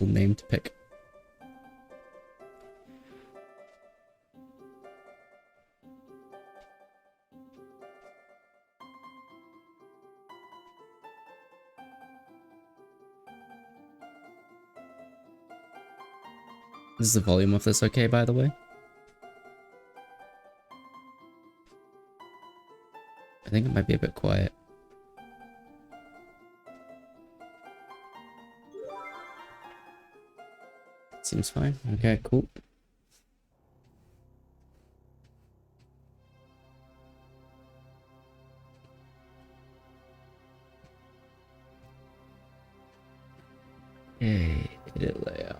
awful name to pick. Is the volume of this okay, by the way? I think it might be a bit quiet. Seems fine. Okay, cool. Okay, edit layout.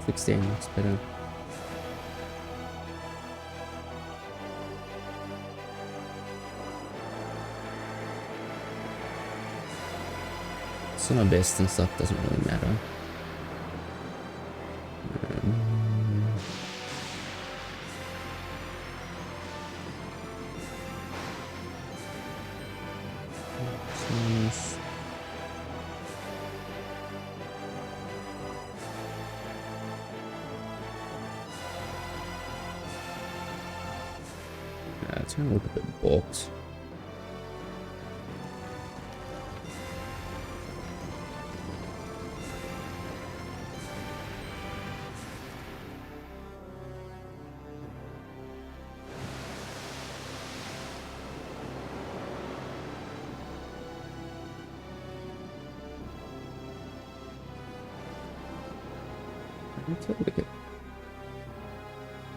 Looks better. So my best and stuff doesn't really matter. It's gonna look a bit bulked.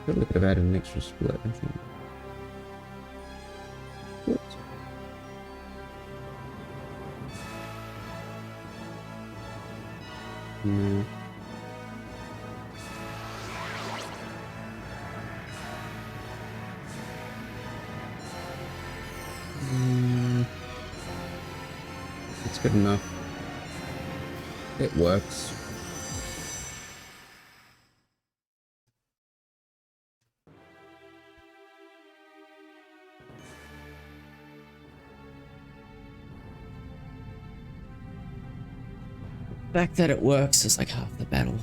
I could have added an extra split, I think. What? No. It's good enough. It works. The fact that it works is like half the battle.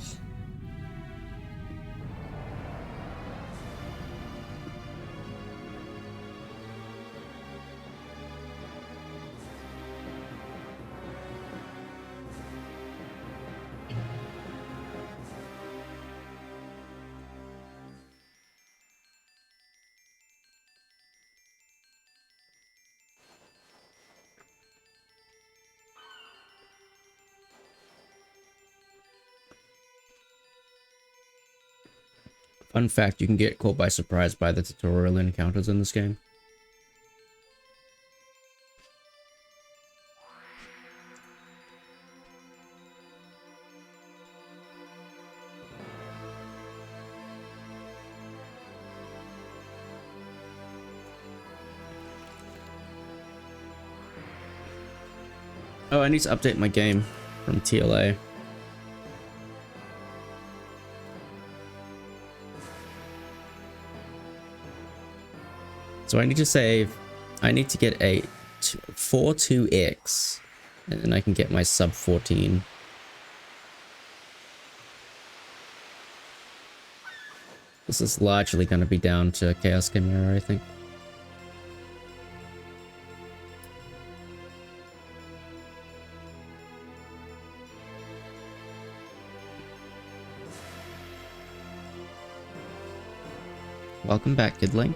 Fun fact, you can get caught by surprise by the tutorial encounters in this game. Oh, I need to update my game from TLA. So I need to save, I need to get a 42x, and then I can get my sub 14. This is largely going to be down to Chaos Chimera, I think. Welcome back, Kid Link.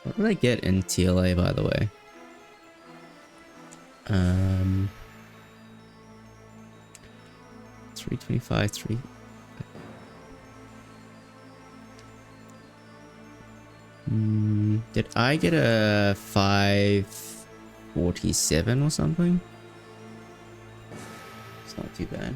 What did I get in TLA, by the way? 325, 3. Did I get a 547 or something? It's not too bad.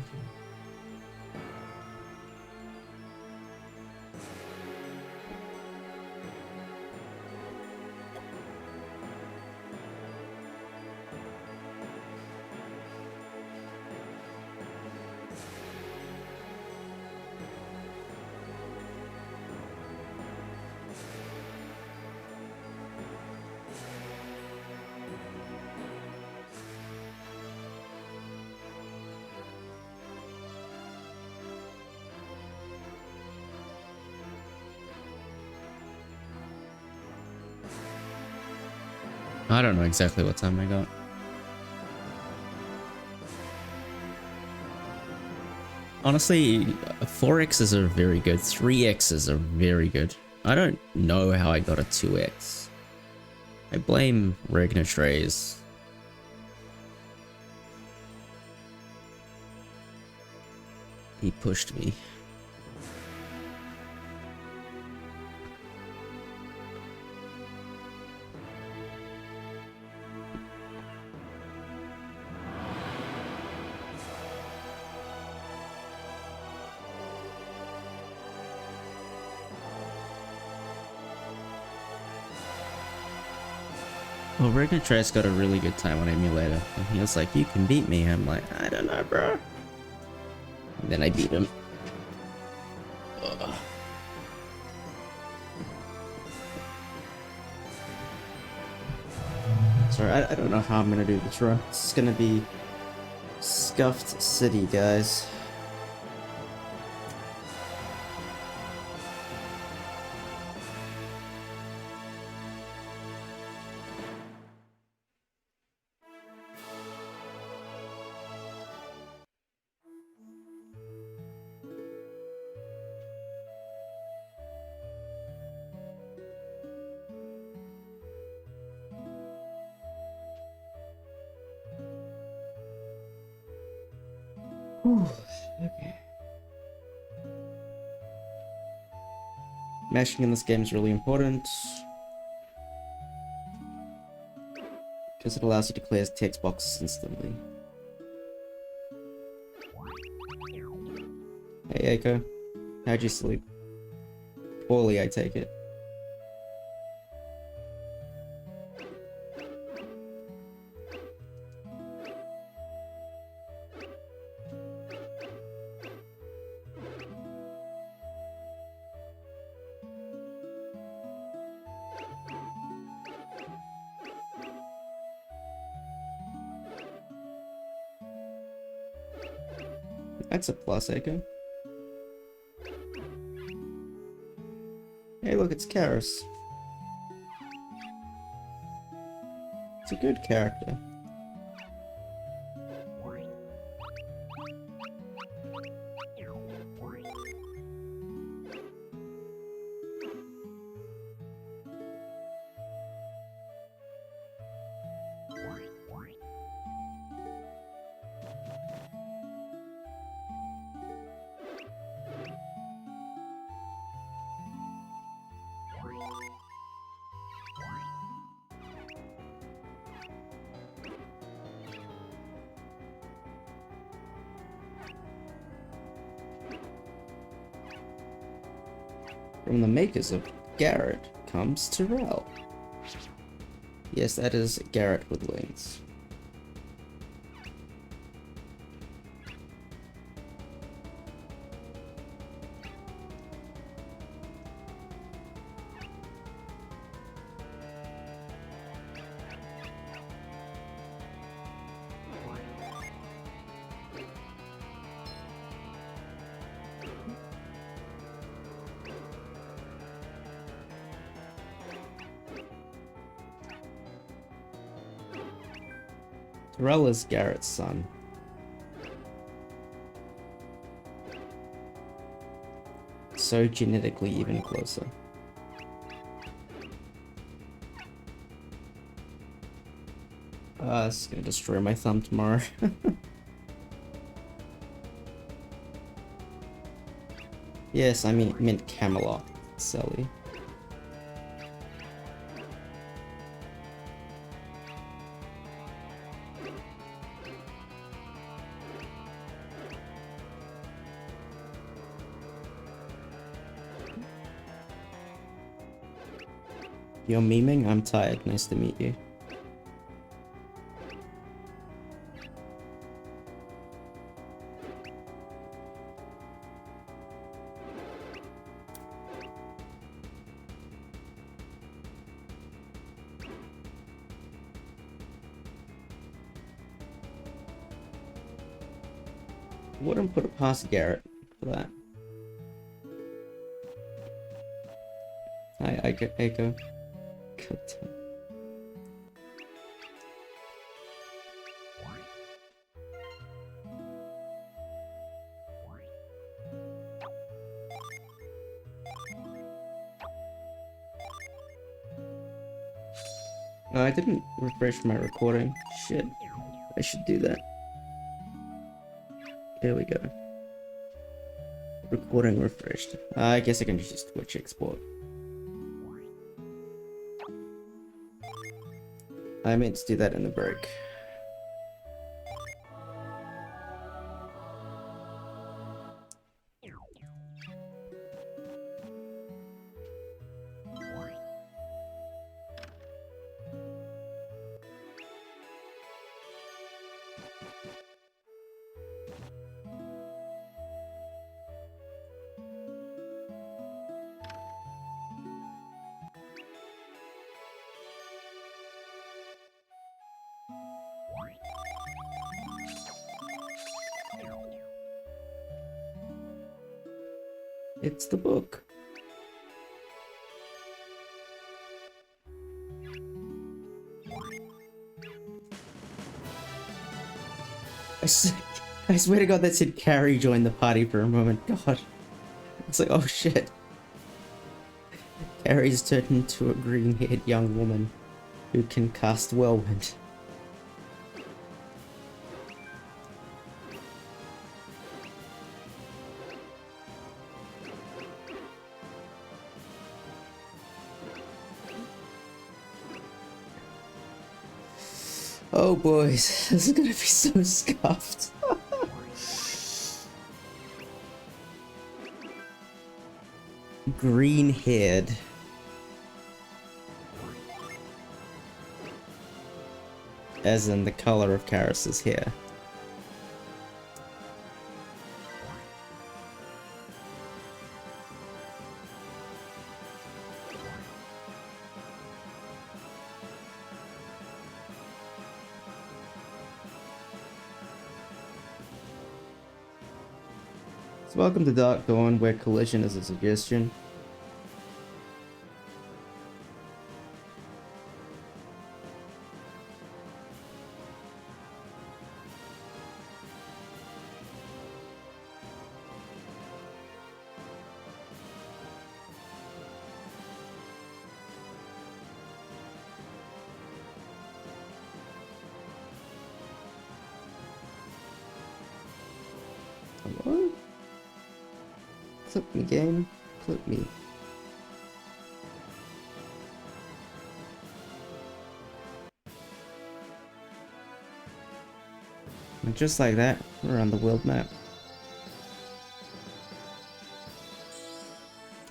I don't know exactly what time I got. Honestly, 4Xs are very good. 3Xs are very good. I don't know how I got a 2X. I blame Regnatrays. He pushed me. Well, Regnatrays got a really good time on emulator, and he was like, "You can beat me." I'm like, "I don't know, bro." And then I beat him. Ugh. Sorry, I don't know how I'm gonna do this run. It's gonna be Scuffed City, guys. Okay. Mashing in this game is really important because it allows you to clear text boxes instantly. Hey Eiko, how'd you sleep? Poorly, I take it. That's a plus, Echo. Hey, look, it's Karis. It's a good character. From the makers of Garrett comes Terrell. Yes, that is Garrett with wings. Terrell is Garrett's son. So genetically even closer. It's gonna destroy my thumb tomorrow. Yes, I meant Camelot, Sally. You're memeing? I'm tired. Nice to meet you. Wouldn't put it past Garrett for that. Hi, Echo. God damn. No, I didn't refresh my recording. Shit. I should do that. There we go. Recording refreshed. I guess I can just Twitch export. I meant to do that in the break. It's the book. I swear to God that said Carrie joined the party for a moment. God. It's like, oh shit. Carrie's turned into a green-haired young woman who can cast Whirlwind. Oh boys, this is gonna be so scuffed. Green-haired. As in the color of Karis's hair. So welcome to Dark Dawn, where collision is a suggestion. Hello? Clip me, game. Clip me. And just like that, we're on the world map.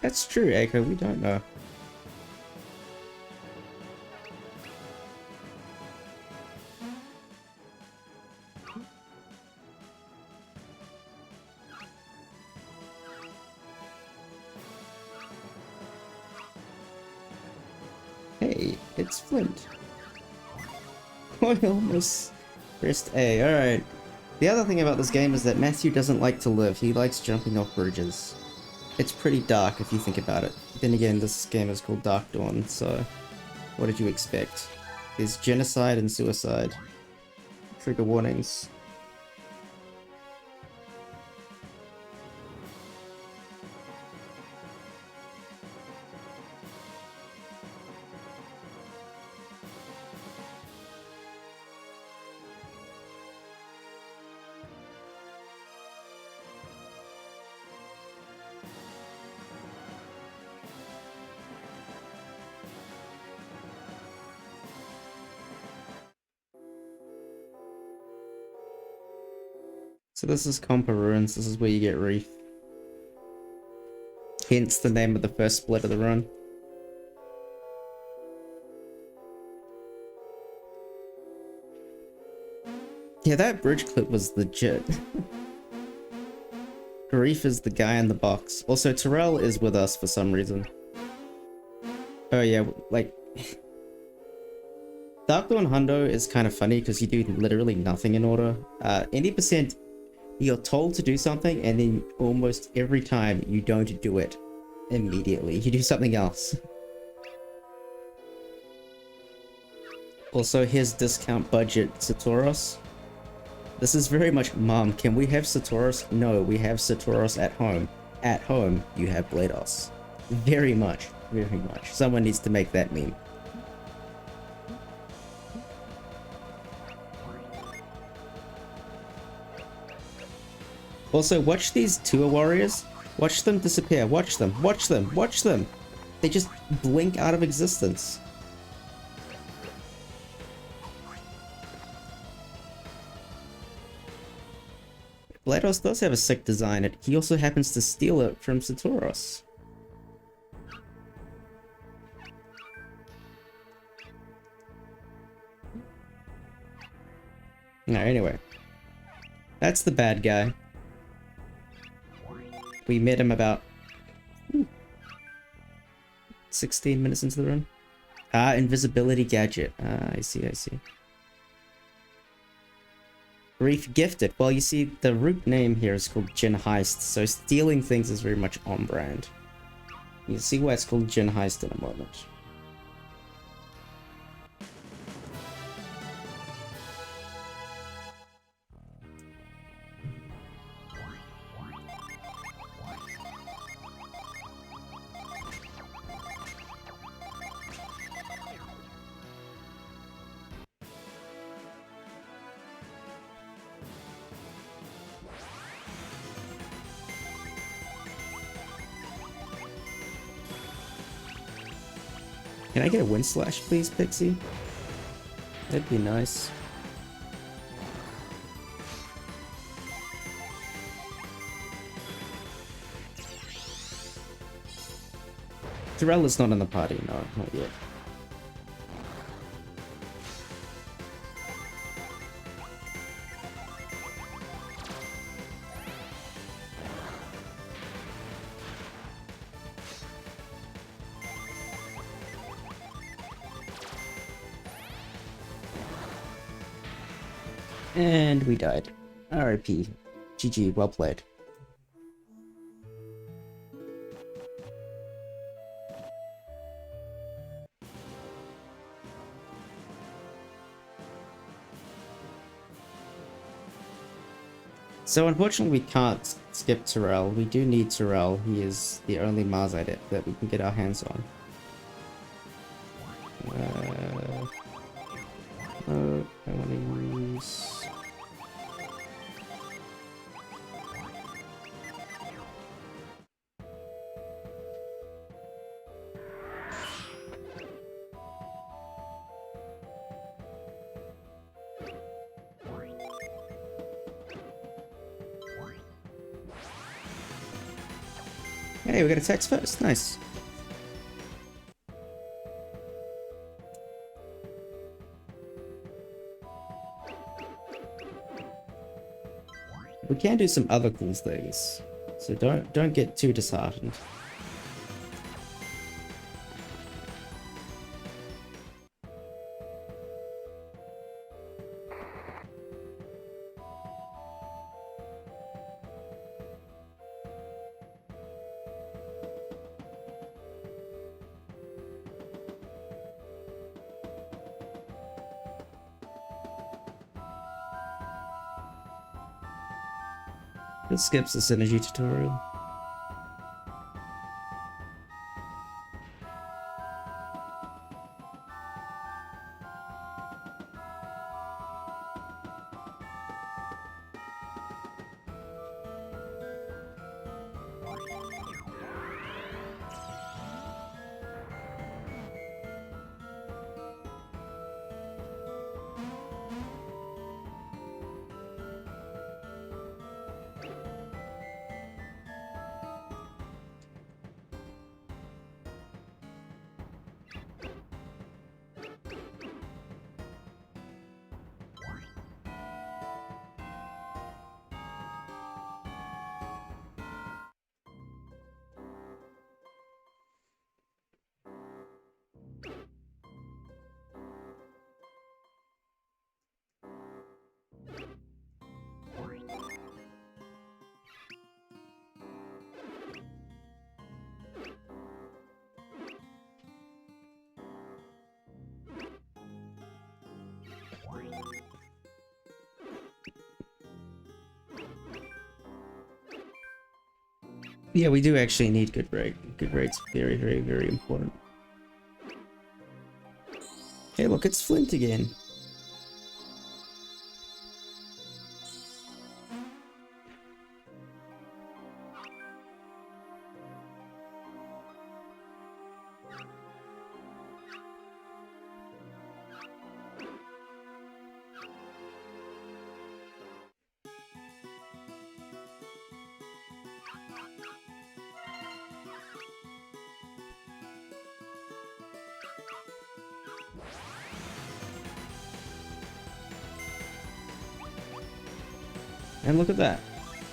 That's true, Echo, we don't know. Hey, it's Flint. I almost pressed A, alright. The other thing about this game is that Matthew doesn't like to live, he likes jumping off bridges. It's pretty dark if you think about it. Then again, this game is called Dark Dawn, so what did you expect? There's genocide and suicide. Trigger warnings. So this is Compa Ruins, this is where you get Reef. Hence the name of the first split of the run. Yeah, that bridge clip was legit. Reef is the guy in the box. Also, Terrell is with us for some reason. Oh yeah, like... Dark Dawn Hundo is kind of funny because you do literally nothing in order. Any percent, you're told to do something and then almost every time you don't do it immediately. You do something else. Also, here's discount budget Satoros. This is very much, Mom, can we have Satoros? No, we have Satoros at home. At home, you have GLaDOS. Very much, very much. Someone needs to make that meme. Also, watch these tour warriors. Watch them disappear. Watch them. Watch them. Watch them. They just blink out of existence. GLaDOS does have a sick design. He also happens to steal it from Satoros. No, anyway. That's the bad guy. We met him about 16 minutes into the run. Ah, invisibility gadget. Ah, I see, I see. Reef gifted. Well, you see, the root name here is called Gin Heist, so stealing things is very much on brand. You'll see why it's called Gin Heist in a moment. Can I get a wind slash, please, Pixie? That'd be nice. Terrell is not in the party, no, not yet. And we died. RIP. GG, well played. So unfortunately we can't skip Terrell. We do need Terrell. He is the only Mars item that we can get our hands on. No, I want to use... Hey, we got a text first. Nice. We can do some other cool things, so don't get too disheartened. It skips the synergy tutorial. Yeah, we do actually need good rate. Good rate's very, very, very important. Hey, look, it's Flint again. And look at that.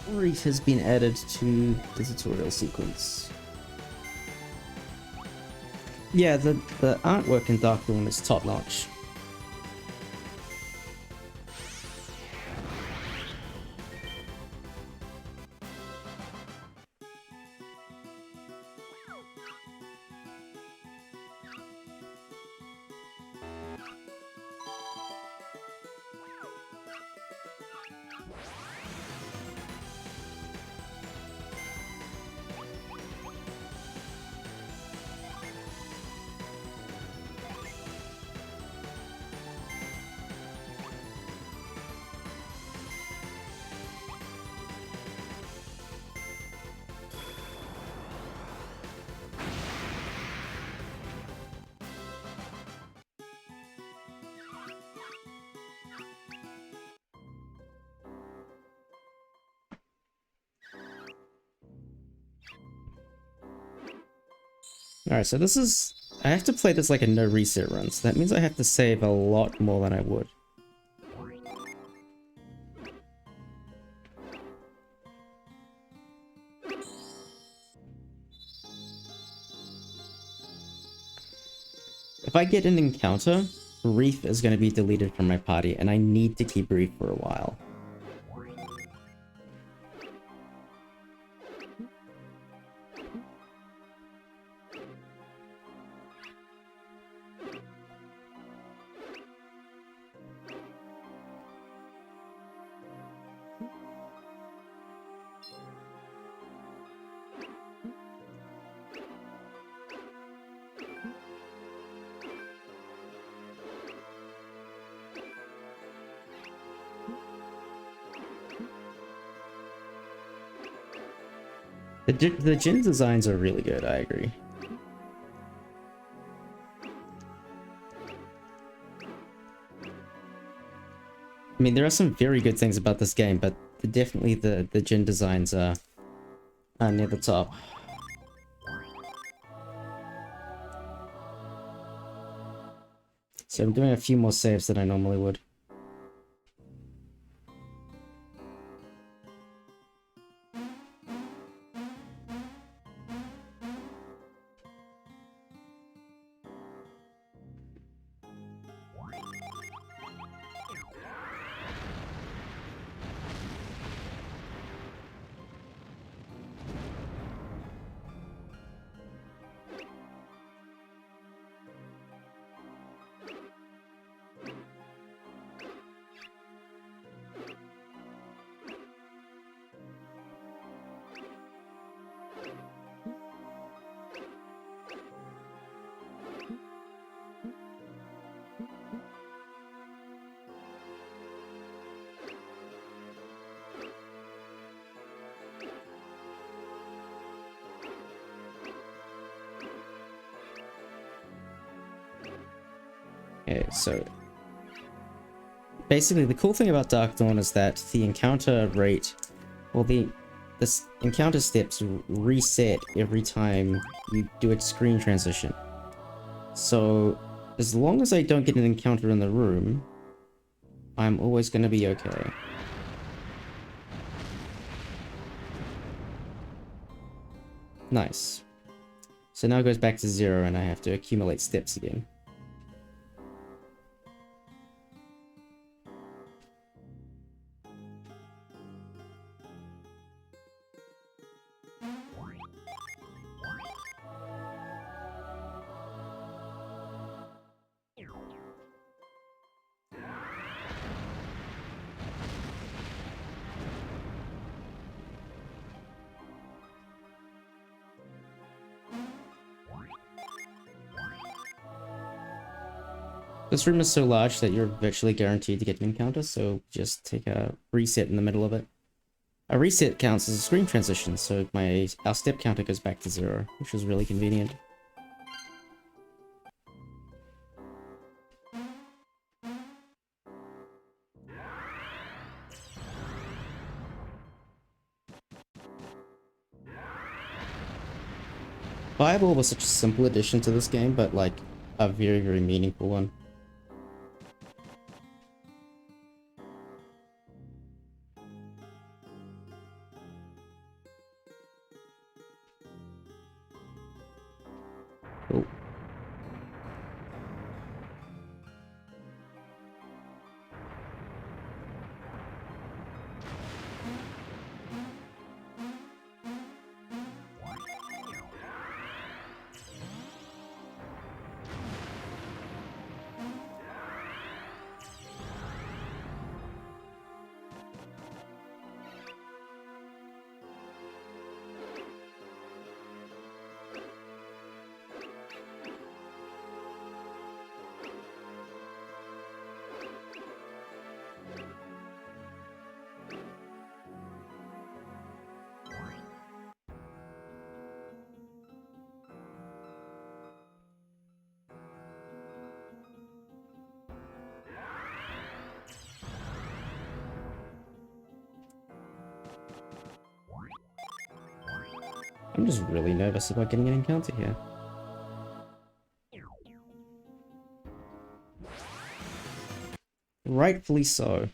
Reef has been added to the tutorial sequence. Yeah, the artwork in Dark Dawn is top notch. Alright, so this is... I have to play this like a no reset run, so that means I have to save a lot more than I would. If I get an encounter, Reef is going to be deleted from my party, and I need to keep Reef for a while. The gin designs are really good, I agree. I mean, there are some very good things about this game, but definitely the gin designs are near the top. So I'm doing a few more saves than I normally would. Okay, so basically the cool thing about Dark Dawn is that the encounter rate, well, the encounter steps reset every time you do a screen transition. So as long as I don't get an encounter in the room, I'm always going to be okay. Nice. So now it goes back to 0 and I have to accumulate steps again. This room is so large that you're virtually guaranteed to get an encounter, so just take a reset in the middle of it. A reset counts as a screen transition, so our step counter goes back to 0, which is really convenient. Fireball was such a simple addition to this game, but like a very, very meaningful one. Oh. I'm just really nervous about getting an encounter here. Rightfully so.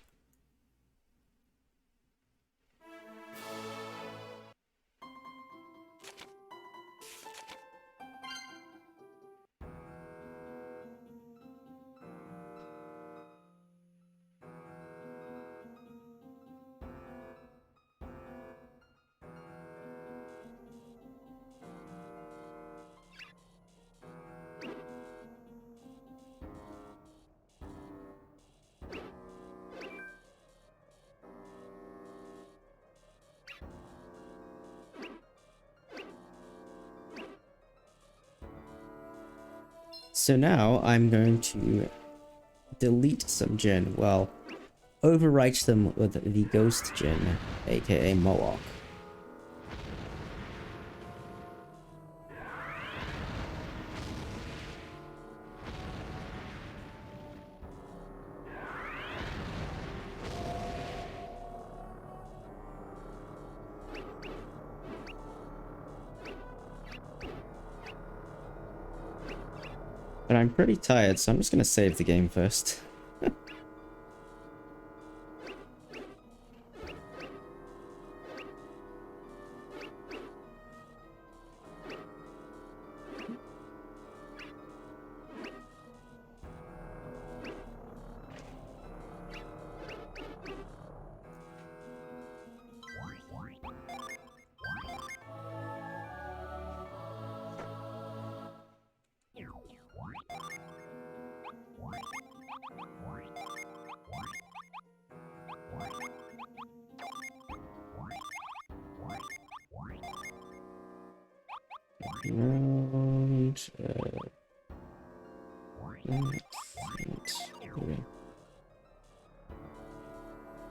So now I'm going to delete some gen, well, overwrite them with the ghost gen, aka Mohawk. But I'm pretty tired, so I'm just gonna save the game first. And,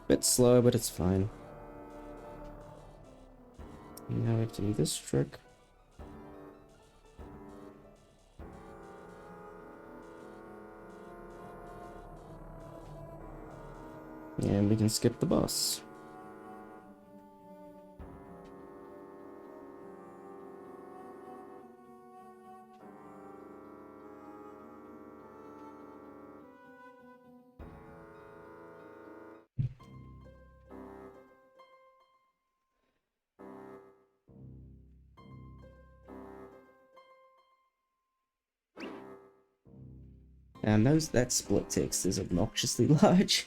bit slow, but it's fine. Now we have to do this trick. And we can skip the boss. And that split text is obnoxiously large.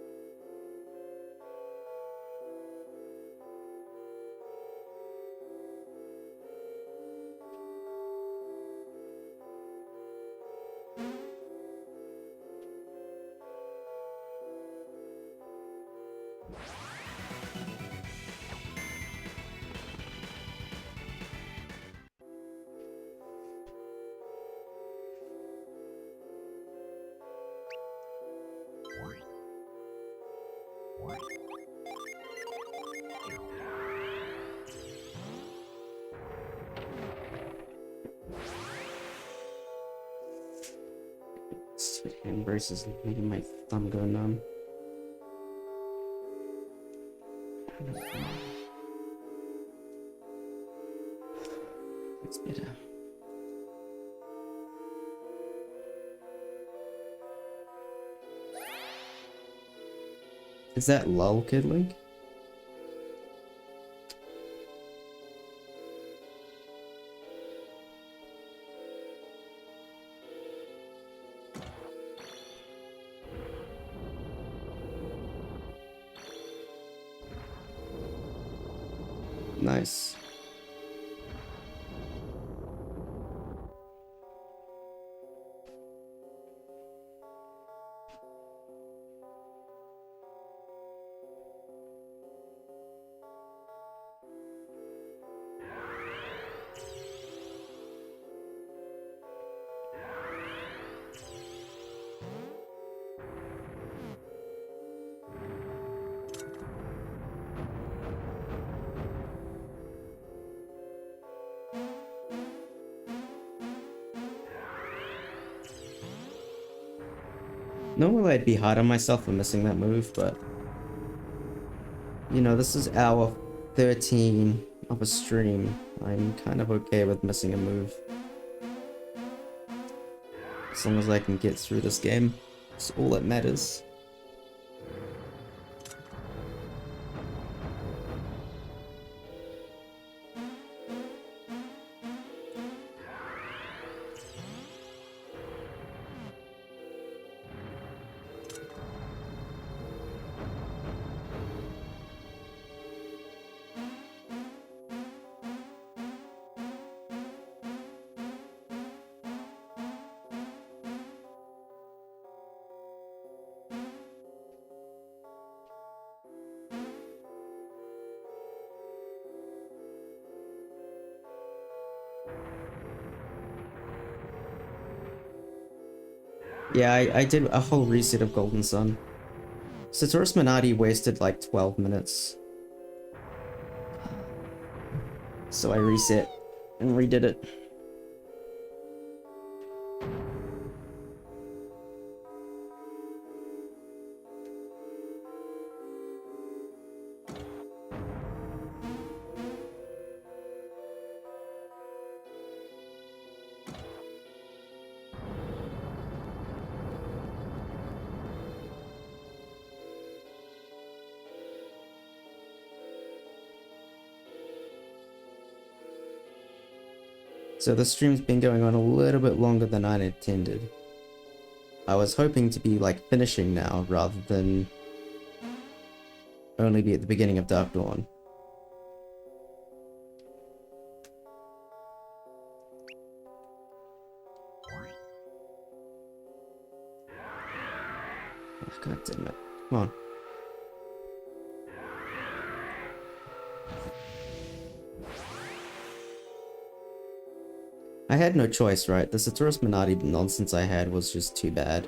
Stupid hand braces making my thumb go numb. It's better. Is that lull, Kid Link? Nice. Normally I'd be hard on myself for missing that move, but you know, this is hour 13 of a stream. I'm kind of okay with missing a move. As long as I can get through this game, it's all that matters. Yeah, I did a whole reset of Golden Sun. Satoris Minardi wasted like 12 minutes. So I reset and redid it. So the stream's been going on a little bit longer than I intended. I was hoping to be like finishing now rather than only be at the beginning of Dark Dawn. Oh, God damn it. Come on. I had no choice, right? The Satoris Minardi nonsense I had was just too bad.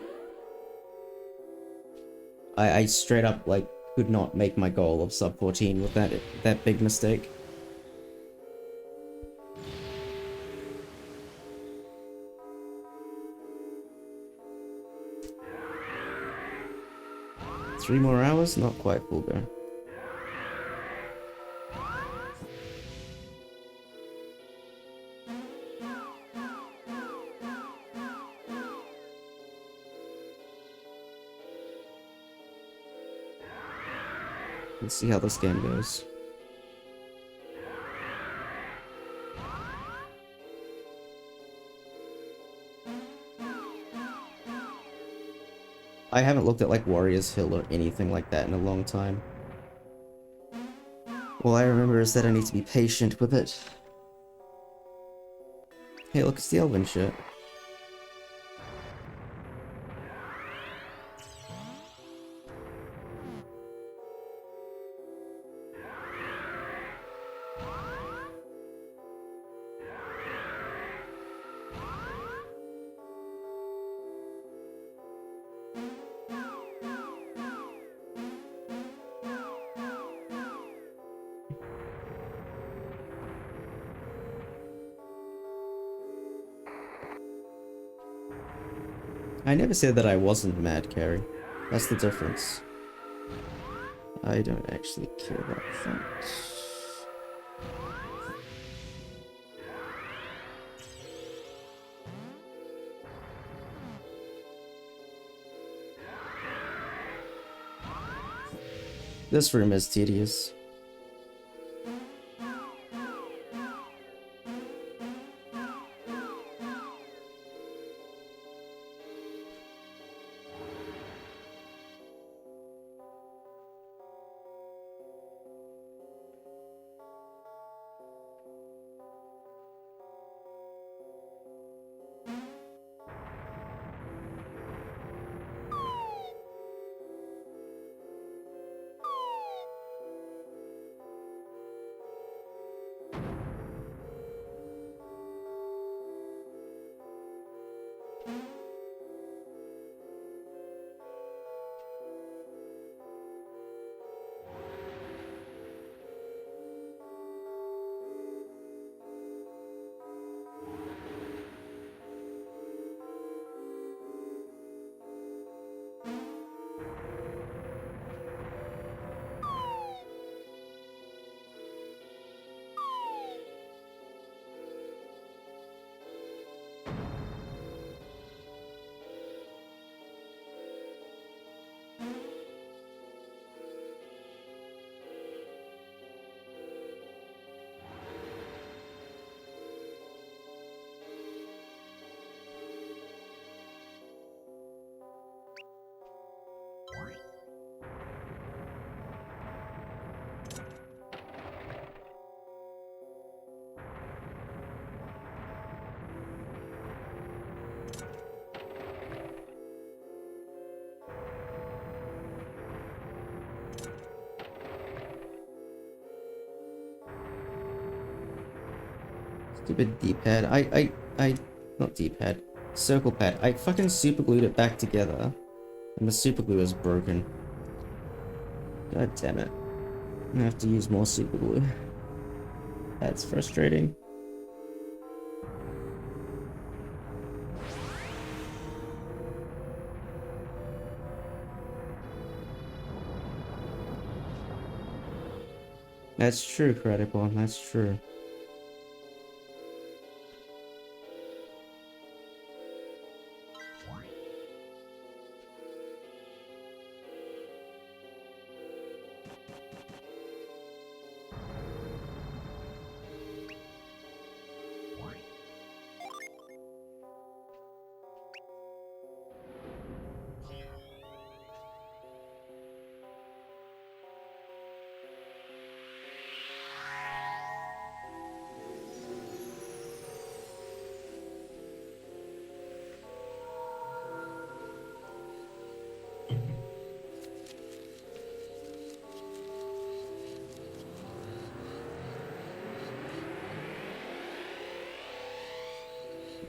I straight up, like, could not make my goal of sub 14 with that big mistake. Three more hours? Not quite full go. Let's see how this game goes. I haven't looked at like Warriors Hill or anything like that in a long time. All I remember is that I need to be patient with it. Hey, look, it's the Elven shit. I never said that I wasn't mad, Carrie. That's the difference. I don't actually care about that. This room is tedious. Stupid D-pad. Not D-pad. Circle pad. I fucking super glued it back together. And the super glue is broken. God damn it. I have to use more super glue. That's frustrating. That's true, Credible. That's true.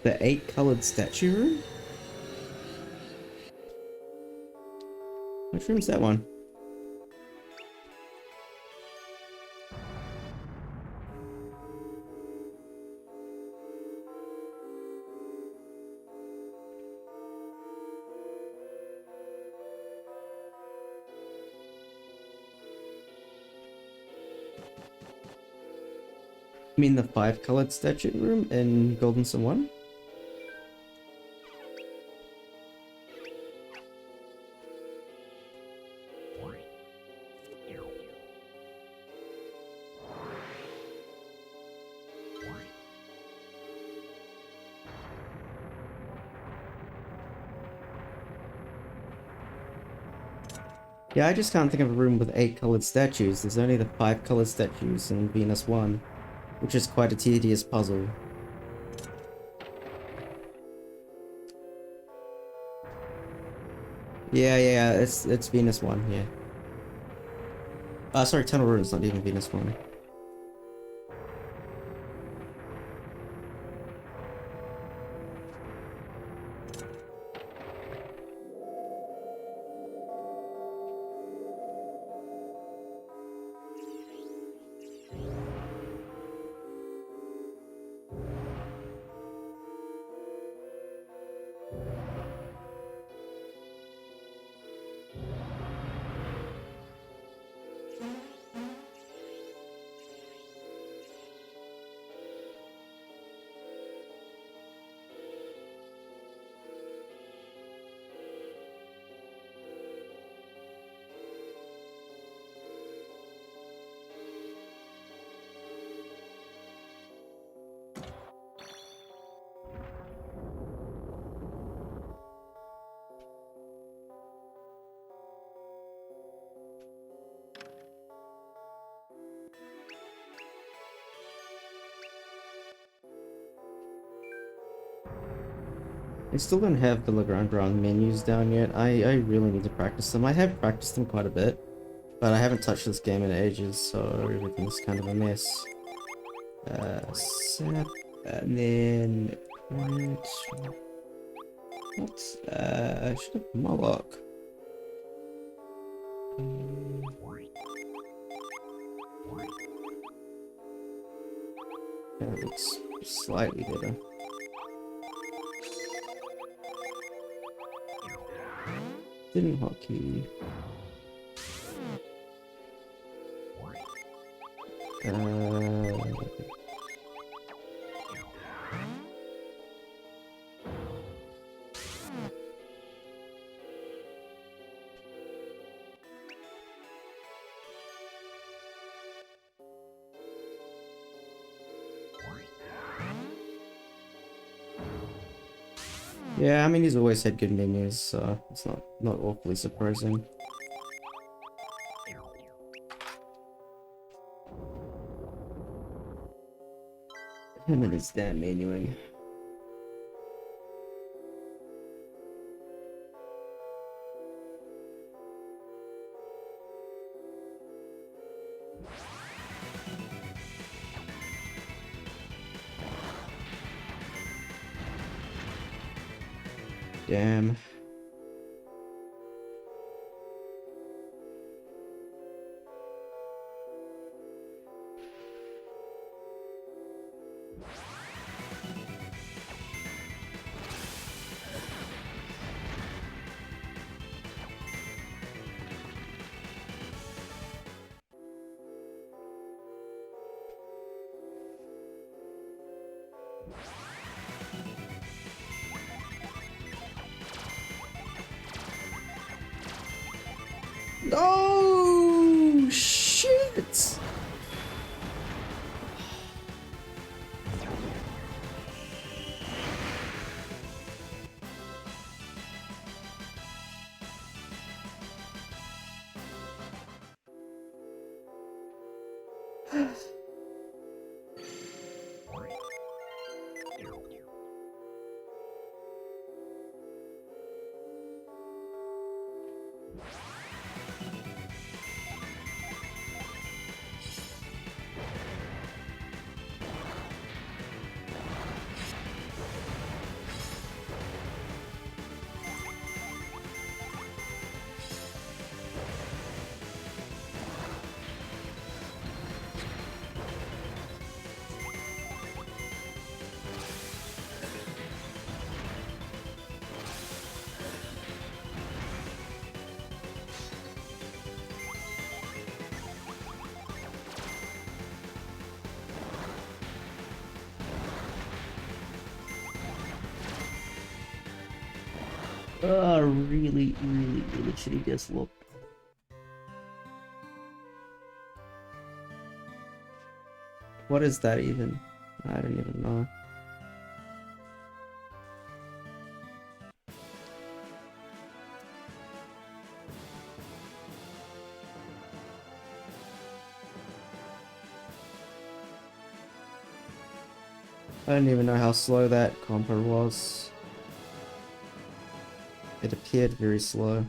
The 8-colored statue room? Which room's that one? You mean the 5-colored statue room in Golden Sun 1? Yeah, I just can't think of a room with 8 colored statues. There's only the 5 colored statues in Venus 1, which is quite a tedious puzzle. Yeah, it's Venus 1, yeah. Sorry, Tunnel Ruin's not even Venus 1. I still don't have the Legrand menus down yet. I really need to practice them. I have practiced them quite a bit, but I haven't touched this game in ages, so everything's kind of a mess. Sap, and then... What? I should have Moloch. That looks slightly better. Didn't hotkey. Yeah, I mean, he's always had good menus, so it's not awfully surprising. Him and his damn menuing. Damn. Oh shit! Oh, really shitty guess look. What is that even? I don't even know. I don't even know how slow that compo was. It appeared very slow.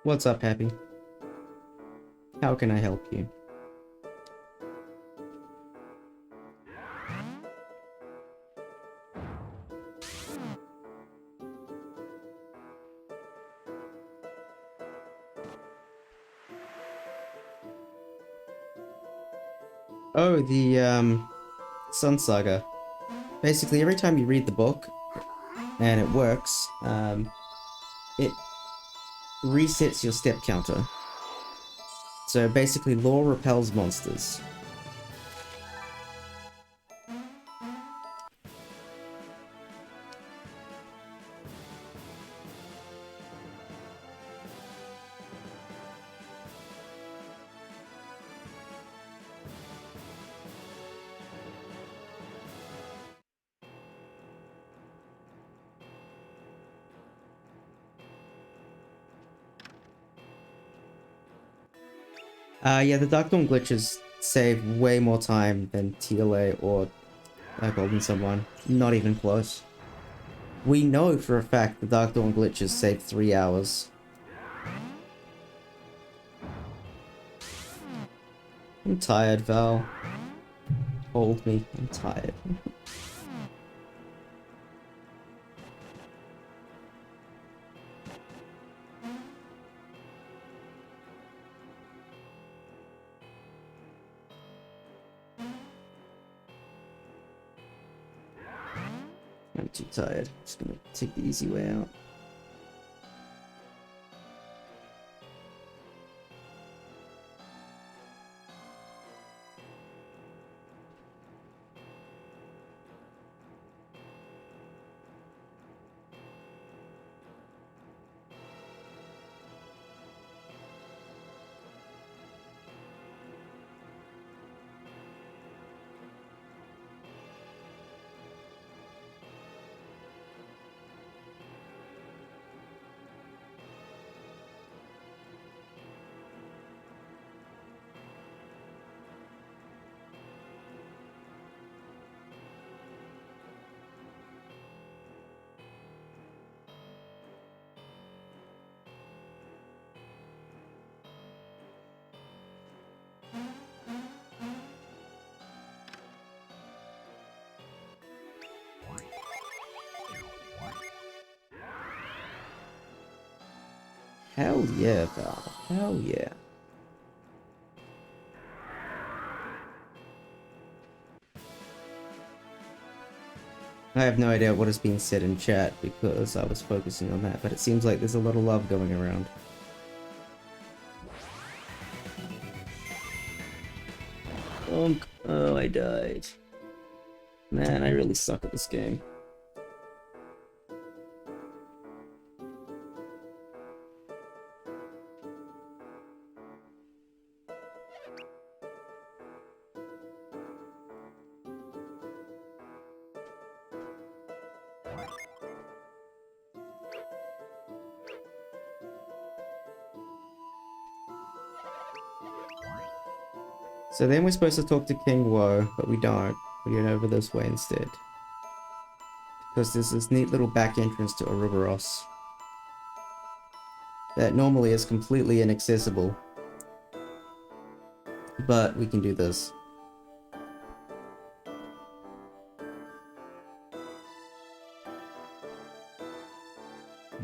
What's up, Happy? How can I help you? Oh, the Sun Saga. Basically, every time you read the book, and it works, it resets your step counter. So basically, law repels monsters. Yeah, the Dark Dawn glitches save way more time than TLA or Golden Sun 1. Not even close. We know for a fact the Dark Dawn glitches save 3 hours. I'm tired, Val. Hold me. I'm tired. I'm too tired. Just gonna take the easy way out. Hell yeah, Val. Hell yeah. I have no idea what is being said in chat because I was focusing on that, but it seems like there's a lot of love going around. Oh, I died. Man, I really suck at this game. So then we're supposed to talk to King Woe, but we don't. We get over this way instead. Because there's this neat little back entrance to Ouroboros that normally is completely inaccessible. But we can do this.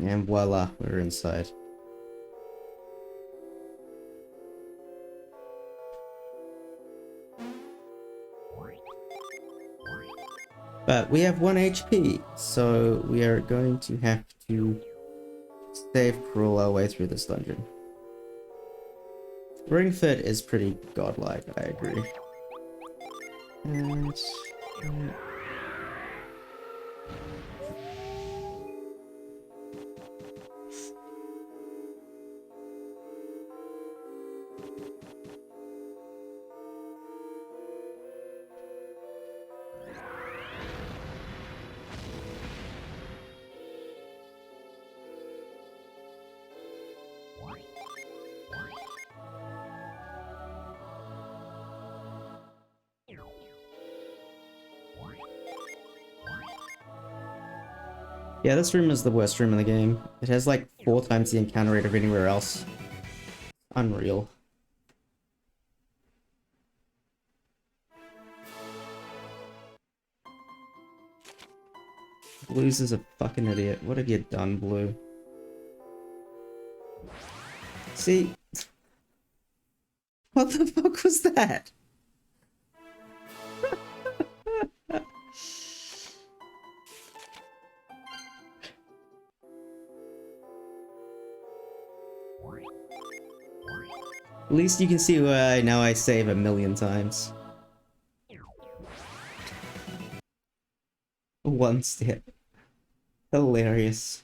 And voila, we're inside. But we have 1 HP, so we are going to have to save crawl our way through this dungeon. Ring Fit is pretty godlike, I agree. And... yeah, this room is the worst room in the game. It has like 4 times the encounter rate of anywhere else. Unreal. Blues is a fucking idiot. What have you done, Blue? See? What the fuck was that? At least you can see why now I save 1,000,000 times. One step. Hilarious.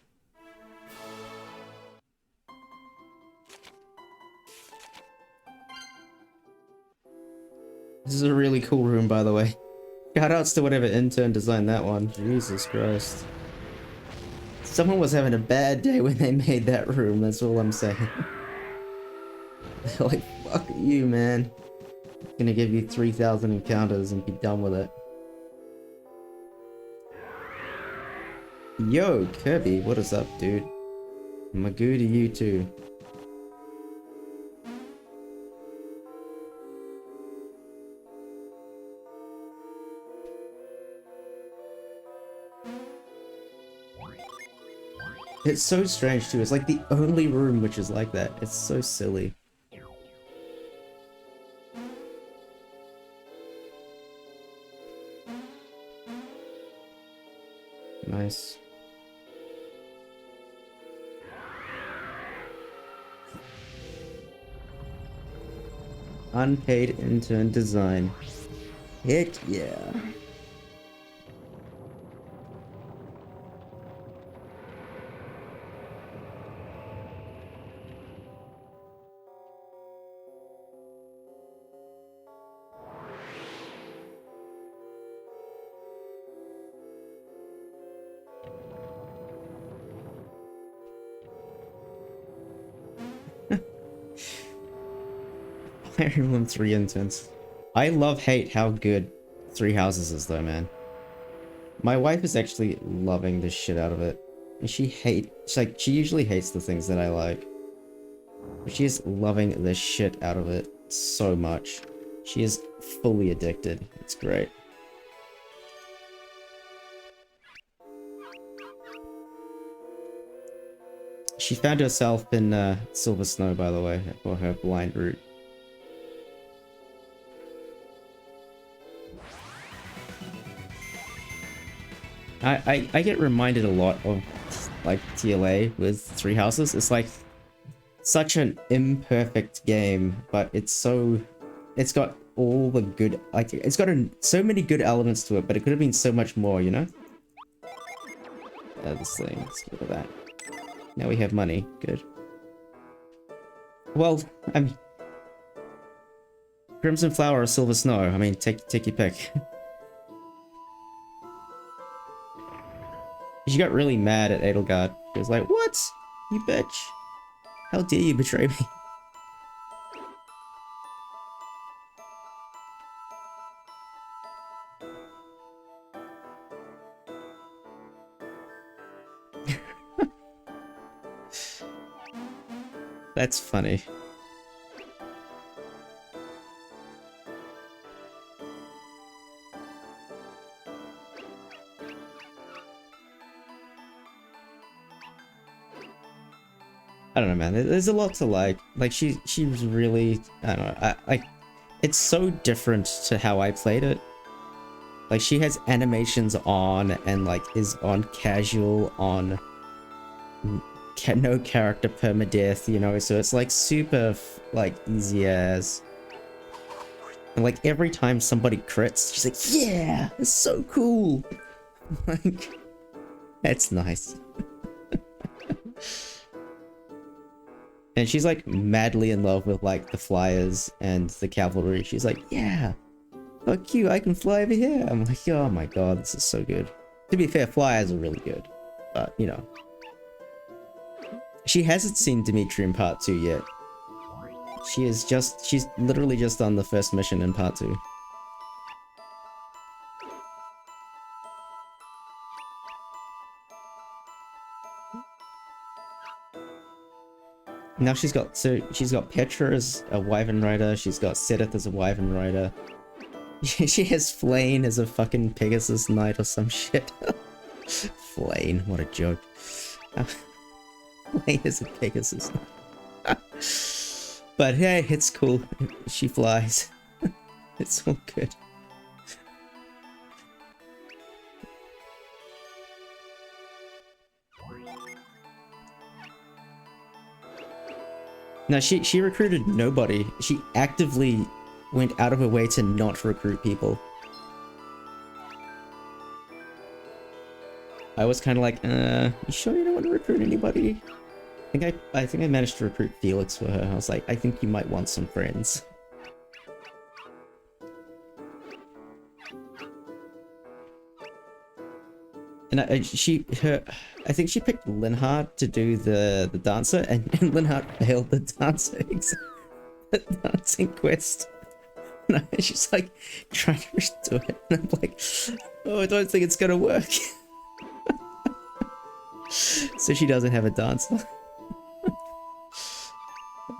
This is a really cool room, by the way. Shoutouts to whatever intern designed that one. Jesus Christ. Someone was having a bad day when they made that room, that's all I'm saying. They're like, fuck you, man. I'm gonna give you 3,000 encounters and be done with it. Yo, Kirby, what is up, dude? Magoo to you too. It's so strange too, it's like the only room which is like that. It's so silly. Nice. Unpaid intern design. Heck yeah. Fire Emblem 3 interns. I hate how good Three Houses is though, man. My wife is actually loving the shit out of it. And she usually hates the things that I like. But she is loving the shit out of it so much. She is fully addicted. It's great. She found herself in Silver Snow, by the way, for her blind route. I get reminded a lot of like TLA with Three Houses. It's like such an imperfect game, but it's got all the good, like it's got so many good elements to it, but it could have been so much more, you know? This thing, let's get rid of that. Now we have money, good. Well, I mean, Crimson Flower or Silver Snow, I mean, take your pick. She got really mad at Edelgard. She was like, what? You bitch. How dare you betray me? That's funny. I don't know, man. There's a lot to like. Like she was really, I don't know. It's so different to how I played it. Like she has animations on and like is on casual on no character permadeath, you know. So it's like super like easy as. And like every time somebody crits, she's like, yeah, it's so cool. Like that's nice. And she's like madly in love with like the flyers and the cavalry. She's like, yeah, fuck you, I can fly over here. I'm like, oh my god, this is so good. To be fair, flyers are really good. But, you know. She hasn't seen Dimitri in part 2 yet. She's literally just on the first mission in part 2. Now she's got Petra as a Wyvern Rider, she's got Sedith as a Wyvern Rider. She has Flayn as a fucking Pegasus Knight or some shit. Flayn, what a joke. Flayn is a Pegasus Knight. But hey, it's cool. She flies. It's all good. No, she recruited nobody. She actively went out of her way to not recruit people. I was kind of like, you sure you don't want to recruit anybody? I think I managed to recruit Felix for her. I was like, I think you might want some friends. And I think she picked Linhardt to do the dancer, and Linhardt failed the dancing quest. And she's like trying to do it, and I'm like, oh, I don't think it's gonna work. So she doesn't have a dancer.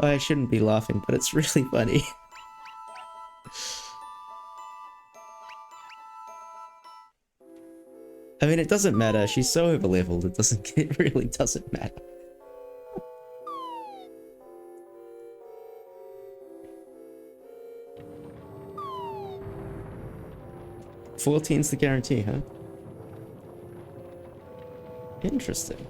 Oh, I shouldn't be laughing, but it's really funny. I mean, it doesn't matter. She's so over-leveled. It really doesn't matter. $14's the guarantee, huh? Interesting.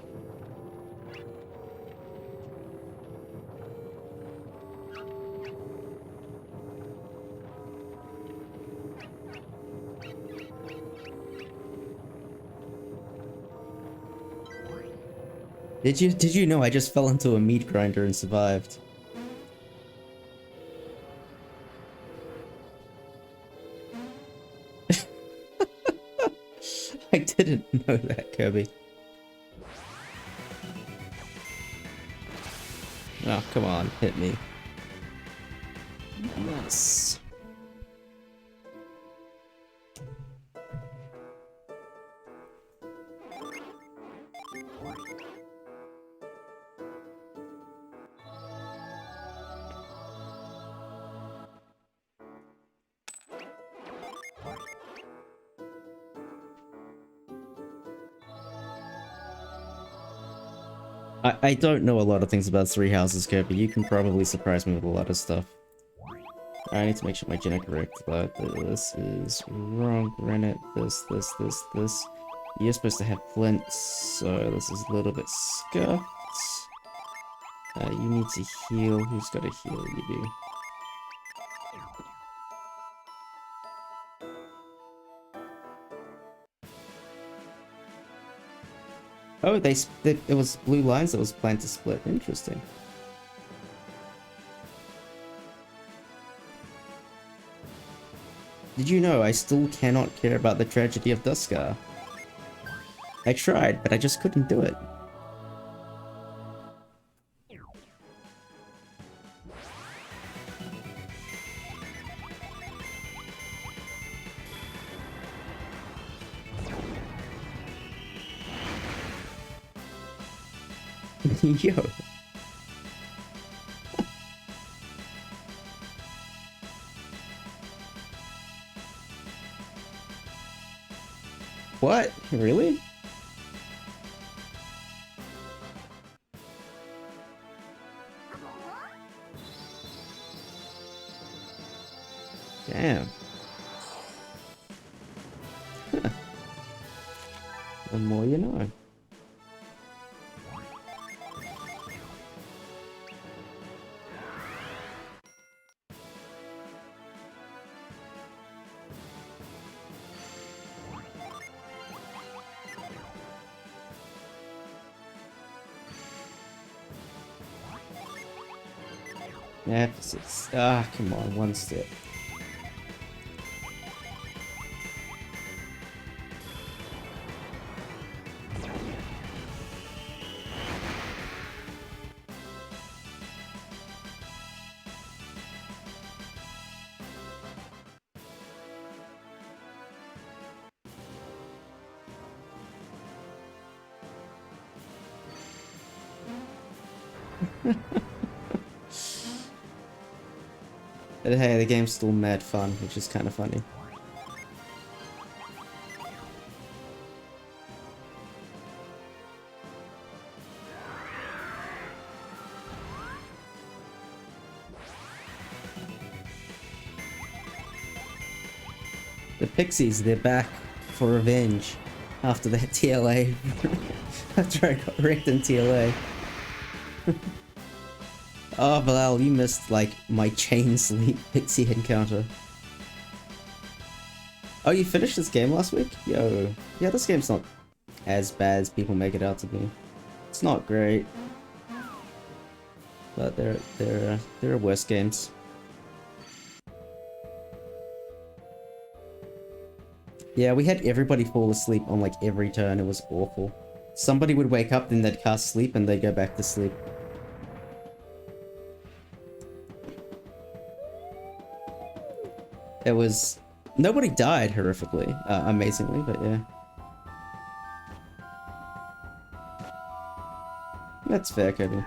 Did you know I just fell into a meat grinder and survived? I didn't know that, Kirby. Oh, come on, hit me. Nice. I don't know a lot of things about Three Houses, Kirby. You can probably surprise me with a lot of stuff. I need to make sure my gen are correct. But this is wrong. Rennet, this. You're supposed to have Flint, so this is a little bit scuffed. You need to heal. Who's got to heal? You do. Oh, it was blue lines that was planned to split. Interesting. Did you know I still cannot care about the tragedy of Duskar? I tried, but I just couldn't do it. Yo. What? Really? Damn. Huh. The more you know. Emphasis. Ah, come on, one step. But hey, the game's still mad fun, which is kind of funny. The Pixies, they're back for revenge after the TLA. After I got wrecked in TLA. Oh, Bilal, you missed, like, my chain sleep pixie encounter. Oh, you finished this game last week? Yo. Yeah, this game's not as bad as people make it out to be. It's not great. But there are worse games. Yeah, we had everybody fall asleep on, like, every turn. It was awful. Somebody would wake up, then they'd cast sleep, and they'd go back to sleep. It was... Nobody died horrifically, amazingly, but yeah. That's fair, Kobe.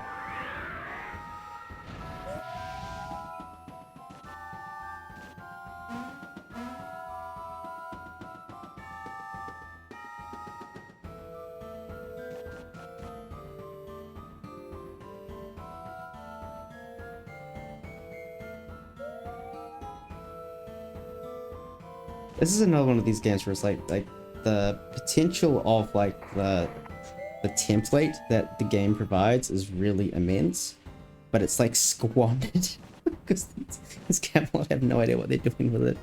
This is another one of these games where it's like the potential of like the template that the game provides is really immense, but it's like squandered because this Camelot have no idea what they're doing with it.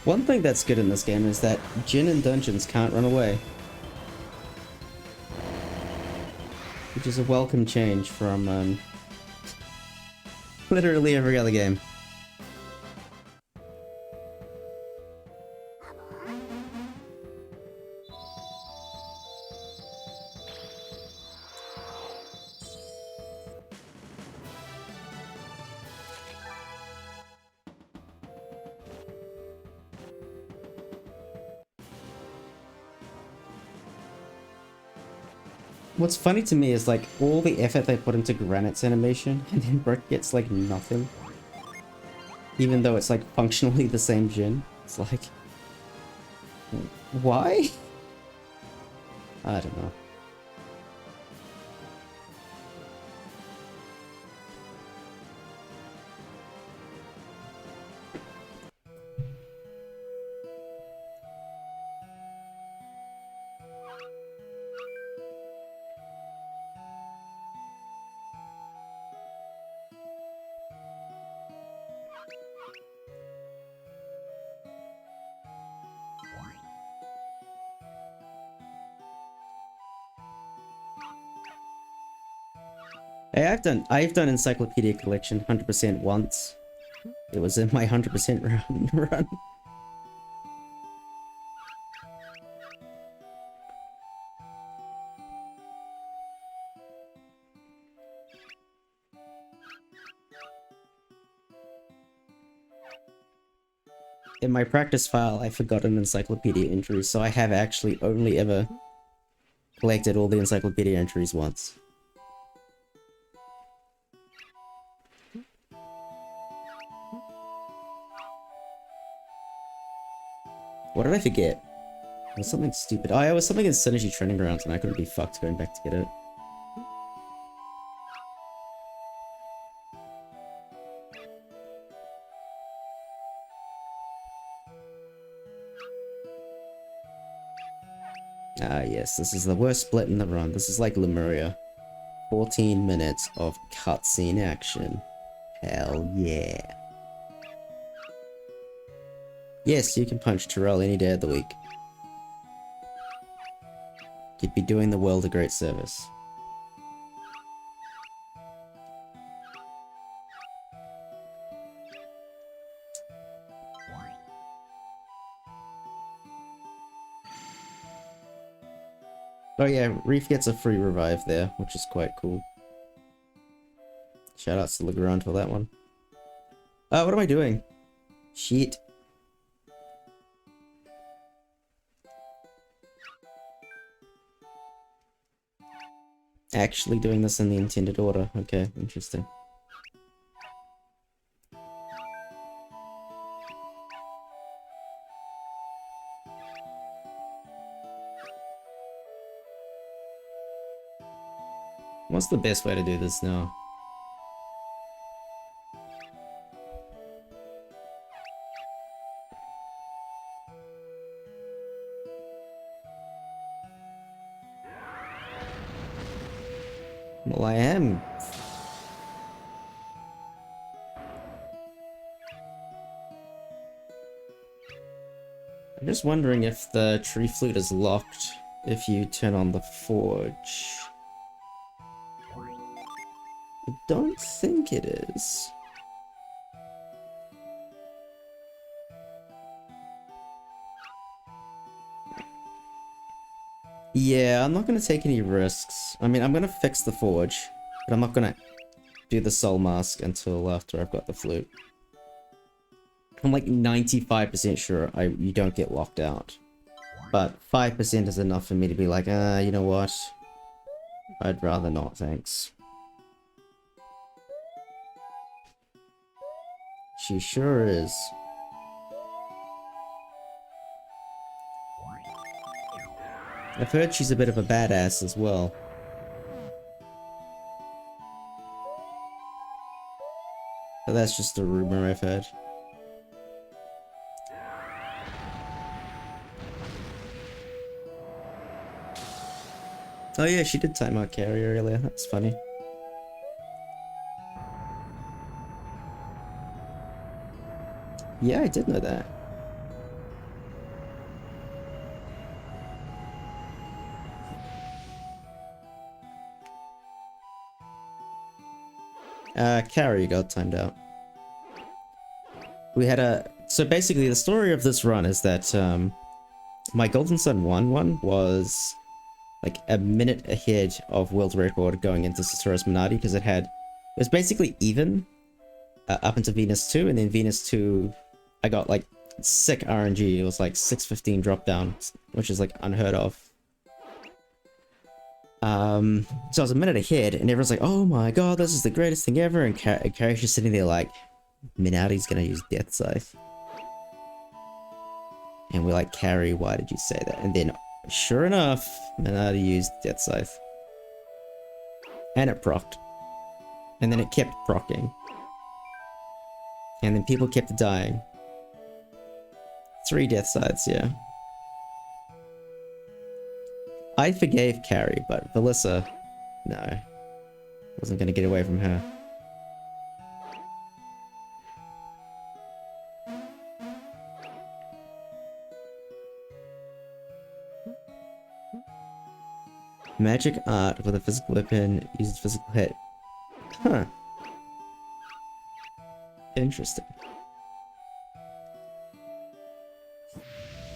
One thing that's good in this game is that Jin and dungeons can't run away. Which is a welcome change from literally every other game. What's funny to me is like all the effort they put into Granite's animation and then Brick gets like nothing. Even though it's like functionally the same Jin. It's like... Why? I don't know. Hey, I've done Encyclopedia Collection 100% once. It was in my 100% run. In my practice file, I forgot an encyclopedia entry, so I have actually only ever collected all the encyclopedia entries once. What did I forget? It was something stupid. Oh, it was something in Synergy Training Grounds and I couldn't be fucked going back to get it. Ah yes, this is the worst split in the run. This is like Lemuria. 14 minutes of cutscene action. Hell yeah. Yes, you can punch Terrell any day of the week. You'd be doing the world a great service. Oh yeah, Reef gets a free revive there, which is quite cool. Shoutouts to Legrand for that one. What am I doing? Shit. Actually doing this in the intended order. Okay, interesting. What's the best way to do this now? Well, I am. I'm just wondering if the tree flute is locked if you turn on the forge. I don't think it is. Yeah, I'm not gonna take any risks. I mean, I'm gonna fix the forge, but I'm not gonna do the soul mask until after I've got the flute. I'm like 95% sure you don't get locked out. But 5% is enough for me to be like, you know what? I'd rather not, thanks. She sure is. I've heard she's a bit of a badass as well. But that's just a rumor I've heard. Oh yeah, she did time out Carrie earlier, that's funny. Yeah, I did know that. Carrie got timed out. We had a... So basically the story of this run is that, my Golden Sun 1 was like a minute ahead of world record going into Satoru's Minardi because it was basically even up into Venus 2, and then Venus 2 I got like sick RNG. It was like 615 drop down, which is like unheard of. So I was a minute ahead and everyone's like, oh my god, this is the greatest thing ever, and Carrie's just sitting there like, Minardi's gonna use Death Scythe. And we're like, Carrie, why did you say that? And then, sure enough, Minardi used Death Scythe. And it procced. And then it kept proccing. And then people kept dying. 3 Death Scythes, yeah. I forgave Carrie, but Velissa, no. Wasn't gonna get away from her. Magic art with a physical weapon uses physical hit. Huh. Interesting.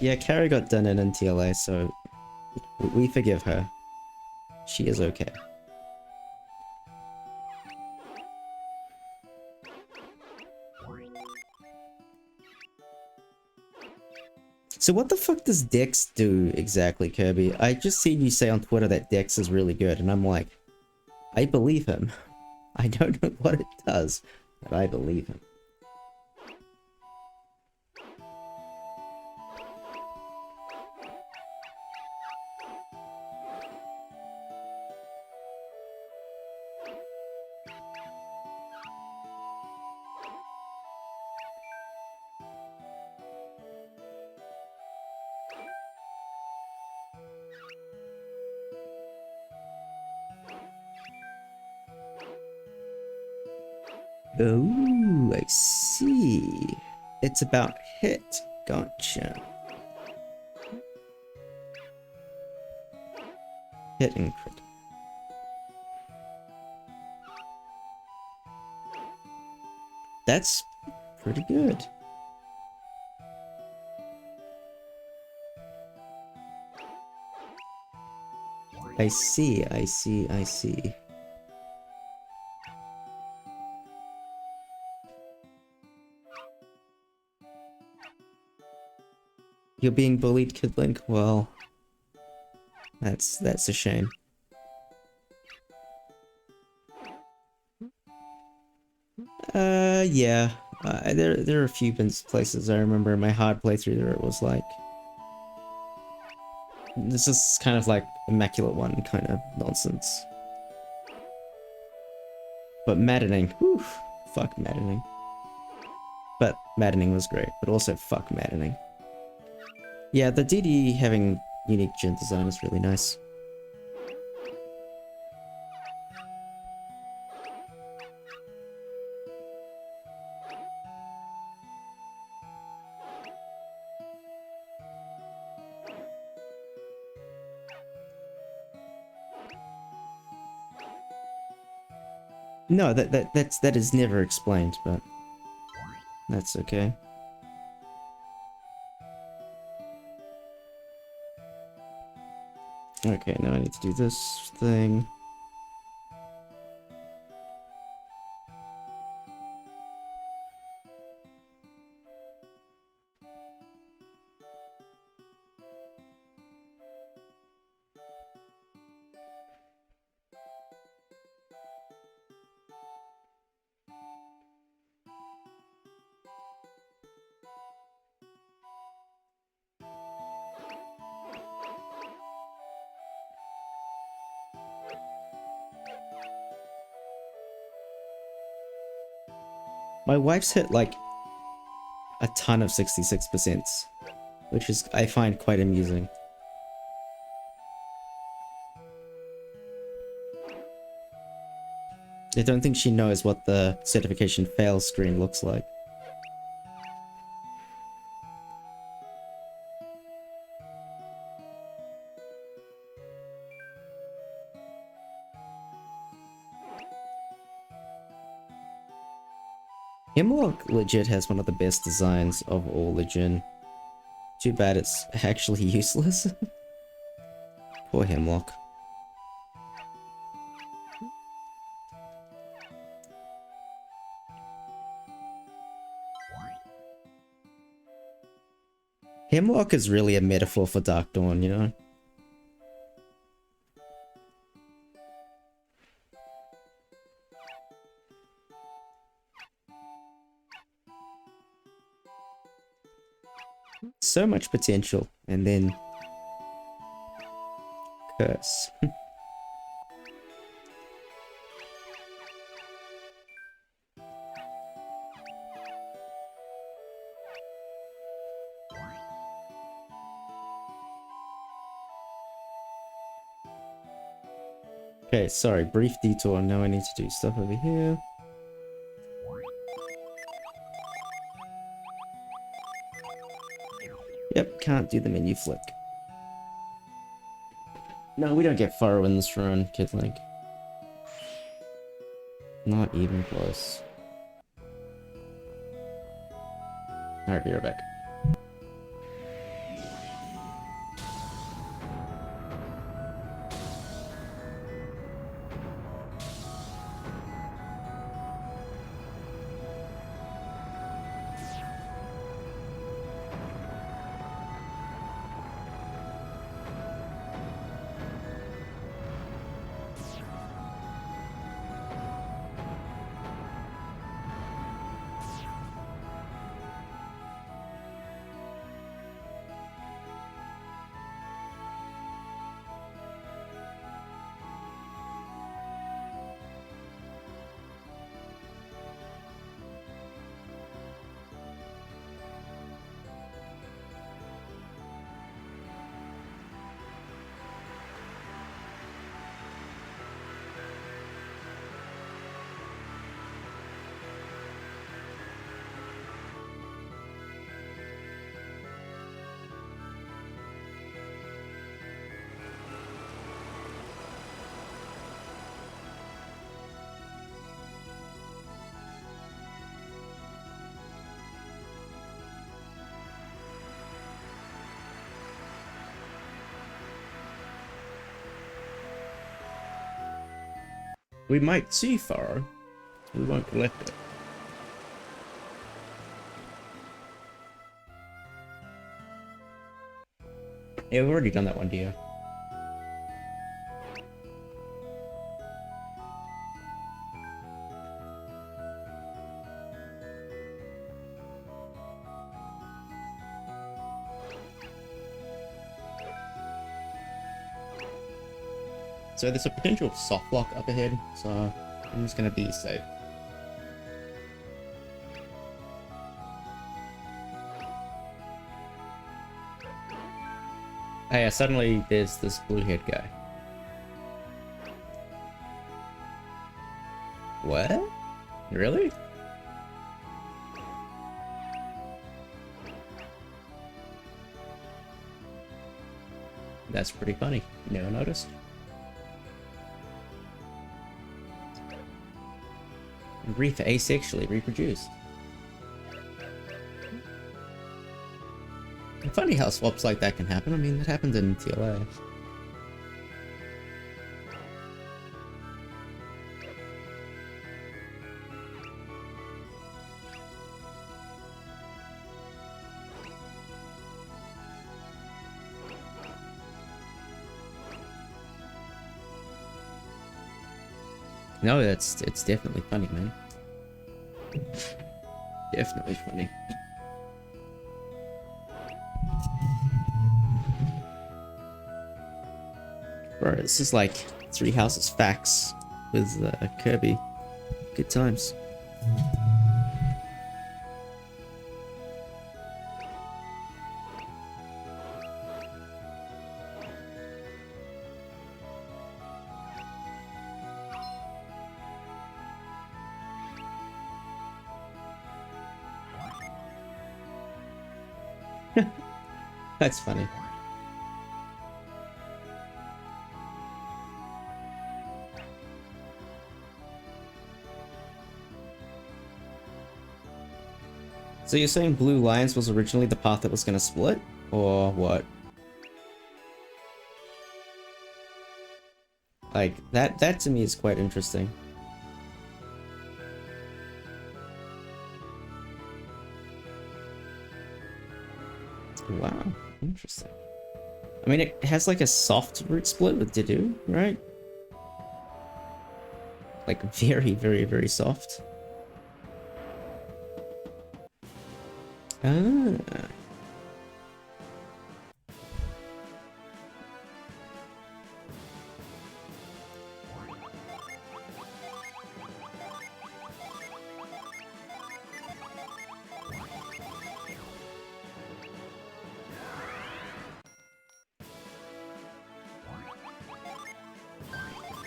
Yeah, Carrie got done in TLA, so we forgive her. She is okay. So what the fuck does Dex do exactly, Kirby? I just seen you say on Twitter that Dex is really good, and I'm like, I believe him. I don't know what it does, but I believe him. Oh, I see. It's about hit. Gotcha. Hit and crit. That's pretty good. I see, I see, I see. You're being bullied, Kid Link? Well, that's a shame. Yeah. There are a few places I remember in my hard playthrough there it was like... This is kind of like Immaculate One kind of nonsense. But maddening. Whew. Fuck maddening. But maddening was great, but also fuck maddening. Yeah, the DD having unique gen design is really nice. No, that is never explained, but that's okay. Okay, now I need to do this thing. My wife's hit like a ton of 66%, which is, I find, quite amusing. I don't think she knows what the certification fail screen looks like. Hemlock legit has one of the best designs of all the gen. Too bad it's actually useless. Poor Hemlock. Hemlock is really a metaphor for Dark Dawn, you know? So much potential, and then curse. Okay, sorry, brief detour. Now I need to do stuff over here. Yep, can't do the menu flick. No, we don't get far in this run, Kid Link. Not even close. Alright, be right back. We might see far. We won't collect it. Yeah, we've already done that one, dear. So there's a potential soft block up ahead, so I'm just gonna be safe. Oh yeah, suddenly there's this blue-haired guy. What? Really? That's pretty funny. Never noticed. Reaper asexually reproduced. Funny how swaps like that can happen. I mean, that happened in TLA. No, it's definitely funny, man. Definitely funny. Bro, this is like Three Houses Facts with Kirby. Good times. That's funny. So you're saying Blue Lions was originally the path that was going to split? Or what? Like, that to me is quite interesting. Wow, interesting. I mean, it has like a soft root split with Didu, right? Like very, very, very soft. Ah.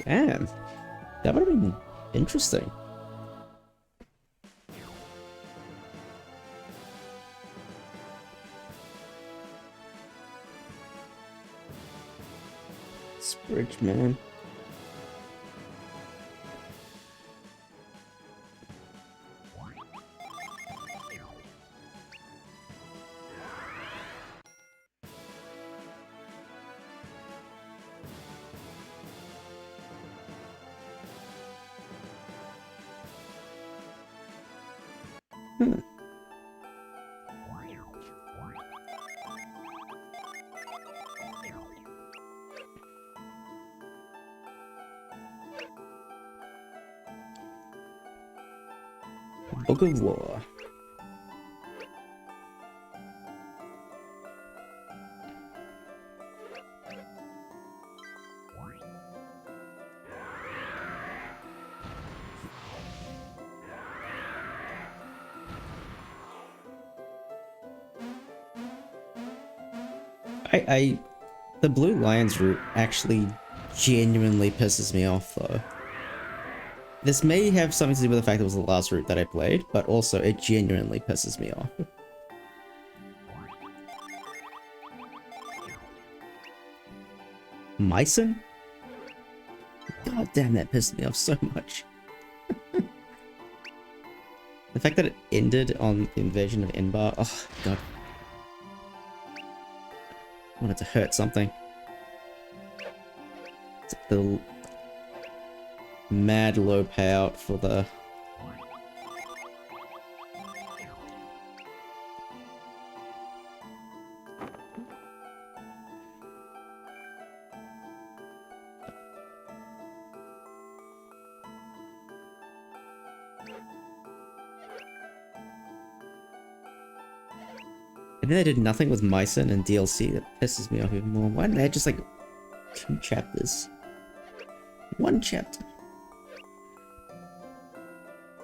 Damn. That would have been interesting. Bridge, man. Book of War. The Blue Lions route actually genuinely pisses me off though. This may have something to do with the fact that it was the last route that I played, but also it genuinely pisses me off. Mycen? God damn, that pissed me off so much. The fact that it ended on the invasion of Inbar, oh god. I wanted to hurt something. It's like the mad low payout for the... And then they did nothing with Mycen and DLC. That pisses me off even more. Why didn't they just like 2 chapters? 1 chapter.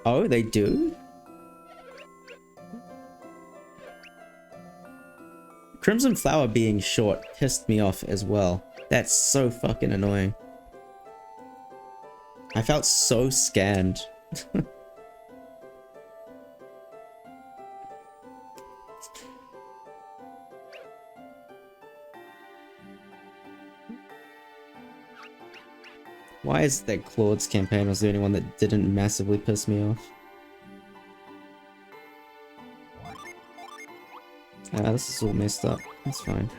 Oh, they do? Crimson Flower being short pissed me off as well. That's so fucking annoying. I felt so scanned. Why is that Claude's campaign was the only one that didn't massively piss me off? Ah, this is all messed up. That's fine.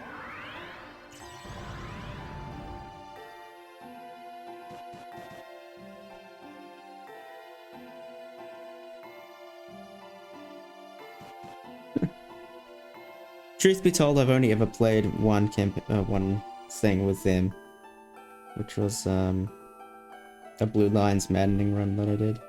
Truth be told, I've only ever played one thing with them, which was a Blue Lions maddening run that I did.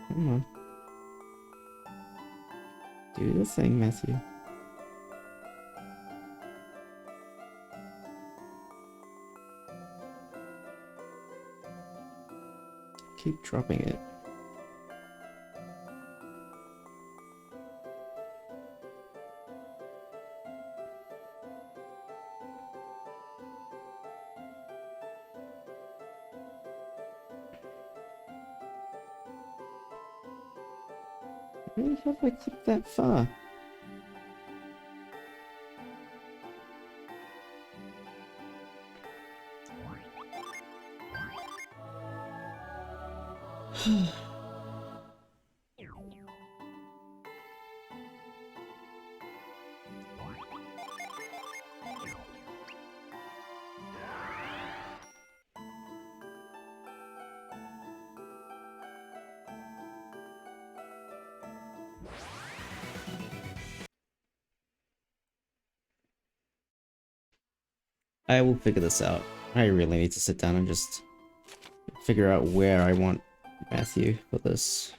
Come on. Do the thing, Matthew. Keep dropping it. Really, have I clicked that far? I will figure this out. I really need to sit down and just figure out where I want Matthew for this.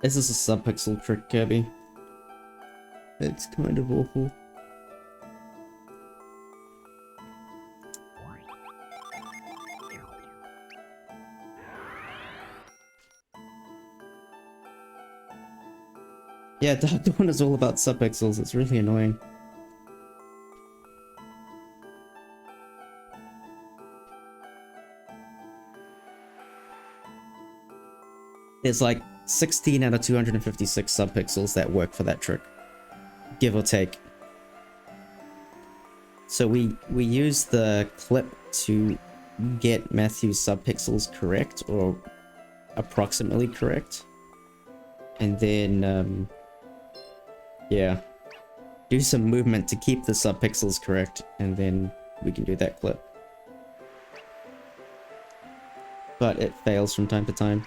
This is a sub-pixel trick, Kirby. It's kind of awful. Yeah, Dark Dawn is all about subpixels. It's really annoying. There's like 16 out of 256 subpixels that work for that trick, give or take. So we use the clip to get Matthew's subpixels correct, or approximately correct, and then yeah, do some movement to keep the subpixels correct, and then we can do that clip. But it fails from time to time,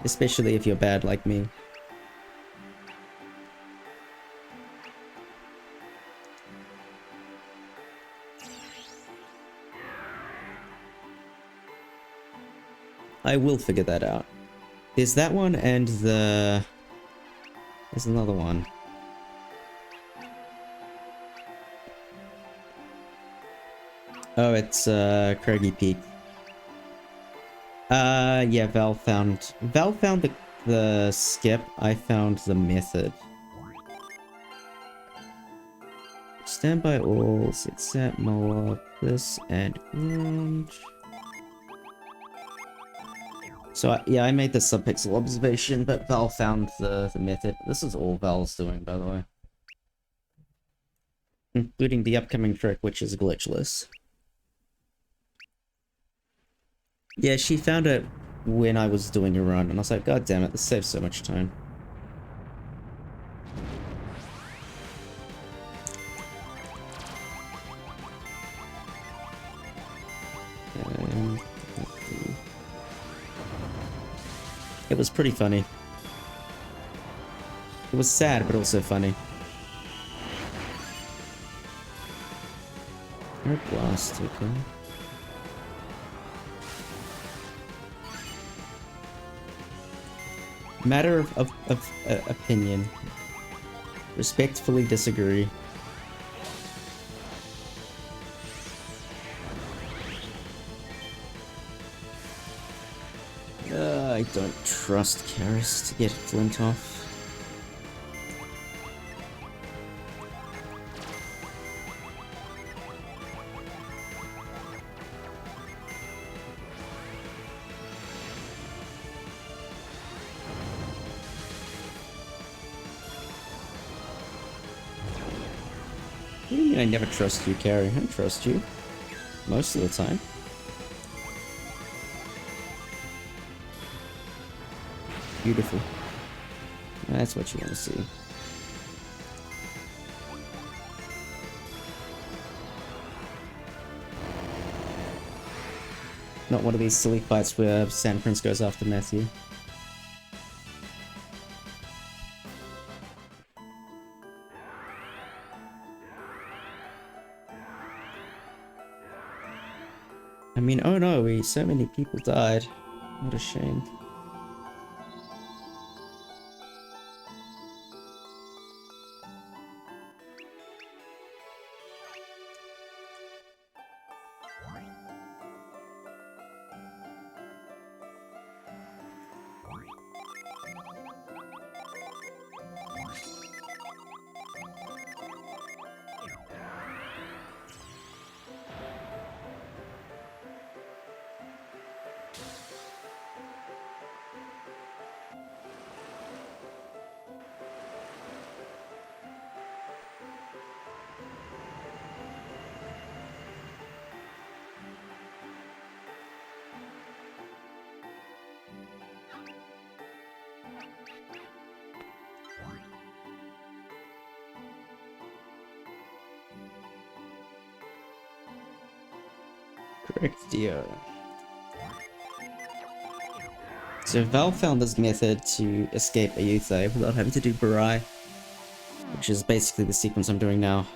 especially if you're bad like me. I will figure that out. There's that one, and there's another one. Oh, it's Craggy Peak. Yeah, Val found the skip. I found the method. Standby all, set set, mower, this and orange. So yeah, I made the subpixel observation, but Val found the method. This is all Val's doing, by the way, including the upcoming trick, which is glitchless. Yeah, she found it when I was doing a run, and I was like, God damn it, this saves so much time. It was pretty funny. It was sad, but also funny. Air blast, okay. Matter of opinion. Respectfully disagree. I don't trust Karis to get Flint off. What do you mean I never trust you, Carrie? I trust you. Most of the time. Beautiful. That's what you want to see. Not one of these silly fights where Sand Prince goes after Matthew. I mean, oh no, so many people died. What a shame. Correct, dear. So Val found this method to escape Ayutthaya without having to do Barai, which is basically the sequence I'm doing now.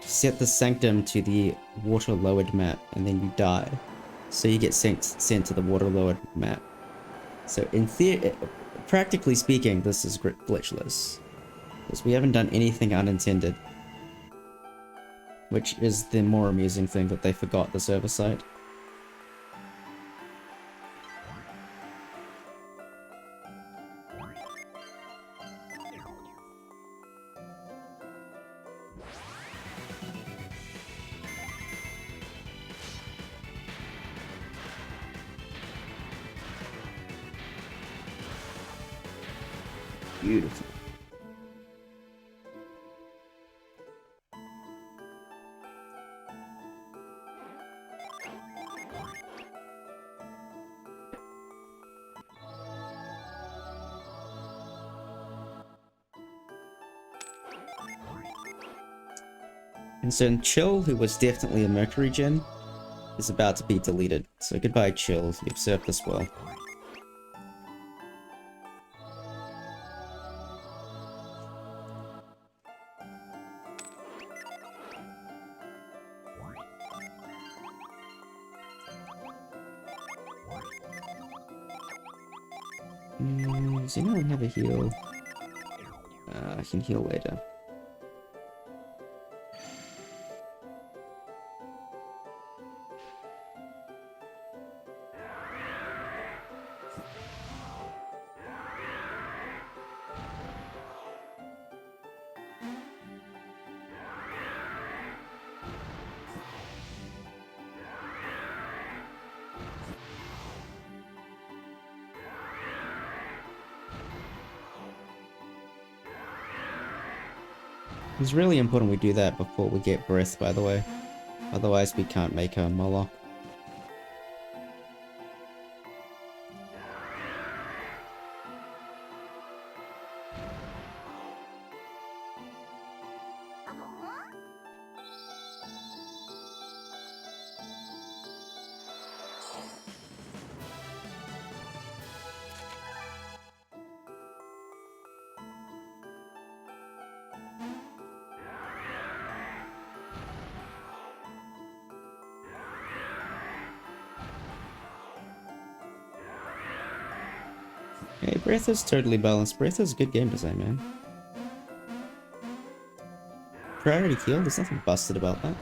Set the Sanctum to the water-lowered map, and then you die. So you get sent to the water-lowered map. So in theory, practically speaking, this is glitchless. Because we haven't done anything unintended. Which is the more amusing thing, that they forgot the server side. Beautiful. And so Chill, who was definitely a Mercury gen, is about to be deleted. So goodbye, Chill. You've served us well. Does anyone have a heal? I can heal later. It's really important we do that before we get Breath, by the way. Otherwise we can't make a Moloch. Hey, Breath is totally balanced. Breath is good game design, man. Priority kill, there's nothing busted about that.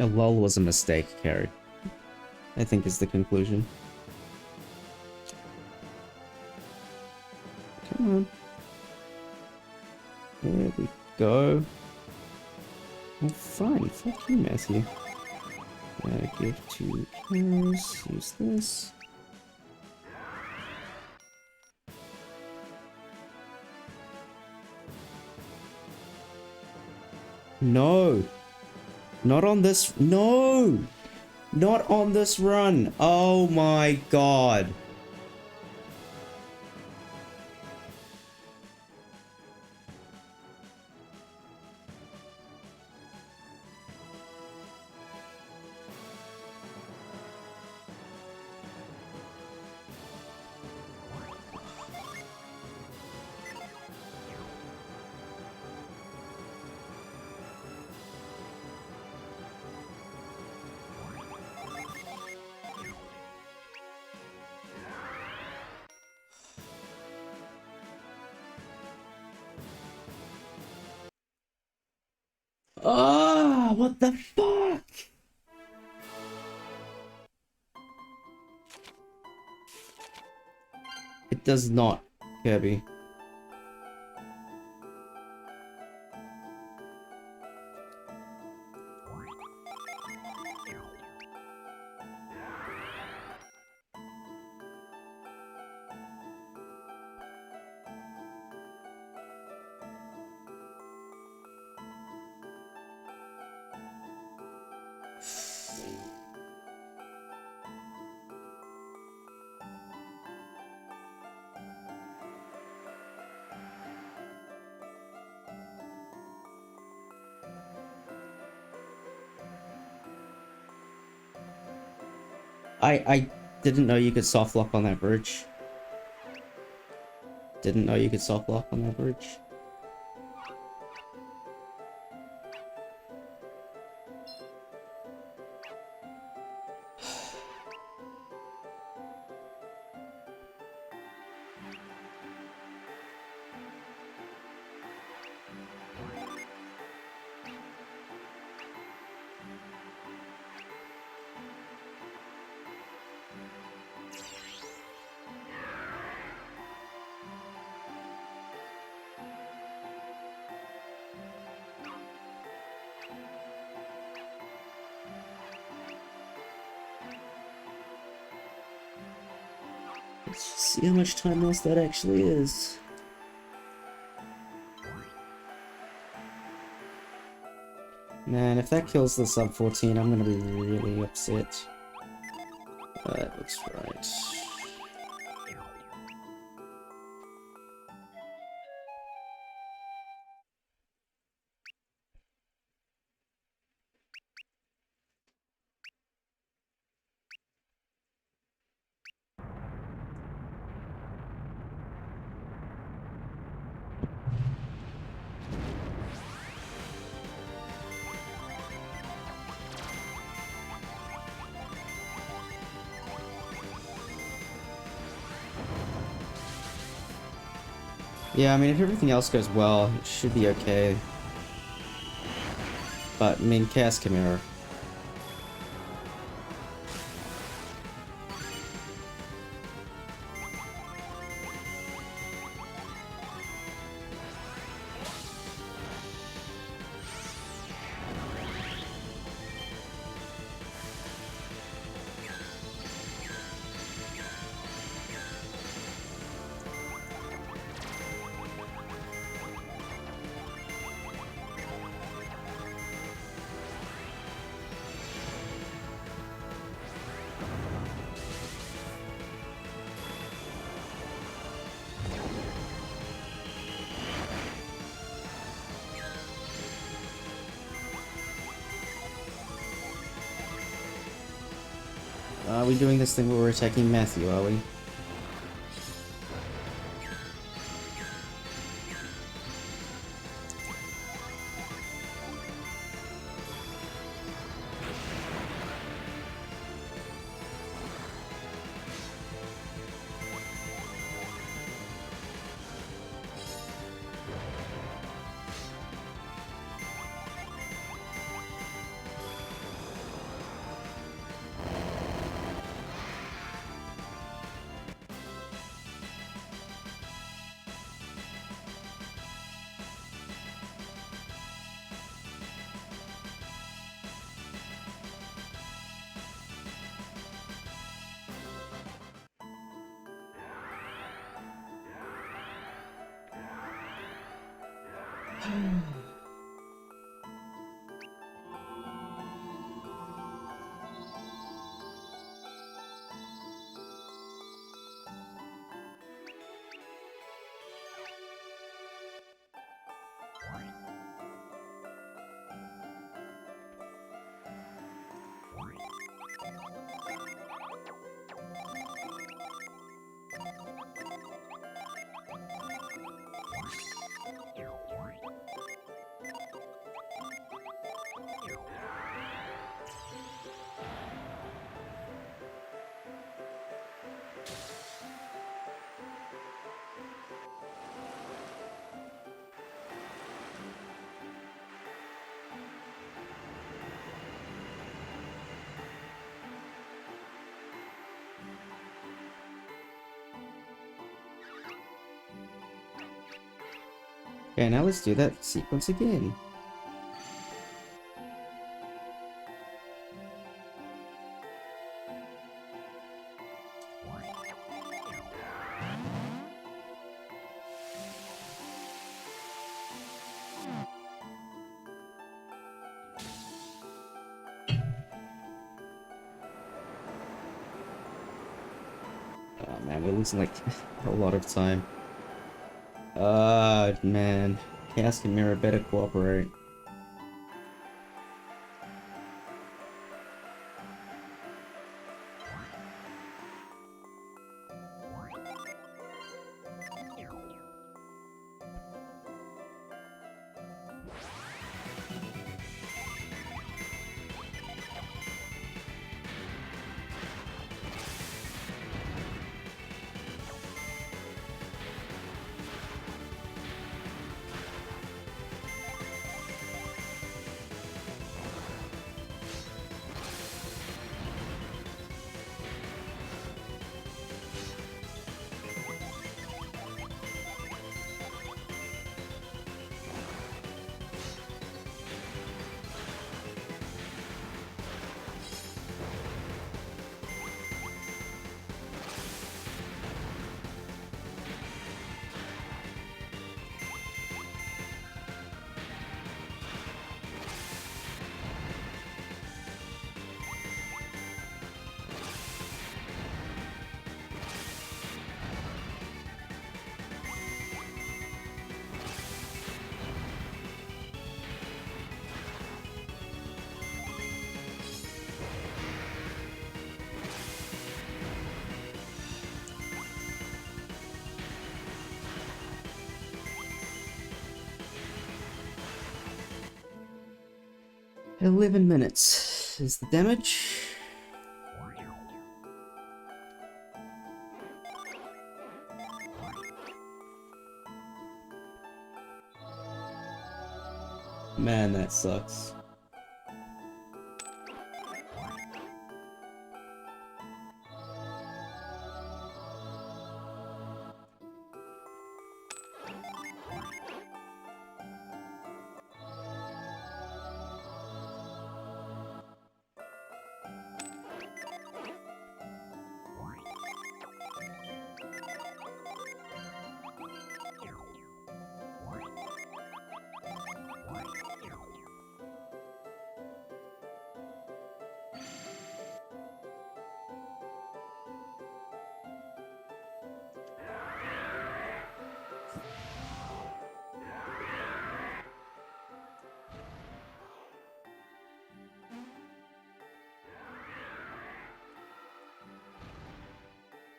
A lull was a mistake, Carrie. I think is the conclusion. Come on. There we go. Well, fine. Fuck you, Matthew. Give 2 cameras. Use this. No! Not on this. No! Not on this run. Oh my god. Ah, what the fuck? It does not, Kirby. I didn't know you could soft lock on that bridge. Didn't know you could soft lock on that bridge. Let's just see how much time lost that actually is. Man, if that kills the sub 14, I'm gonna be really upset. That looks right. Yeah, I mean, if everything else goes well, it should be okay. But, I mean, Chaos Chimera. Are we doing this thing where we're attacking Matthew, are we? Okay, now let's do that sequence again. Oh man, we're losing like a lot of time. Man. Chaos and Mirror better cooperate. "11 minutes is the damage." Man, that sucks.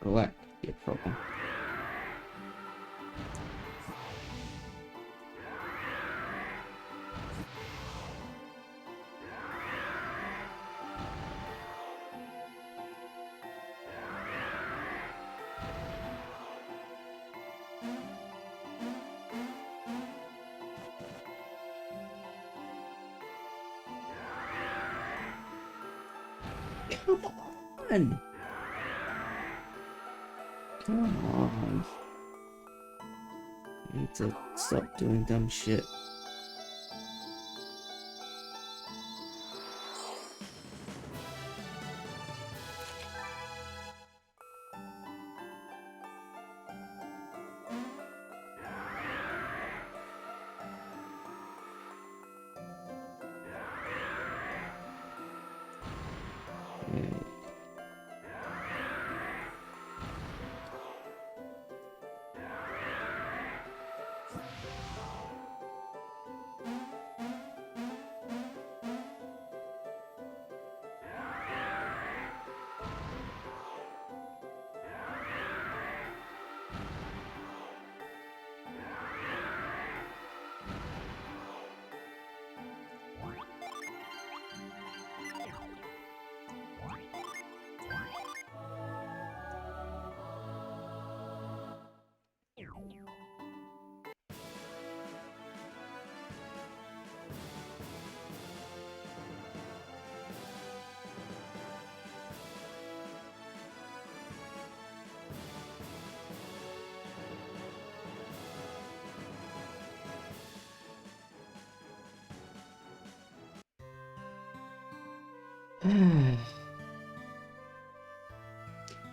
Black be a problem. Come on! Come on. I need to stop doing dumb shit.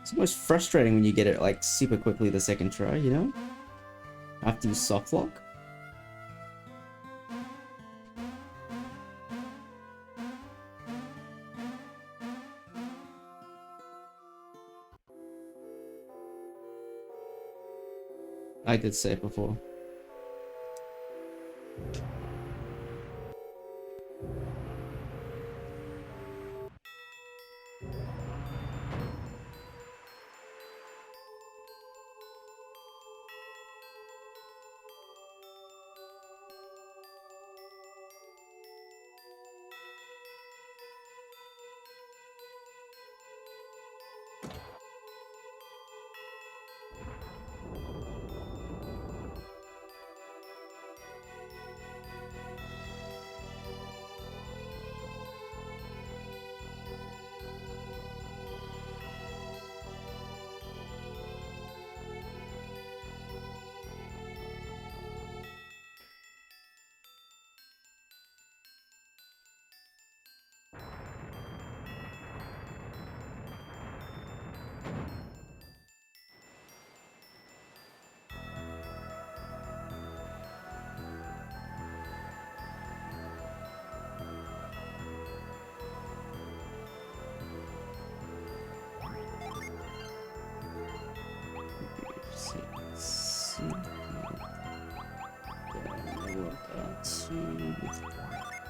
It's almost frustrating when you get it like super quickly the second try, you know? I have to use soft lock. I did say it before.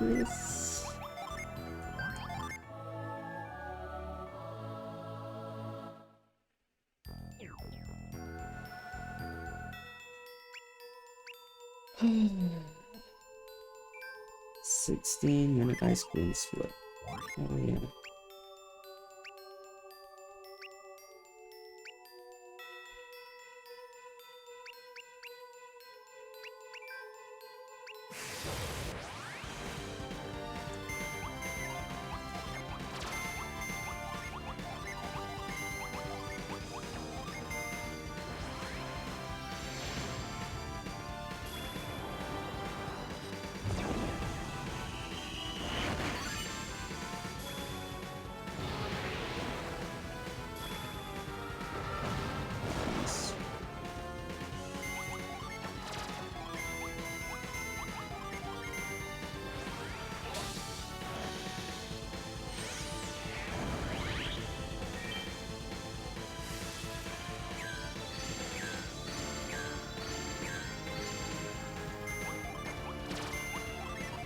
This. $16 ice cream split. Oh yeah.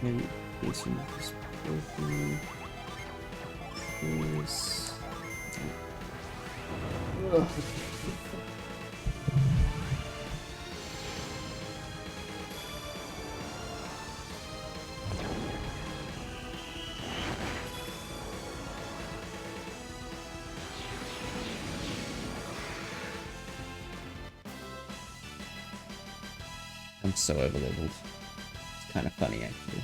Maybe this one is broken. This. Ugh. I'm so overleveled. It's kind of funny, actually.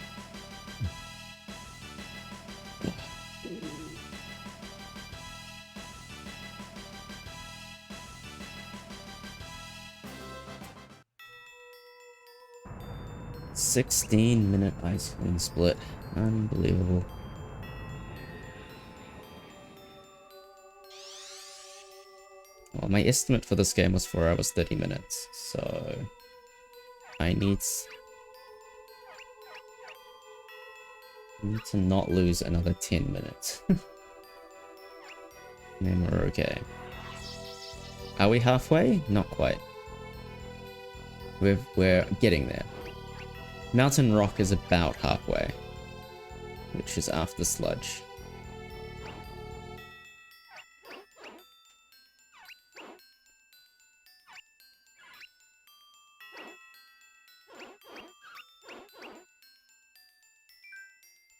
$16-minute ice cream split. Unbelievable. Well, my estimate for this game was 4 hours 30 minutes, so I need to not lose another 10 minutes. And then we're okay. Are we halfway? Not quite. We're getting there. Mountain Rock is about halfway, which is after Sludge.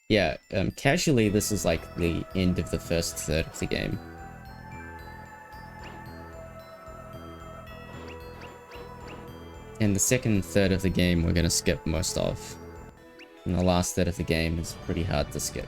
Yeah, casually this is like the end of the first third of the game. And the second third of the game we're gonna skip most of. And the last third of the game is pretty hard to skip.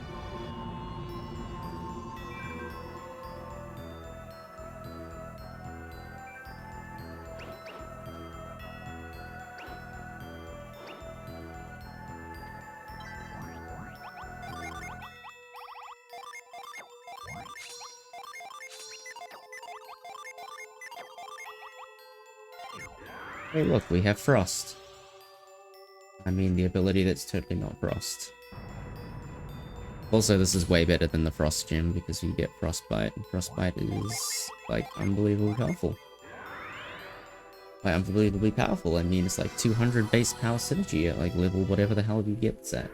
Hey look, we have Frost. I mean the ability that's totally not Frost. Also, this is way better than the Frost gem because you get Frostbite, and Frostbite is, like, unbelievably powerful. By unbelievably powerful, I mean it's like 200 base power synergy at, like, level whatever the hell you get at.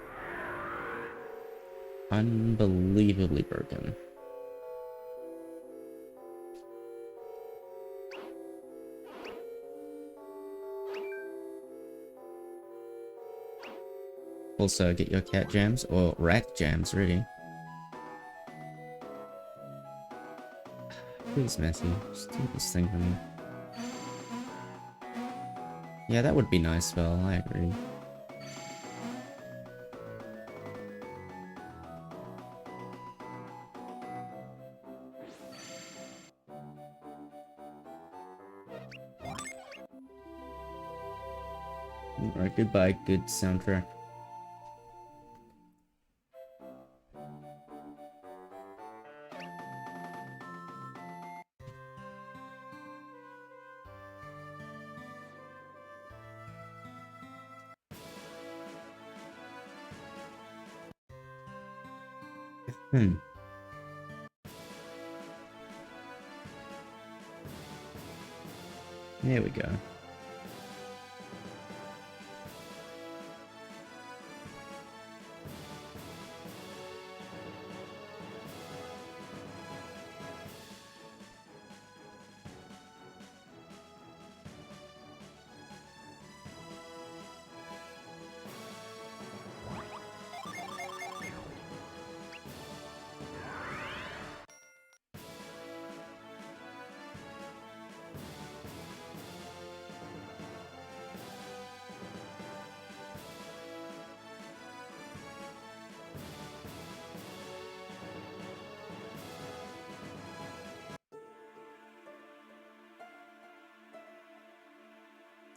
Unbelievably broken. Also, get your cat jams, or rat jams, really. Please, Matthew, just do this thing for me. Yeah, that would be nice, Val, I agree. Alright, goodbye, good soundtrack. There we go.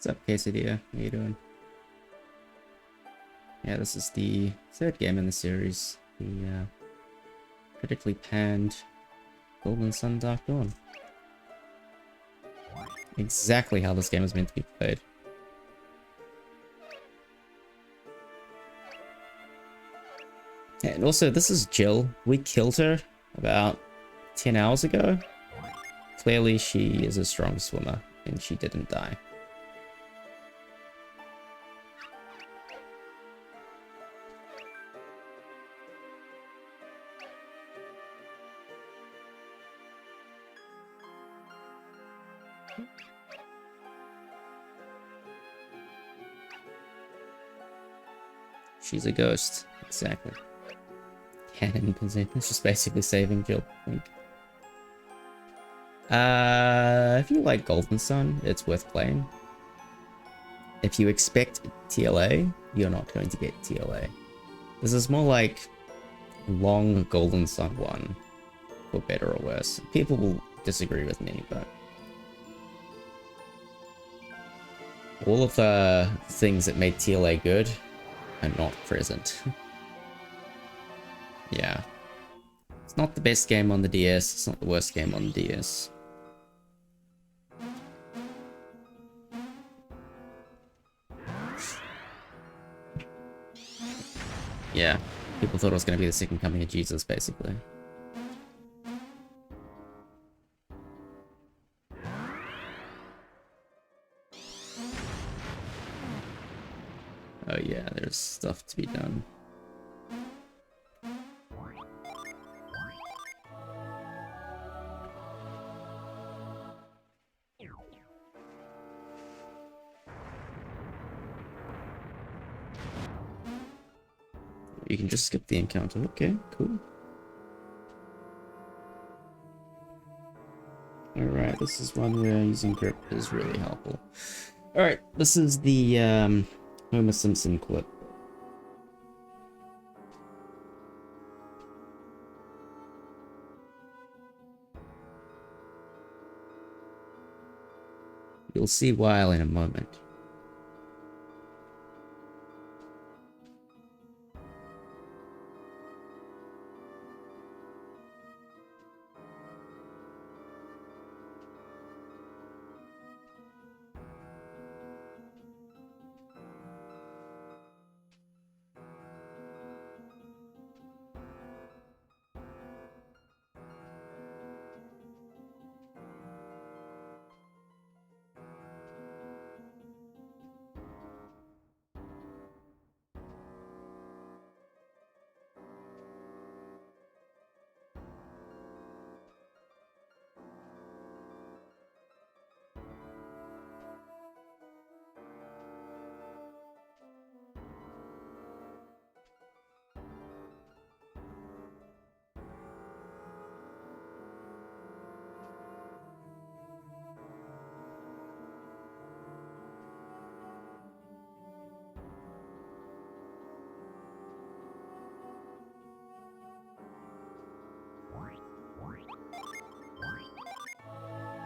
What's up, Quesadilla? How you doing? Yeah, this is the third game in the series. The critically panned Golden Sun Dark Dawn. Exactly how this game is meant to be played. And also, this is Jill. We killed her about 10 hours ago. Clearly, she is a strong swimmer, and she didn't die. She's a ghost. Exactly. Canon it's just basically saving Jill, I think. If you like Golden Sun, it's worth playing. if you expect TLA, you're not going to get TLA. This is more like long Golden Sun 1, for better or worse. People will disagree with me, but all of the things that made TLA good are not present. Yeah. It's not the best game on the DS, it's not the worst game on the DS. Yeah, people thought it was going to be the second coming of Jesus, basically. Oh yeah, there's stuff to be done. You can just skip the encounter. Okay, cool. Alright, this is one where using grip is really helpful. Alright, this is the Homer Simpson clip. You'll see why in a moment.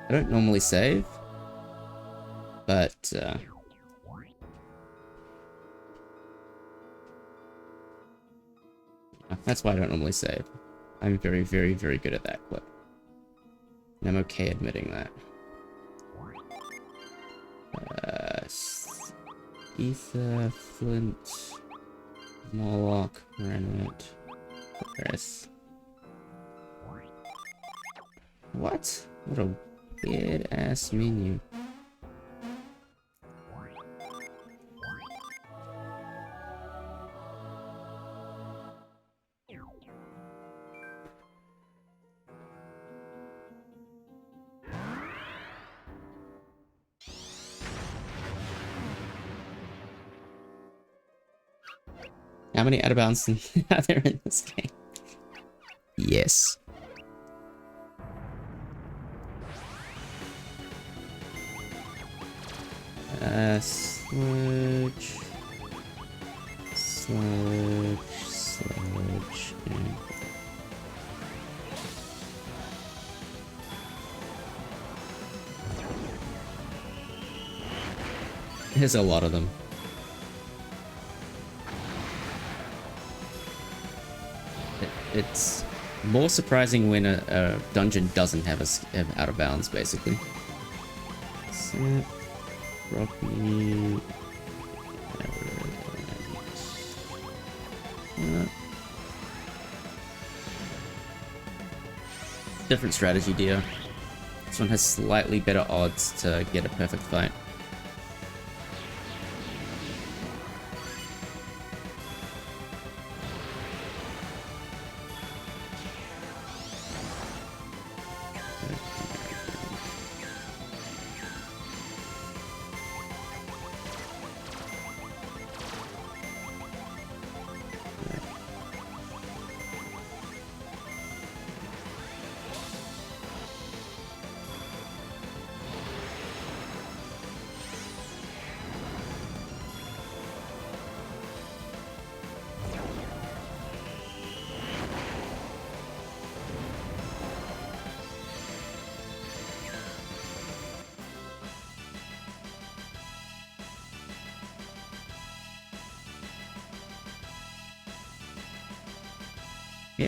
I don't normally save, but that's why I don't normally save. I'm very, very, very good at that clip. And I'm okay admitting that. Ether, Flint, Moloch, Rennet, Chris. What? What a weird ass menu. How many out of bounds are there in this game? Yes. Sludge. Sludge. Sludge. And there's a lot of them. It's more surprising when a dungeon doesn't have a out of bounds, basically. Set, Rocky, different strategy, dear. This one has slightly better odds to get a perfect fight.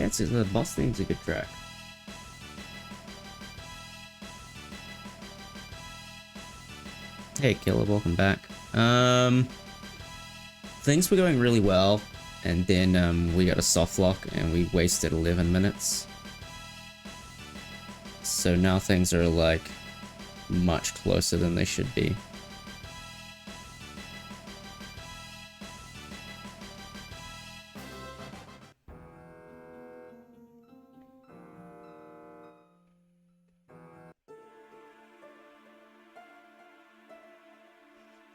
Yeah, the boss theme's a good track. Hey Killer, welcome back. Things were going really well, and then we got a soft lock and we wasted 11 minutes. So now things are like much closer than they should be.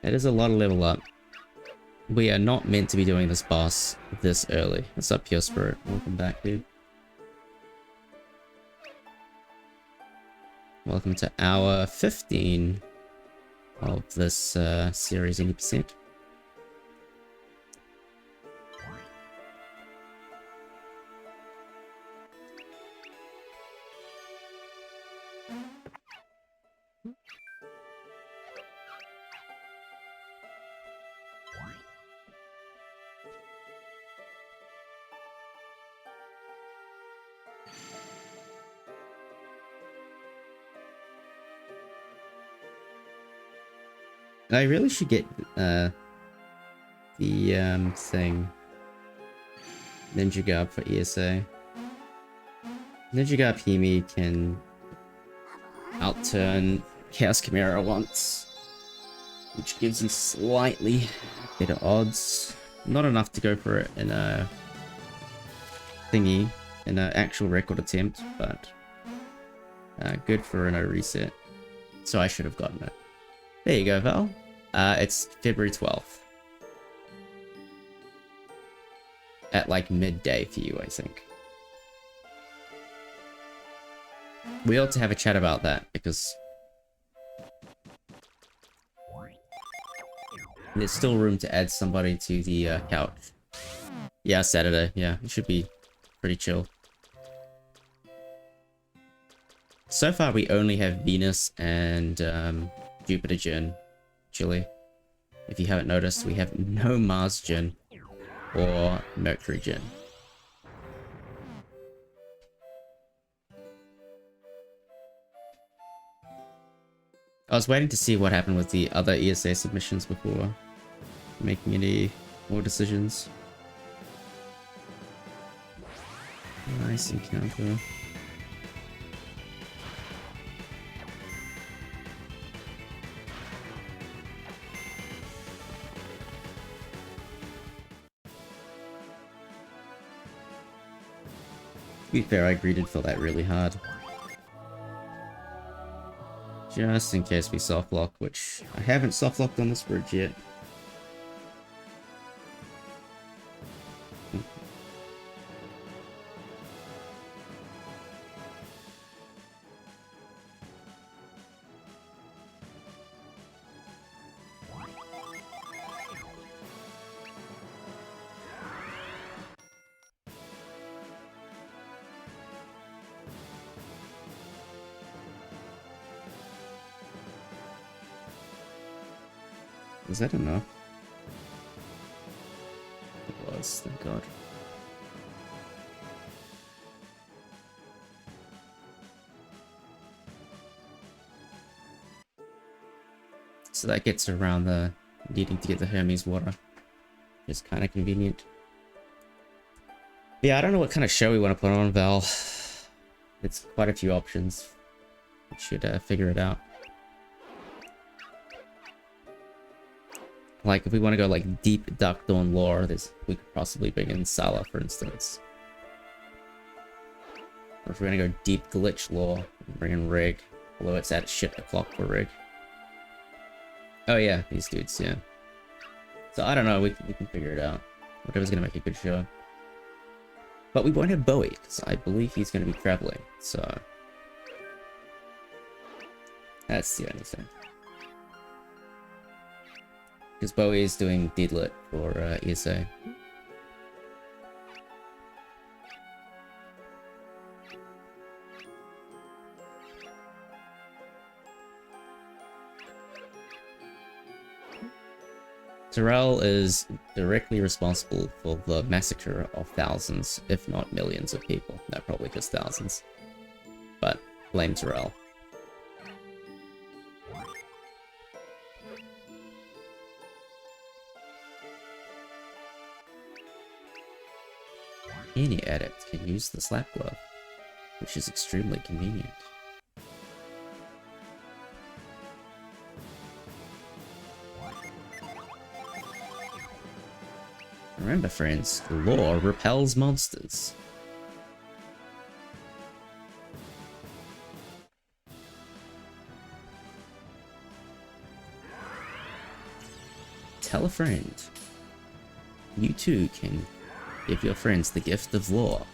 It is a lot of level up. We are not meant to be doing this boss this early. What's up, Pure Spirit? Welcome back, dude. Welcome to hour 15 of this series, 80%. I really should get the thing. Ninja Garb for ESA. Ninja Garb Himi can outturn Chaos Chimera once, which gives you slightly better odds. Not enough to go for it in a thingy, in an actual record attempt, but good for a no reset. So I should have gotten it. There you go, Val. It's February 12th. At like midday for you, I think. We ought to have a chat about that, because there's still room to add somebody to the couch. Yeah, Saturday. Yeah, it should be pretty chill. So far, we only have Venus and Jupiter Djinn, actually. If you haven't noticed, we have no Mars Djinn or Mercury Djinn. I was waiting to see what happened with the other ESA submissions before making any more decisions. Nice encounter. To be fair, I greeted for that really hard. Just in case we soft lock, which I haven't soft locked on this bridge yet. Was that enough? It was, thank God. So that gets around the needing to get the Hermes water. It's kind of convenient. Yeah, I don't know what kind of show we want to put on, Val. It's quite a few options. We should figure it out. Like, if we want to go, like, deep Dark Dawn lore, we could possibly bring in Sala, for instance. Or if we're going to go deep glitch lore, bring in Rig. Although it's at shit o'clock for Rig. Oh yeah, these dudes, yeah. So I don't know, we can figure it out. Whatever's going to make a good show. But we won't have Bowie, because I believe he's going to be traveling, so... That's the only thing. Because Bowie is doing Deedlit for ESA. Terrell is directly responsible for the massacre of thousands, if not millions of people. No, probably just thousands. But blame Terrell. Any adept can use the slap glove, which is extremely convenient. Remember, friends, the law repels monsters. Tell a friend. You too can give your friends the gift of law.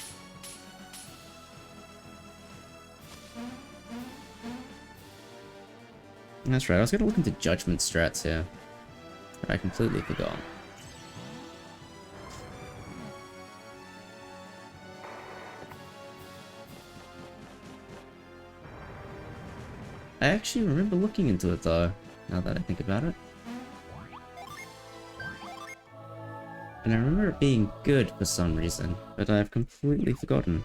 That's right, I was gonna look into judgment strats here, but I completely forgot. I actually remember looking into it though, now that I think about it. And I remember it being good for some reason, but I've completely forgotten.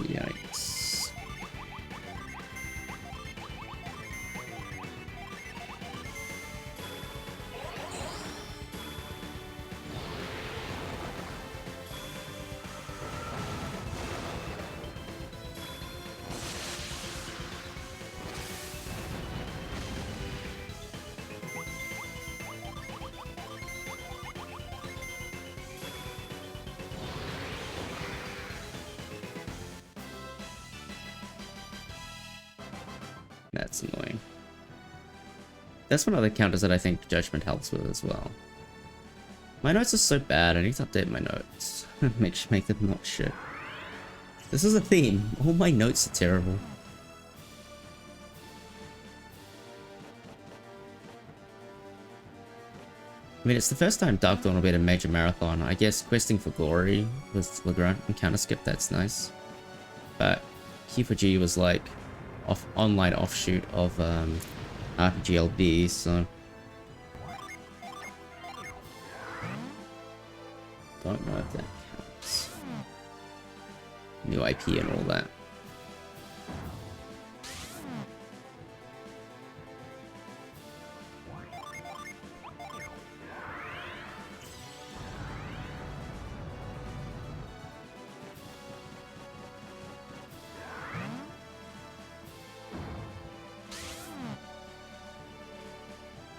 Yikes. That's annoying. That's one of the counters that I think Judgment helps with as well. My notes are so bad, I need to update my notes. make them not shit. This is a theme. All my notes are terrible. I mean, it's the first time Dark Dawn will be at a major marathon. I guess questing for glory with Legrand and counter skip, that's nice. But Key4G was like online offshoot of RPGLB, so don't know if that counts. New IP and all that.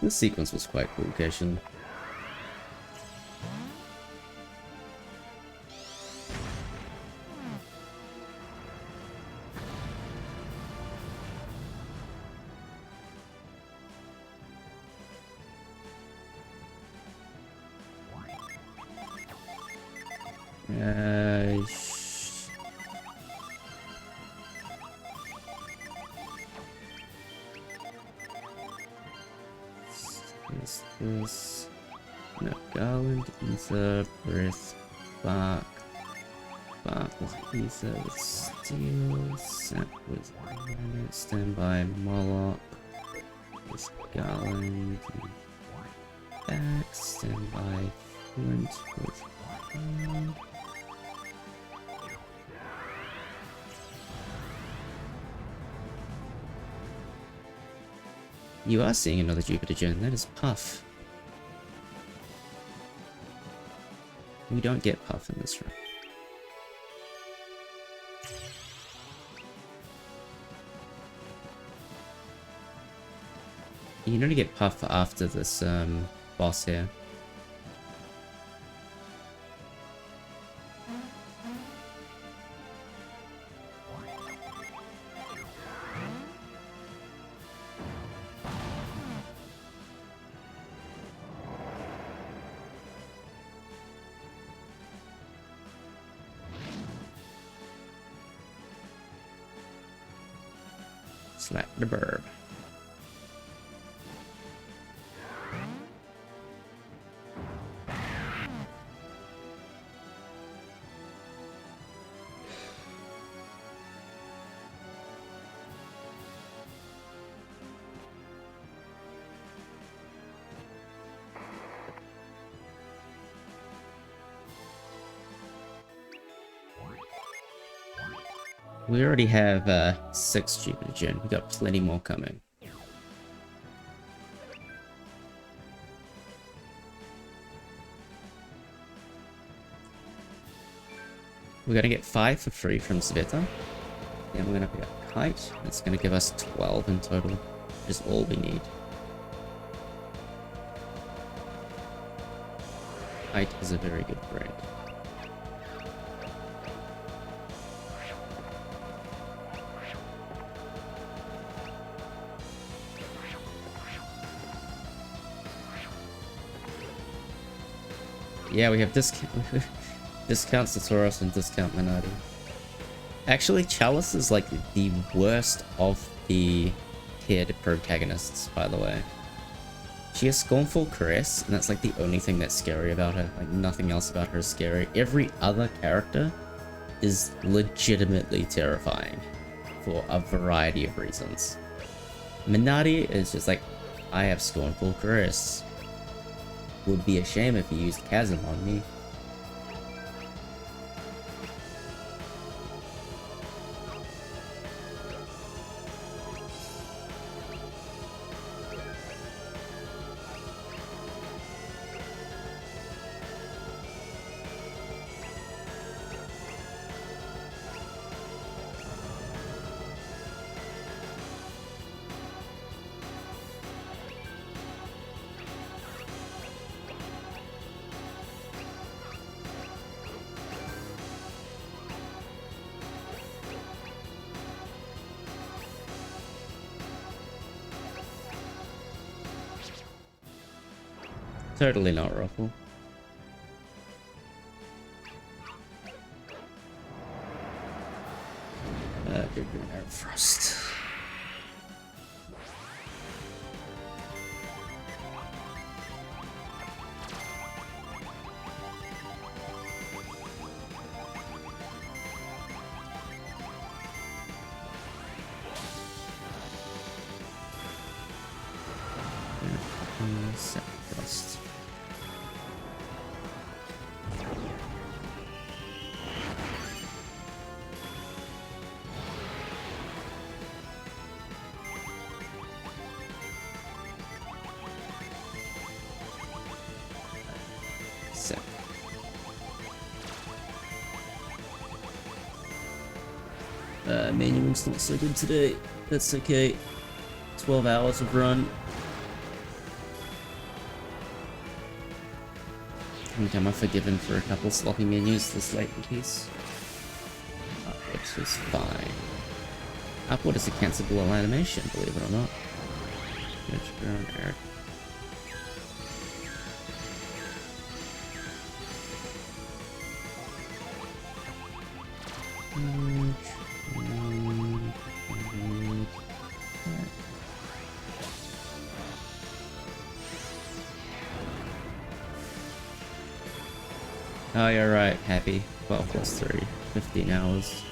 This sequence was quite cool, occasionally. This no garland, ether, breath, bark with ether, with steel, sap with iron, standby Moloch, with garland, back, standby flint with iron. You are seeing another Jupiter gem, that is Puff. We don't get Puff in this room. You can only get Puff after this boss here. Slap the burb. We already have 6 Jupiter Gen. We got plenty more coming. We're gonna get 5 for free from Sveta. Then we're gonna pick up Kite. That's gonna give us 12 in total, which is all we need. Kite is a very good brand. Yeah, we have discount Satoros and discount Minardi. Actually, Chalice is like the worst of the tiered protagonists, by the way. She has Scornful Caress, and that's like the only thing that's scary about her. Like, nothing else about her is scary. Every other character is legitimately terrifying for a variety of reasons. Minardi is just like, I have Scornful Caress. Would be a shame if he used Chasm on me. Totally not Ruffle. Good Air Frost. Frost. Manual's not so good today. That's okay. 12 hours of run. I think I'm forgiven for a couple sloppy menus this late in piece. Which is fine. Upward is a cancelable animation, believe it or not. Eric. Oh, you're right, happy. 12 plus 3, 15 hours.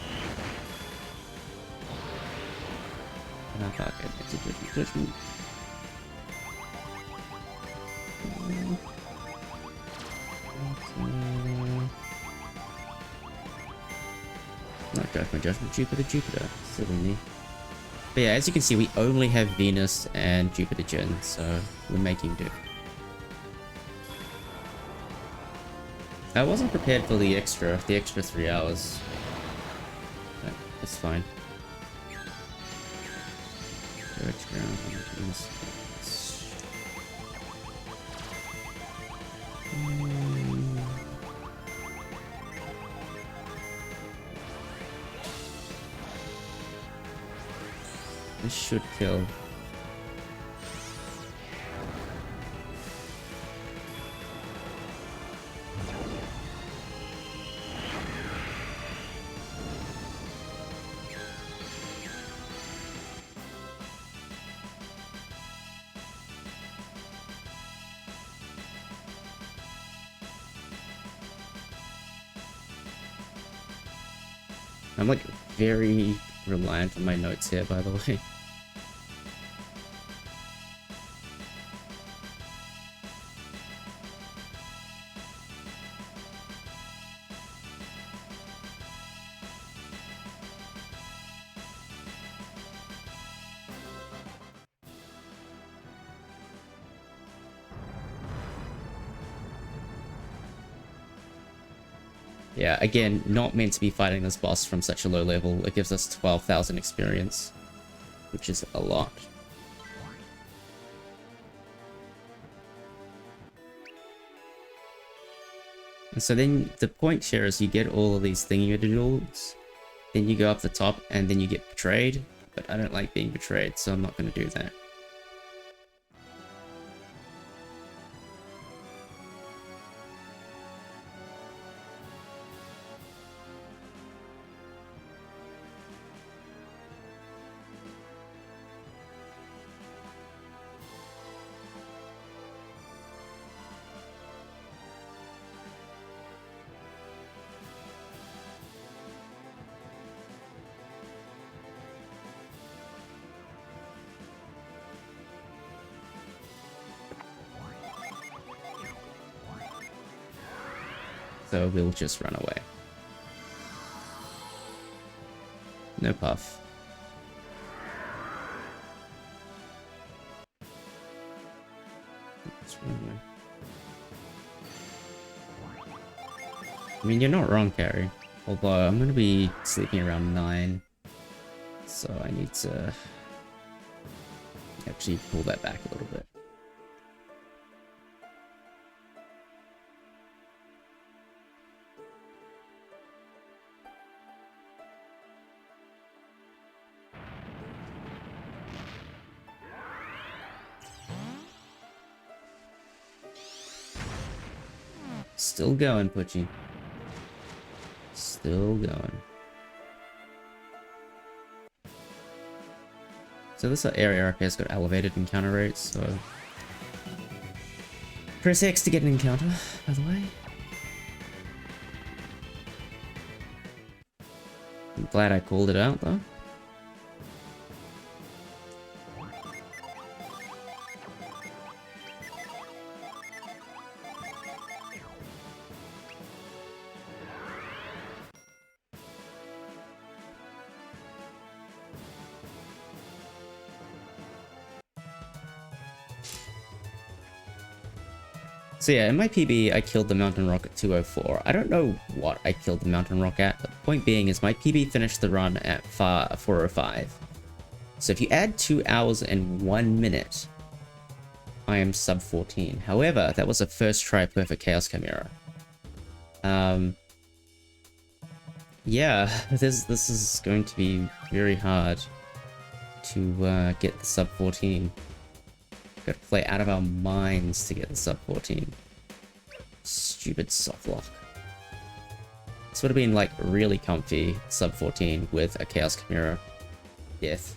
And I thought it's a different judgment. Not judgment, Jupiter. Silly me. But yeah, as you can see, we only have Venus and Jupiter Gen, so we're making do. I wasn't prepared for the extra 3 hours. But that's fine. This should kill. I'm like very reliant on my notes here, by the way. Yeah, again, not meant to be fighting this boss from such a low level. It gives us 12,000 experience, which is a lot. And so then the point here is you get all of these thingy-diddles, then you go up the top, and then you get betrayed. But I don't like being betrayed, so I'm not going to do that. So we'll just run away. No puff. Let's run away. I mean, you're not wrong, Carrie. Although I'm gonna be sleeping around 9. So I need to actually pull that back a little bit. Still going, Putchy. Still going. So this area up here has got elevated encounter rates, so... Press X to get an encounter, by the way. I'm glad I called it out, though. So yeah, in my PB, I killed the Mountain Rock at 2:04. I don't know what I killed the Mountain Rock at, but the point being is my PB finished the run at 4:05. So if you add 2 hours and 1 minute, I am sub 14. However, that was a first try perfect Chaos Chimera. Yeah, this is going to be very hard to get the sub 14. Gotta play out of our minds to get the sub 14. Stupid soft lock. This would have been like really comfy sub 14 with a Chaos Chimera death.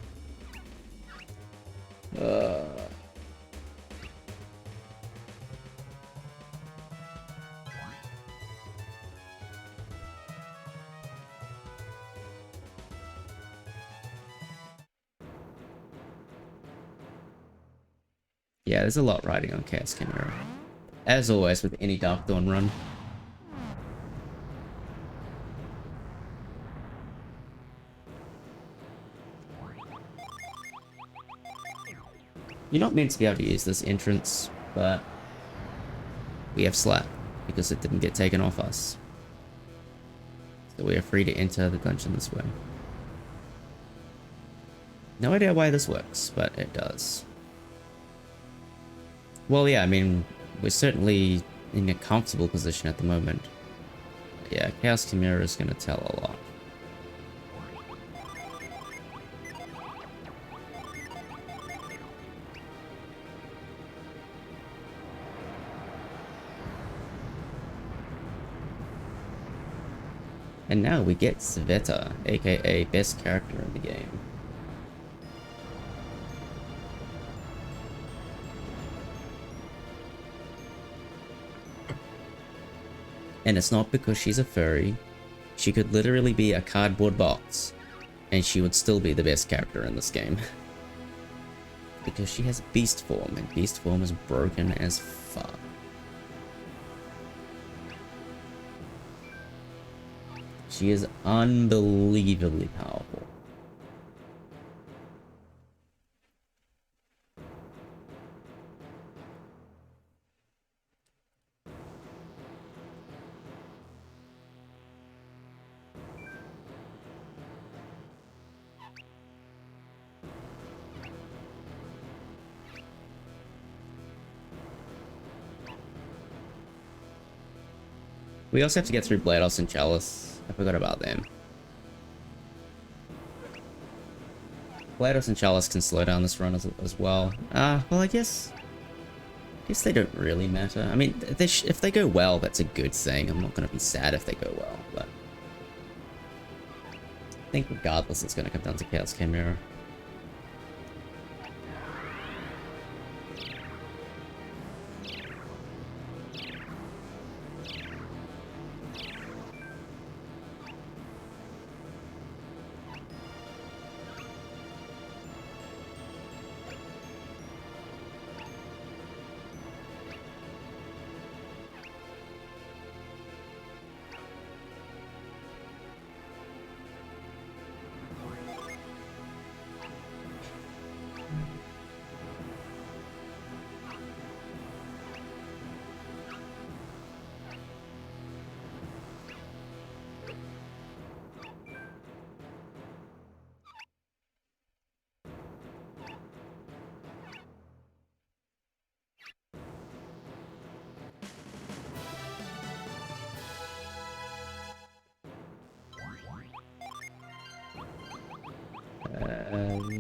Yeah, there's a lot riding on Chaos Chimera. As always with any Dark Dawn run. You're not meant to be able to use this entrance, but we have slap because it didn't get taken off us. So we are free to enter the dungeon this way. No idea why this works, but it does. Well, yeah, I mean, we're certainly in a comfortable position at the moment. Yeah, Chaos Chimera is going to tell a lot. And now we get Sveta, aka best character in the game. And it's not because she's a furry. She could literally be a cardboard box, and she would still be the best character in this game. Because she has beast form, and beast form is broken as fuck. She is unbelievably powerful. We also have to get through Blados and Chalice. I forgot about them. Blados and Chalice can slow down this run as well. Well, I guess they don't really matter. I mean, if they go well, that's a good thing. I'm not going to be sad if they go well, but I think regardless, it's going to come down to Chaos Chimera.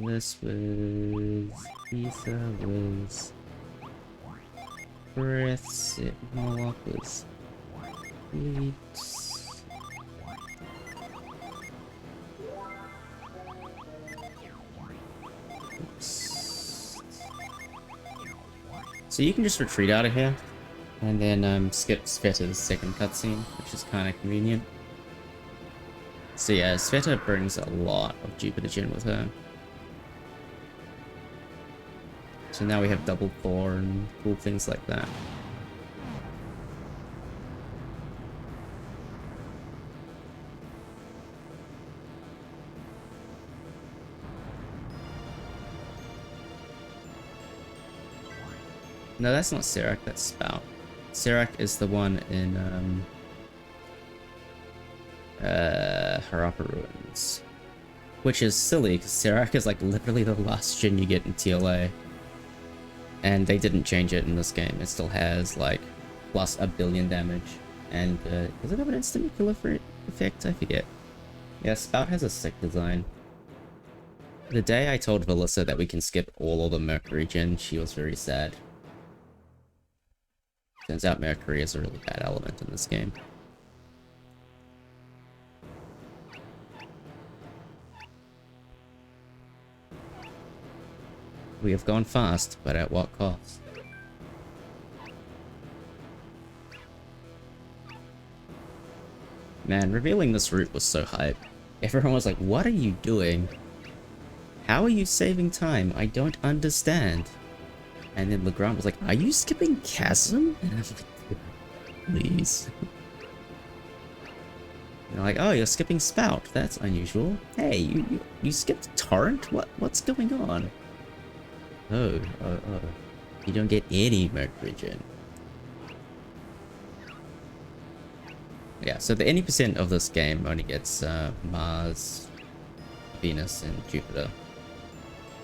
This was... Pizza was... Breaths, it Moloch was... Beats... So you can just retreat out of here, and then skip Sveta's second cutscene, which is kind of convenient. So yeah, Sveta brings a lot of Jupiter Gen with her. So now we have double Thor and cool things like that. No, that's not Serac, that's Spout. Serac is the one in Harappa Ruins. Which is silly, because Serac is like literally the last gen you get in TLA. And they didn't change it in this game. It still has like plus 1 billion damage. And does it have an instant kill effect? I forget. Yeah, Spout has a sick design. The day I told Velissa that we can skip all of the Mercury gen, she was very sad. Turns out Mercury is a really bad element in this game. We have gone fast, but at what cost? Man, revealing this route was so hype. Everyone was like, what are you doing? How are you saving time? I don't understand. And then Legrand was like, are you skipping Chasm? And I was like, please. And they're like, oh, you're skipping Spout. That's unusual. Hey, you skipped Torrent? What's going on? Oh. You don't get any Mercury gen. Yeah, so the 80% of this game only gets Mars, Venus, and Jupiter.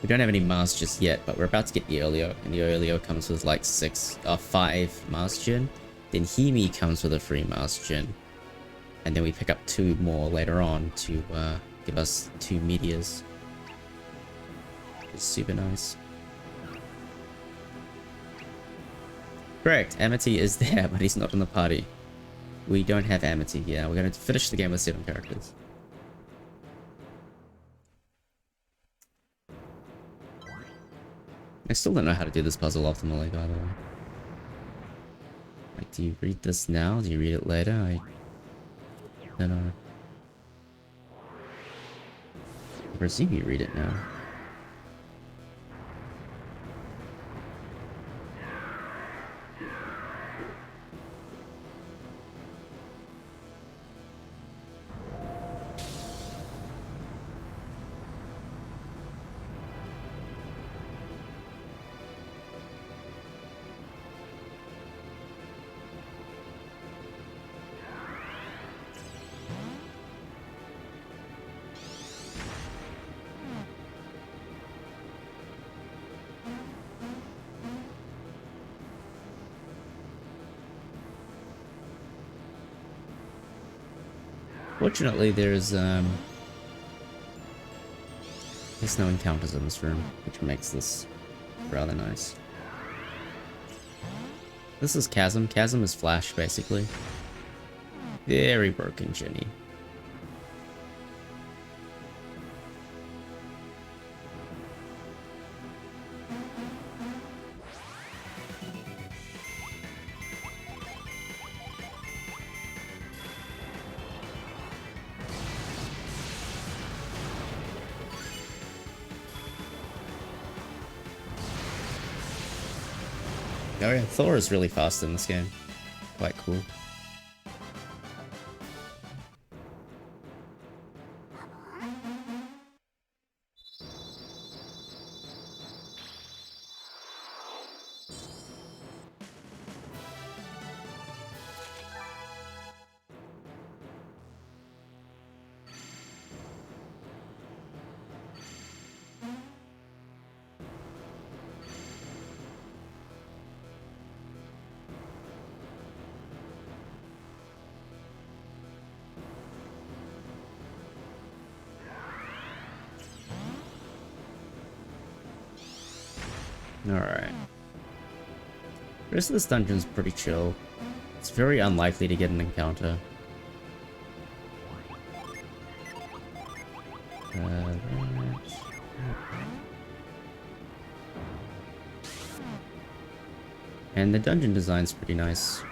We don't have any Mars just yet, but we're about to get Eolio, and the Eolio comes with like 5 Mars gen. Then Hemi comes with a free Mars gen. And then we pick up 2 more later on to give us 2 meteors. Which is super nice. Correct, Amity is there, but he's not in the party. We don't have Amity here. We're going to finish the game with 7 characters. I still don't know how to do this puzzle optimally, by the way. Like, do you read this now? Do you read it later? I don't know. presume you read it now. Fortunately, there's no encounters in this room, which makes this rather nice. This is Chasm. Chasm is Flash, basically. Very broken, Jenny. Oh yeah, Thor is really fast in this game. Quite cool. Alright. The rest of this dungeon's pretty chill. It's very unlikely to get an encounter. And the dungeon design's pretty nice.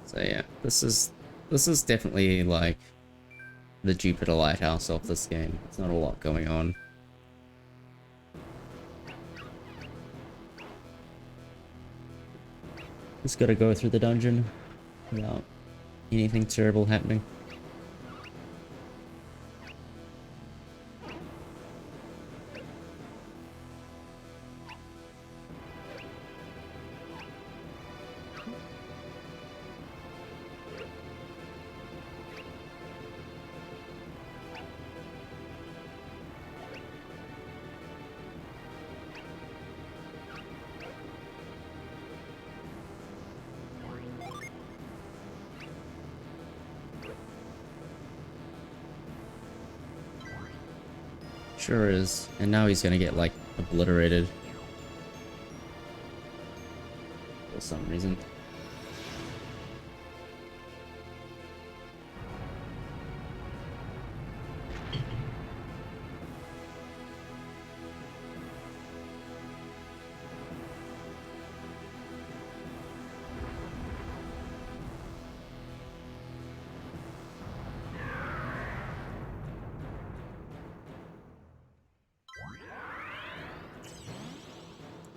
So yeah, this is definitely like the Jupiter Lighthouse of this game. There's not a lot going on. Just gotta go through the dungeon without anything terrible happening. Sure is. And now he's gonna get, like, obliterated. For some reason.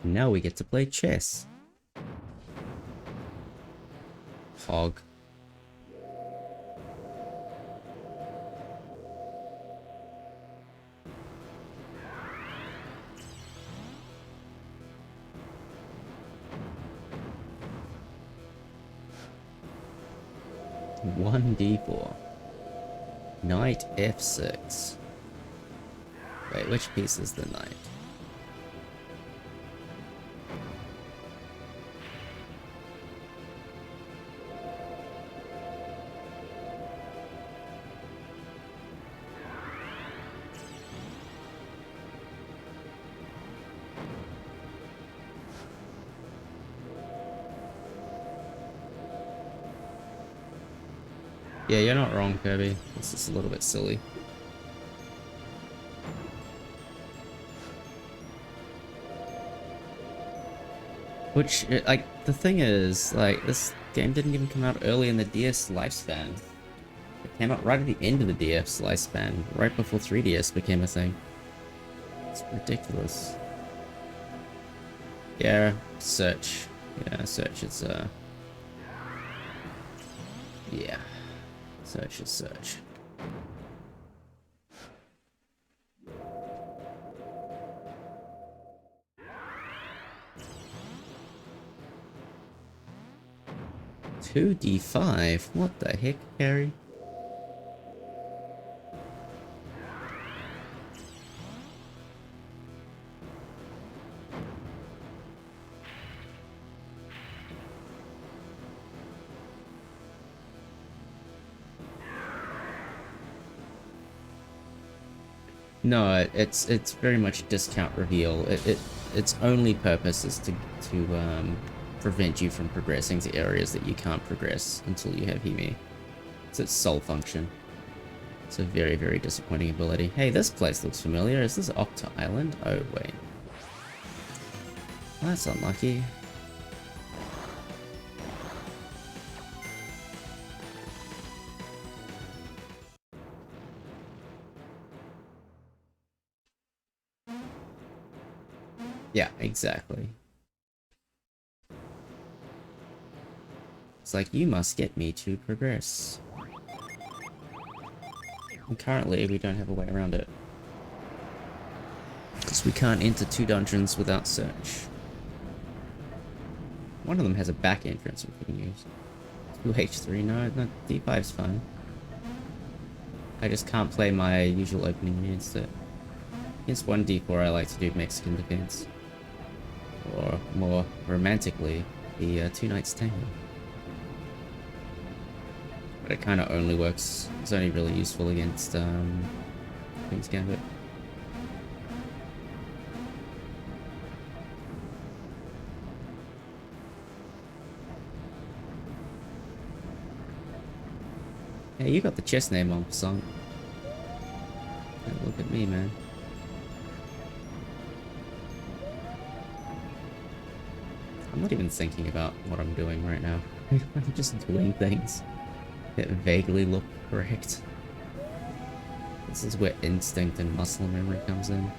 Now we get to play chess. Hog. One d4. Knight f6. Wait, which piece is the knight? Yeah, you're not wrong, Kirby. This is a little bit silly. Which, like, the thing is, like, this game didn't even come out early in the DS lifespan. It came out right at the end of the DS lifespan, right before 3DS became a thing. It's ridiculous. Yeah, search. Yeah, search is, yeah. Search is search. Two D5? What the heck, Harry? No, it's very much discount reveal. Its only purpose is to prevent you from progressing to areas that you can't progress until you have Hime. It's its sole function. It's a very, very disappointing ability. Hey, this place looks familiar. Is this Octa Island? Oh, wait. Well, that's unlucky. Yeah, exactly. It's like, you must get me to progress. And currently, we don't have a way around it. Because we can't enter 2 dungeons without search. One of them has a back entrance we can use. 2H3, no, D5's fine. I just can't play my usual opening against it. Against 1D4 I like to do Mexican defense. Or, more romantically, the 2 Knights Tango. But it kind of only works, it's only really useful against Queen's Gambit. Hey, you got the chess name on song. Hey, look at me, man. I'm not even thinking about what I'm doing right now. I'm just doing things that vaguely look correct. This is where instinct and muscle memory comes in.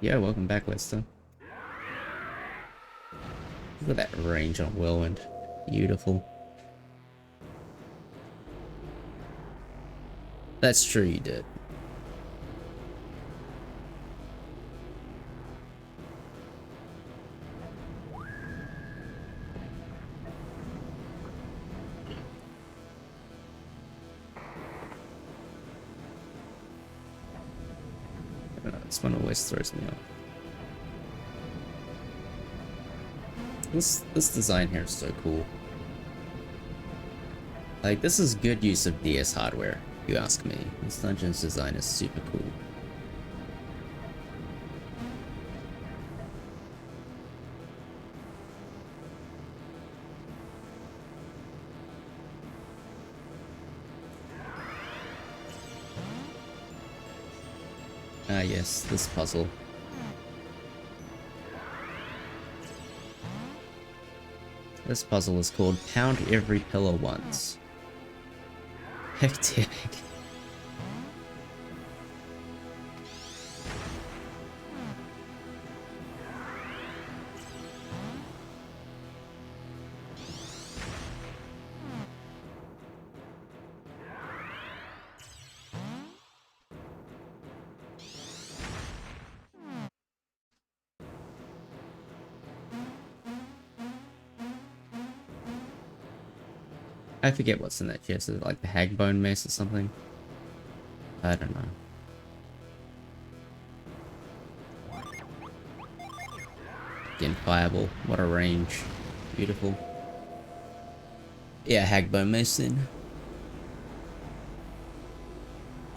Yeah, welcome back, Lester. Look at that range on Whirlwind. Beautiful. That's true, you did. This one always throws me off. This design here is so cool. Like, this is good use of DS hardware, if you ask me. This dungeon's design is super cool. Ah yes, this puzzle. This puzzle is called Pound Every Pillar Once. Hectic. I forget what's in that chest. Is it like the hag bone mace or something? I don't know. Again, fireball. What a range. Beautiful. Yeah, hag bone mace then.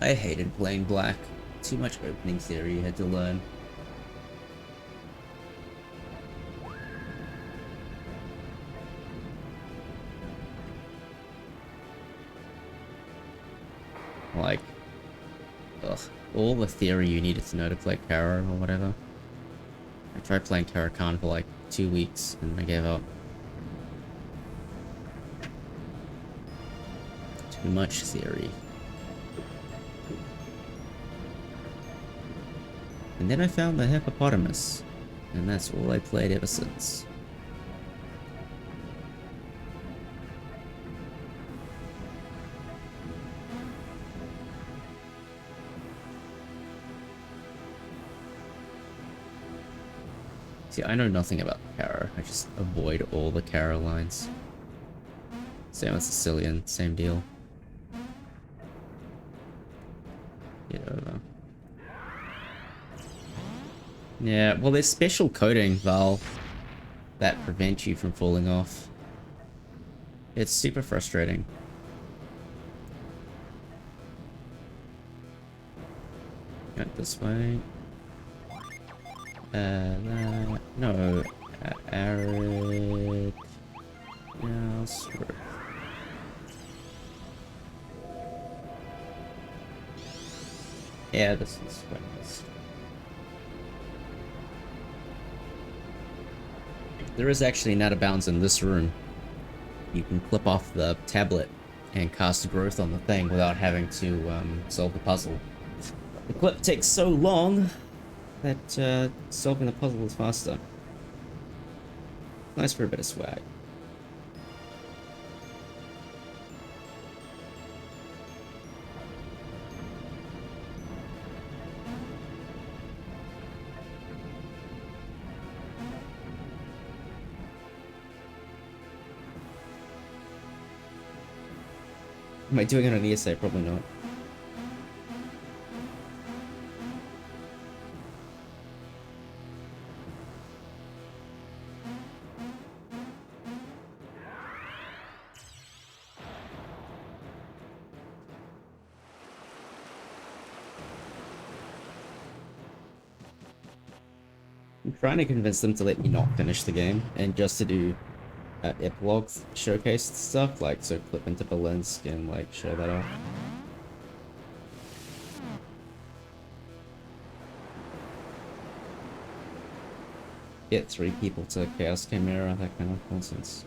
I hated playing black. Too much opening theory you had to learn. Like, ugh, all the theory you needed to know to play Kara or whatever. I tried playing Kara Khan for like 2 weeks and I gave up. Too much theory. And then I found the hippopotamus, and that's all I played ever since. See, I know nothing about Kara. I just avoid all the Kara lines. Same with Sicilian, same deal. Get over. Yeah, well, there's special coating, Val, that prevents you from falling off. It's super frustrating. Got this way. No, arid. Yeah, sort. Yeah, this is quite nice. There is actually an out of bounds in this room. You can clip off the tablet and cast growth on the thing without having to solve the puzzle. The clip takes so long that solving the puzzle is faster. Nice for a bit of swag. Am I doing it on ESA? Probably not. I'm trying to convince them to let me not finish the game and just to do epilogue showcase stuff, like so clip into Berlinsk and like show that off. Get 3 people to Chaos Chimera, that kind of nonsense.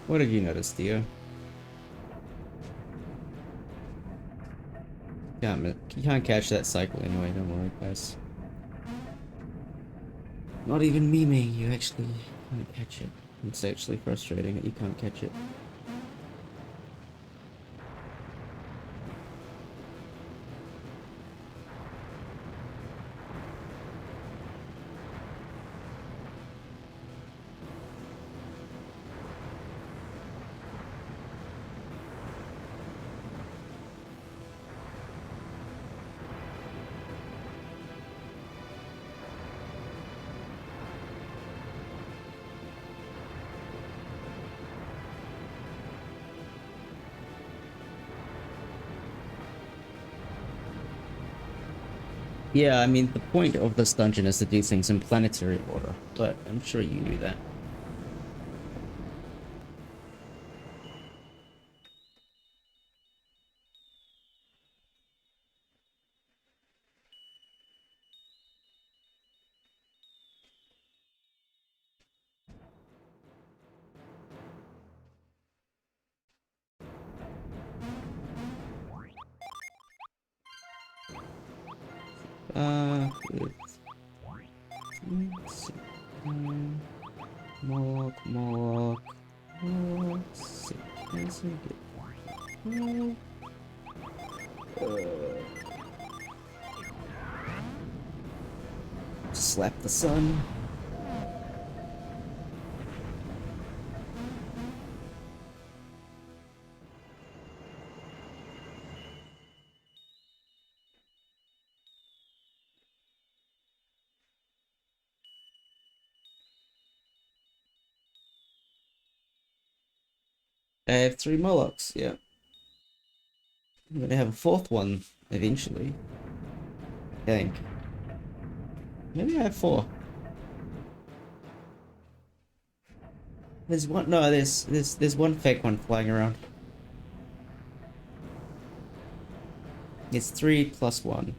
What have you noticed, Theo? You can't catch that cycle anyway, don't worry, guys. Not even memeing, you actually can't catch it. It's actually frustrating that you can't catch it. Yeah, I mean, the point of this dungeon is to do things in planetary order, but I'm sure you knew that. With Moloch, Moloch, Moloch, slap the sun. I have 3 Molochs, yeah. I'm gonna have a 4th one eventually. I think. Maybe I have 4. There's one. No, there's one fake one flying around. It's 3 plus 1.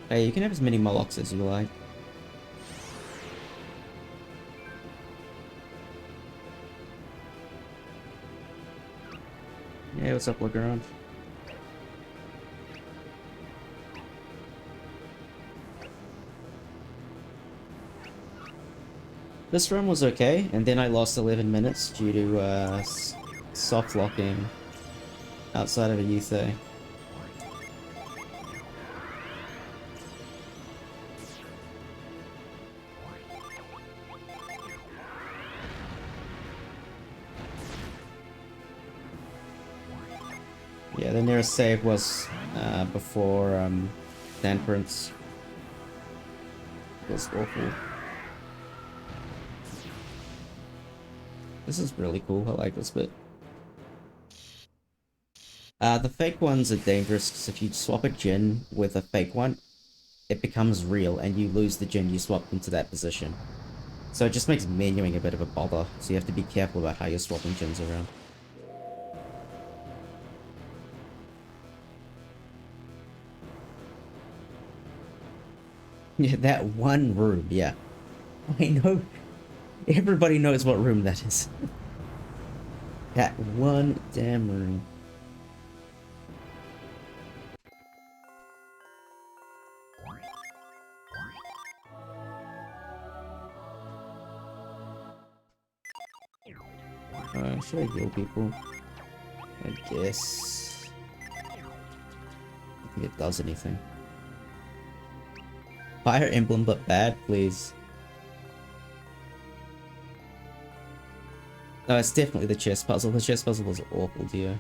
Hey, you can have as many Molochs as you like. Yeah, what's up, look around? This run was okay, and then I lost 11 minutes due to soft locking outside of a youth A. Yeah, the nearest save was before Dan Prince. It was awful. This is really cool, I like this bit. The fake ones are dangerous because if you swap a Jin with a fake one, it becomes real and you lose the Jin you swapped into that position. So it just makes menuing a bit of a bother, so you have to be careful about how you're swapping Jins around. Yeah, that one room, yeah. I know. Everybody knows what room that is. That one damn room. Should I heal people? I guess. I don't think it does anything. Fire emblem but bad, please. No, it's definitely the chess puzzle. The chess puzzle was awful, dear.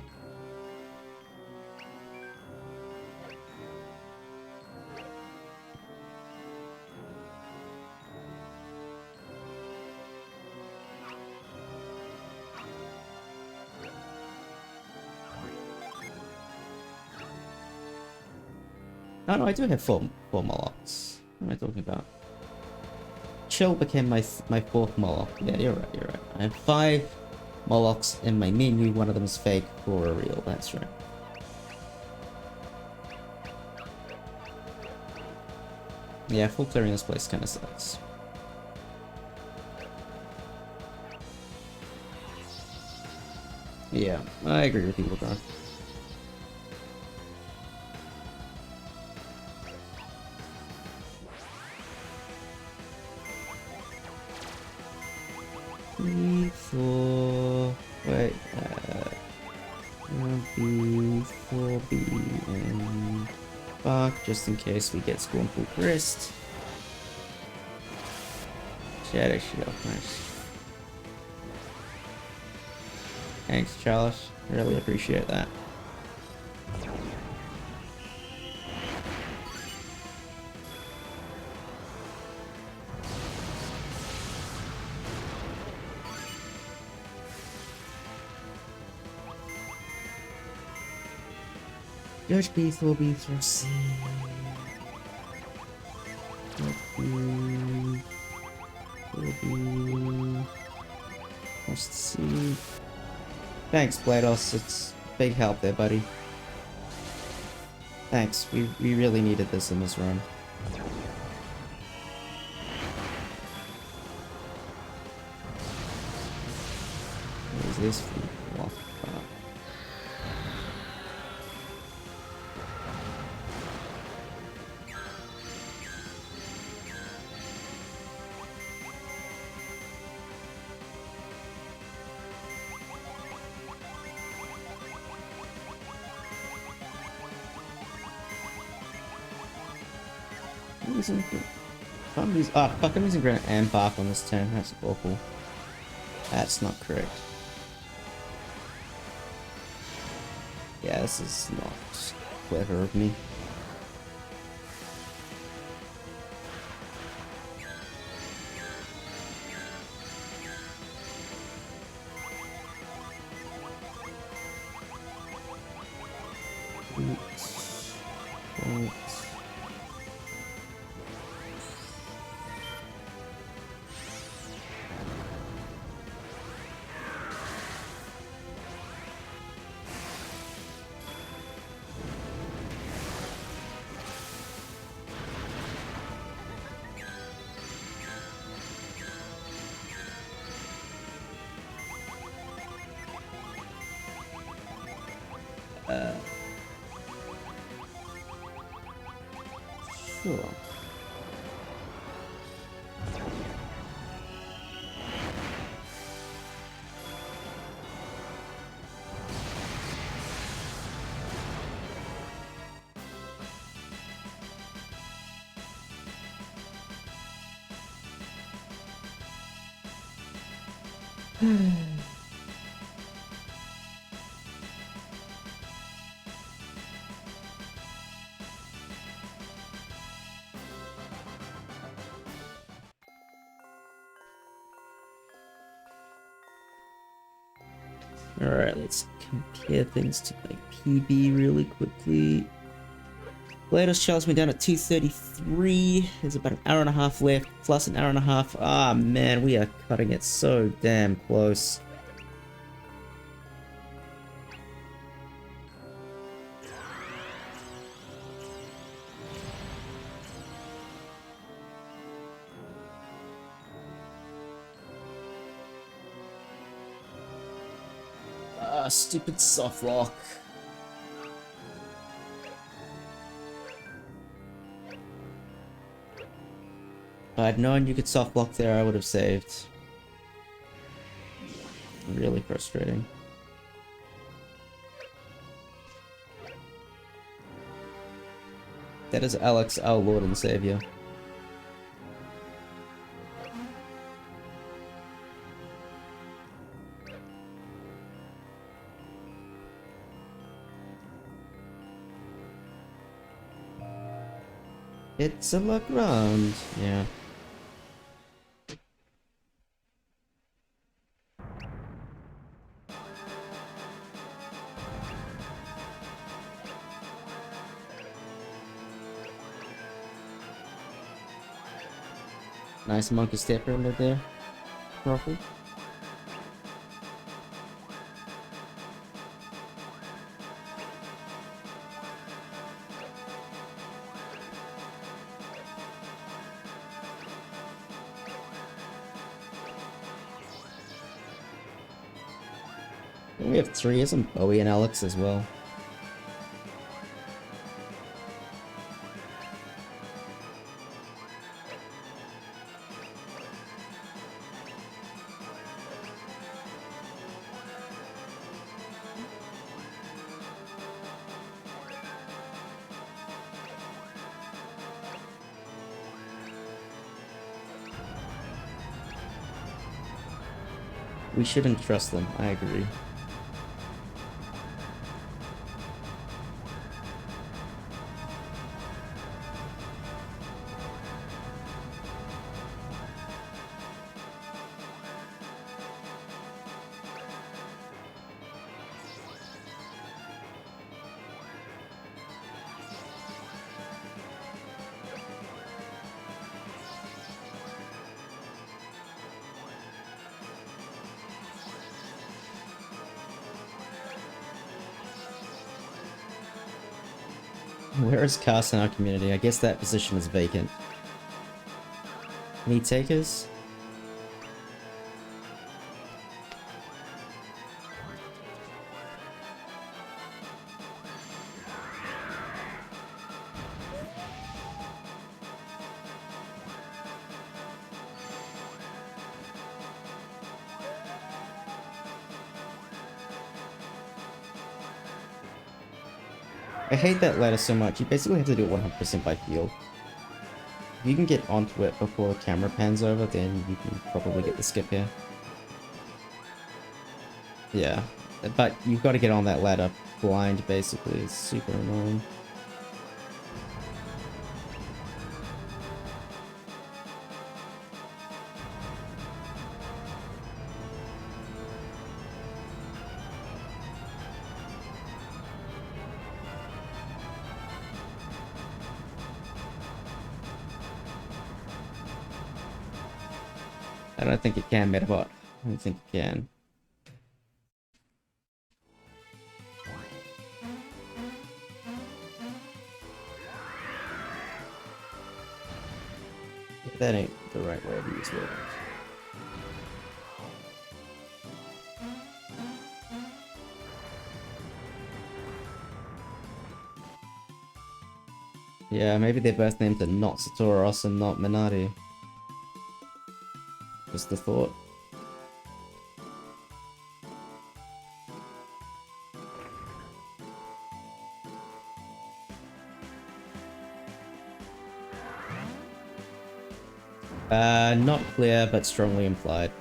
Oh no, I do have four Molochs. What am I talking about? Chill became my 4th Moloch. Yeah, you're right, you're right. I have 5 Molochs in my menu, one of them is fake, 4 are real, that's right. Yeah, full clearing this place kinda sucks. Yeah, I agree with you, LeBron. Wait, B, 4B, and Bach, just in case we get Scornful Grist. Shadow Shield, nice. Thanks, Charles. Really appreciate that. Judge B, Thor B, Thor C. Judge B. Thor B. Must see. Thanks, Blados. It's big help there, buddy. Thanks. We really needed this in this run. What is this for? I'm using Granite and Bark on this turn. That's awful. That's not correct. Yeah, this is not clever of me. Sure. Alright, let's compare things to my PB really quickly. Latest charged me down at 233. There's about an hour and a half left, plus an hour and a half. Ah, man, we are cutting it so damn close. Ah, stupid soft lock. If I'd known you could soft block there, I would have saved. Really frustrating. That is Alex, our Lord and Savior. It's a luck round, yeah. Nice monkey stepper under there, Crawford. We have three, isn't Bowie and Alex as well? We shouldn't trust them, I agree. Where is Cast in our community? I guess that position is vacant. Any takers? I hate that ladder so much. You basically have to do it 100% by feel. If you can get onto it before the camera pans over, then you can probably get the skip here. Yeah, but you've got to get on that ladder blind, basically. It's super annoying. I don't think it can, Metabot. I don't think it can. That ain't the right way to use it. Yeah, maybe their birth names are not Satoros and not Minati. Just the thought. Not clear, but strongly implied.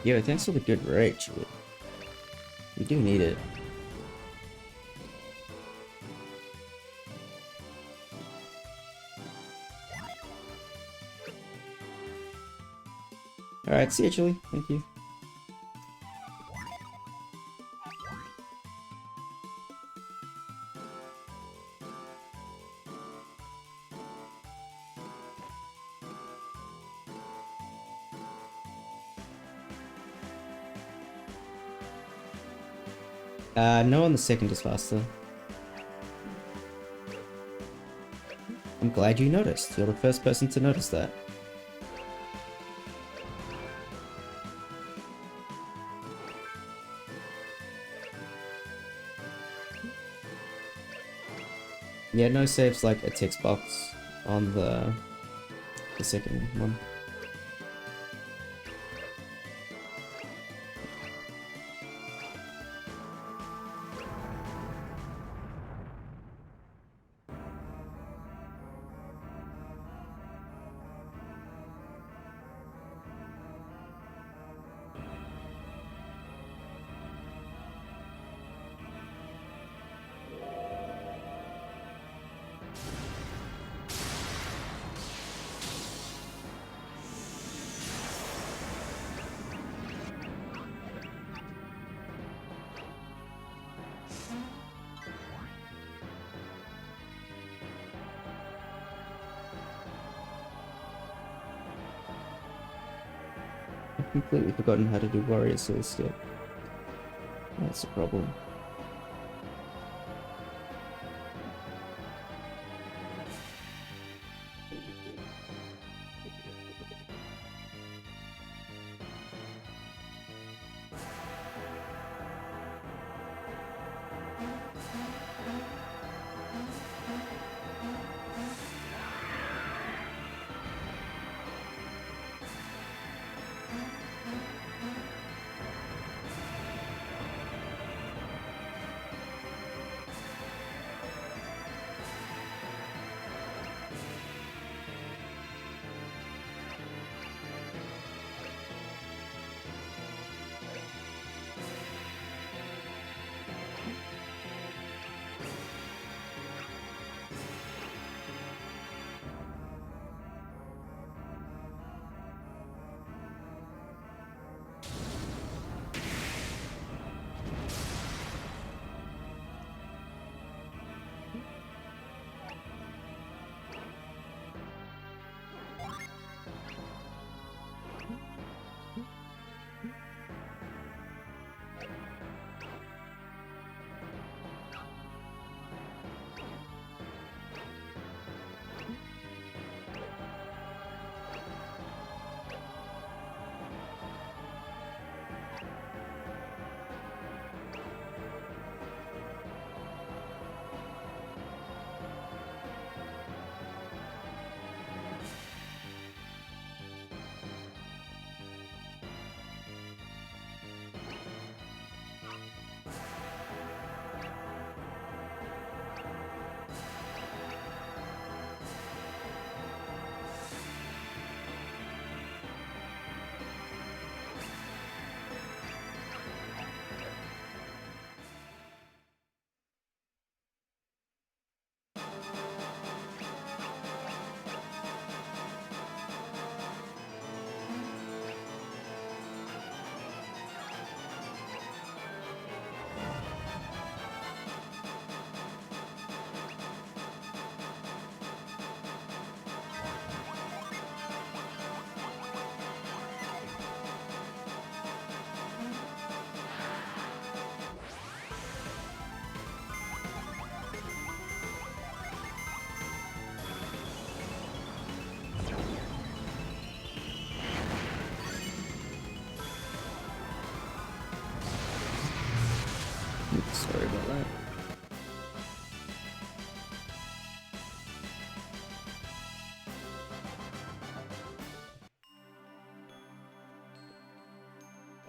Yo, thanks for the good rage. We do need it. Alright, see you, Chili. Thank you. No on the second is faster. I'm glad you noticed. You're the first person to notice that. Yeah, no saves like a text box on the second one. I've completely forgotten how to do Warrior Soul Skip. That's a problem.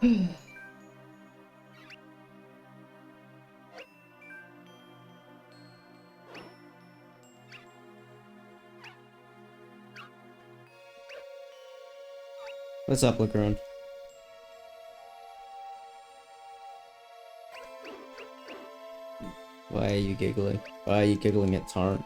What's up, Legrand? Why are you giggling? Why are you giggling at Torrent?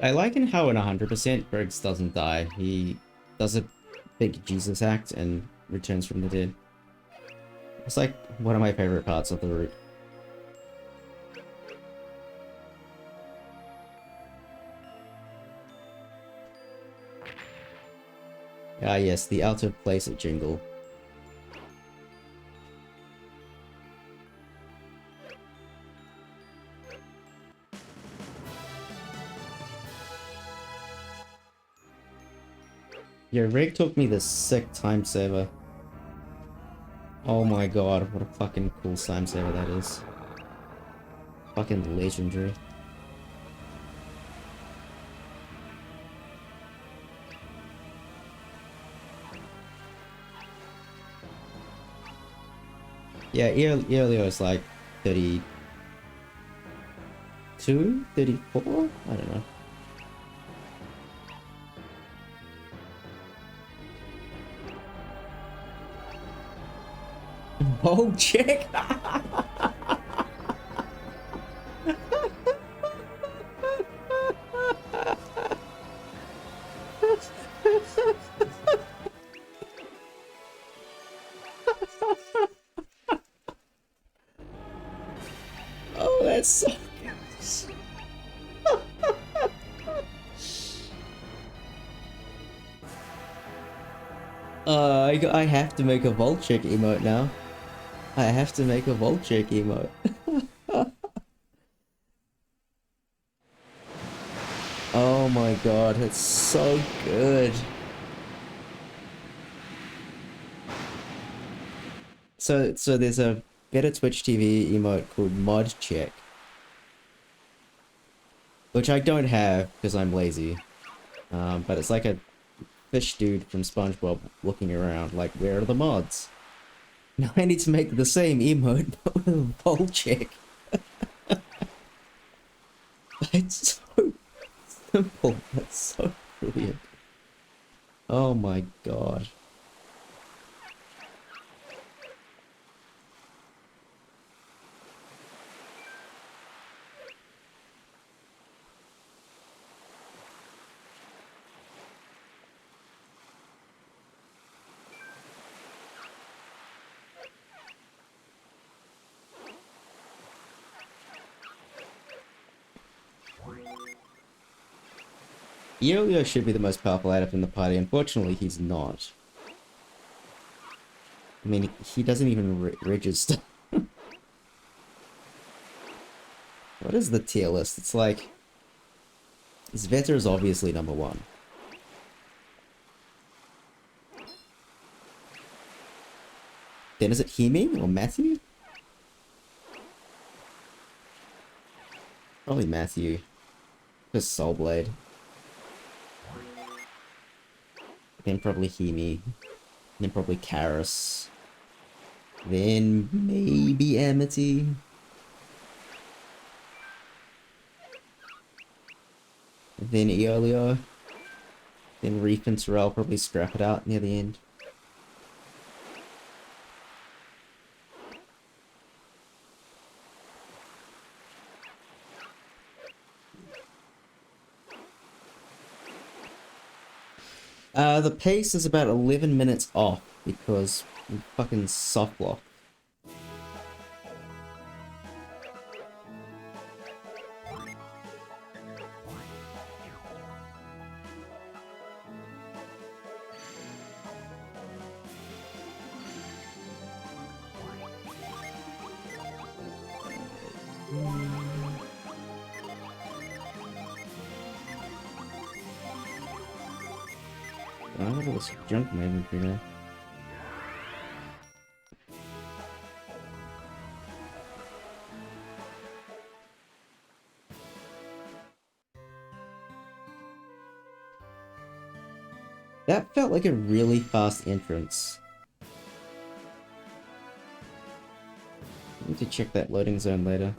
I like in how in 100% Briggs doesn't die. He does a big Jesus act and returns from the dead. It's like one of my favorite parts of the route. Ah yes, the out of place at Jingle. Your rig took me the sick time saver. Oh my god, what a fucking cool time saver that is. Fucking legendary. Yeah, earlier was like 32, 34? I don't know. Oh, chick! Oh, that's so good. I have to make a Volchek emote now. I have to make a Volchek emote. Oh my god, it's so good. So there's a better Twitch TV emote called Mod Check, which I don't have because I'm lazy. But it's like a fish dude from SpongeBob looking around like, where are the mods? Now I need to make the same emote but with a Volchek. It's so simple, that's so brilliant. Oh my god. Yo should be the most powerful ADF in the party. Unfortunately, he's not. I mean, he doesn't even register. What is the tier list? It's like... Sveta is obviously number 1. Then is it Himi or Matthew? Probably Matthew. Just Soul Blade. Then probably Himi. Then probably Karis. Then maybe Amity. Then Eolio. Then Reef and Terrell probably scrap it out near the end. The pace is about 11 minutes off because we fucking soft block. I have all this junk in my inventory now. That felt like a really fast entrance. I need to check that loading zone later.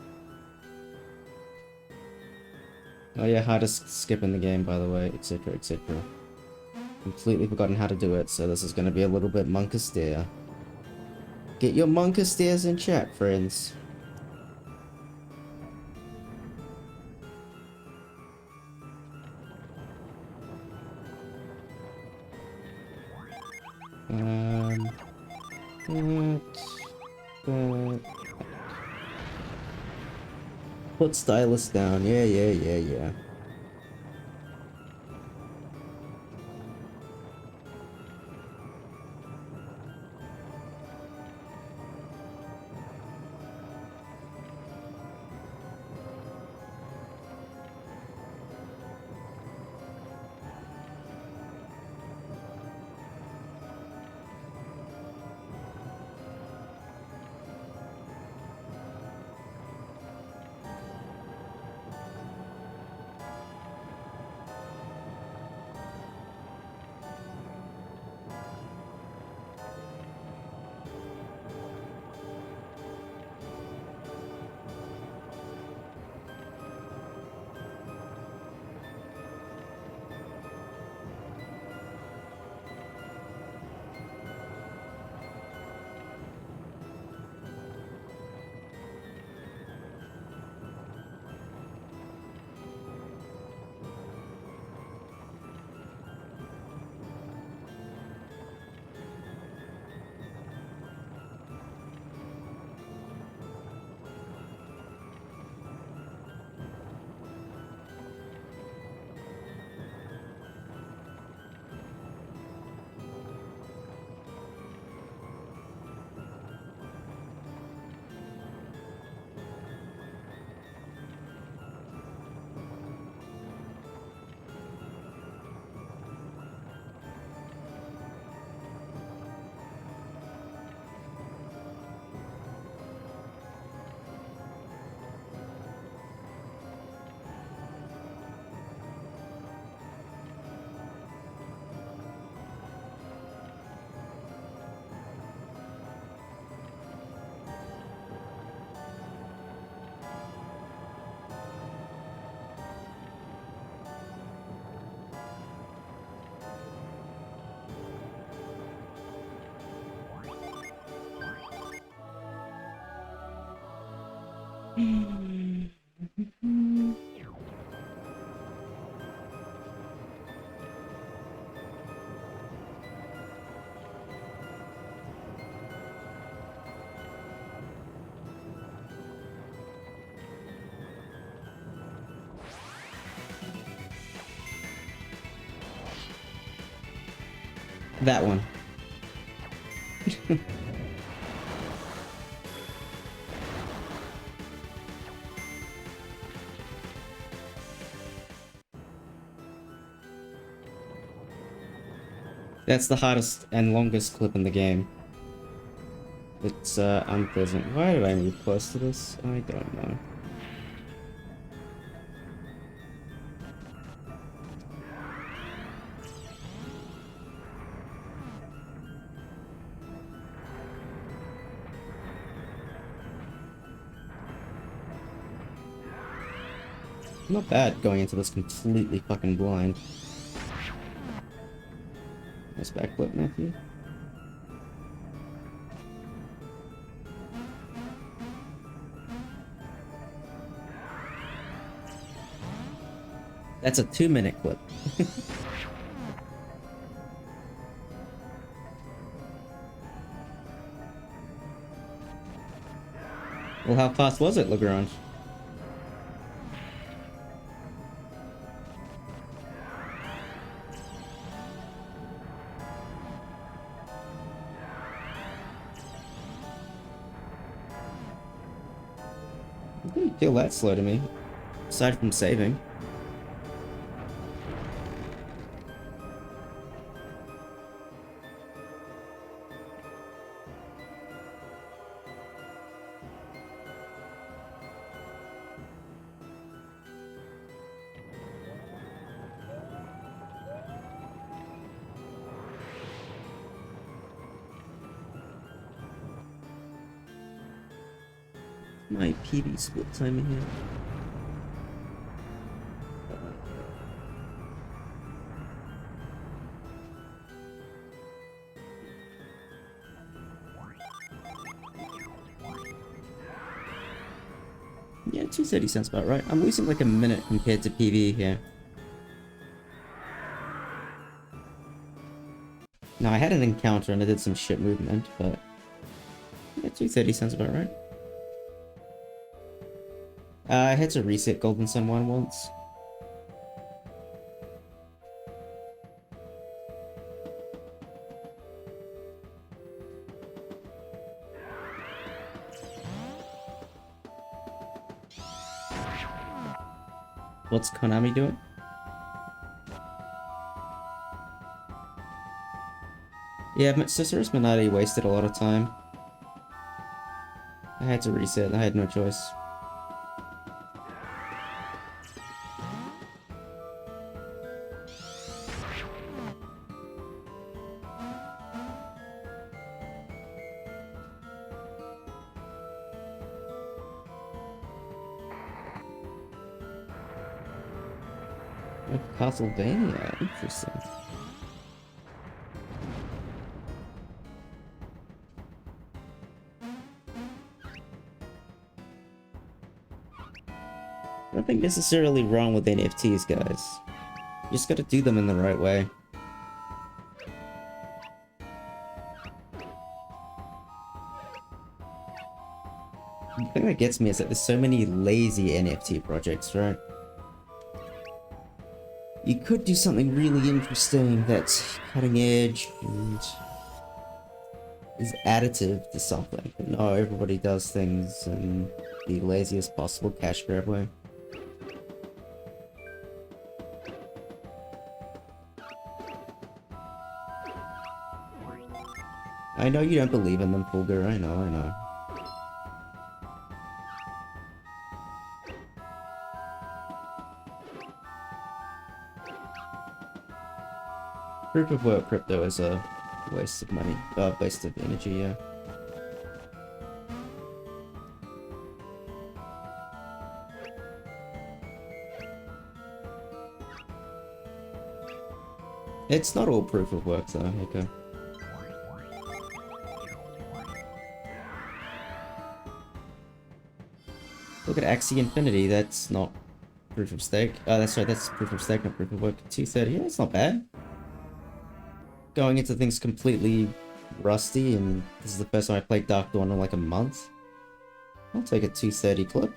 Oh yeah, hardest skip in the game, by the way, etc, etc. Completely forgotten how to do it, so this is going to be a little bit monkasteer. Get your monkasteers in chat, friends. That. Put stylus down. Yeah, yeah, yeah, yeah. That one. That's the hardest and longest clip in the game. It's unpleasant. Why did I move close to this? I don't know. Not bad going into this completely fucking blind. Nice backflip, Matthew. That's a 2-minute clip. Well, how fast was it, Lagrange? It didn't feel that slow to me, aside from saving. My PB split timer here. Yeah, 230 sounds about right. I'm losing like a minute compared to PV here. No, I had an encounter and I did some shit movement, but yeah, 230 sounds about right. I had to reset Golden Sun 1 once. What's Konami doing? Yeah, Cicerus Minardi wasted a lot of time. I had to reset, I had no choice. Castlevania, interesting. Nothing necessarily wrong with NFTs, guys. You just gotta do them in the right way. The thing that gets me is that there's so many lazy NFT projects, right? You could do something really interesting that's cutting edge and is additive to something. But no, everybody does things in the laziest possible cash grab way. I know you don't believe in them, Fulgur. I know, I know. Proof of work crypto is a waste of money, waste of energy, yeah. It's not all proof of work though, okay. Look at Axie Infinity, that's not proof of stake. Oh, that's right, that's proof of stake, not proof of work. 230, yeah, that's not bad. Going into things completely rusty, and this is the first time I played Dark Dawn in like a month. I'll take a 230 clip.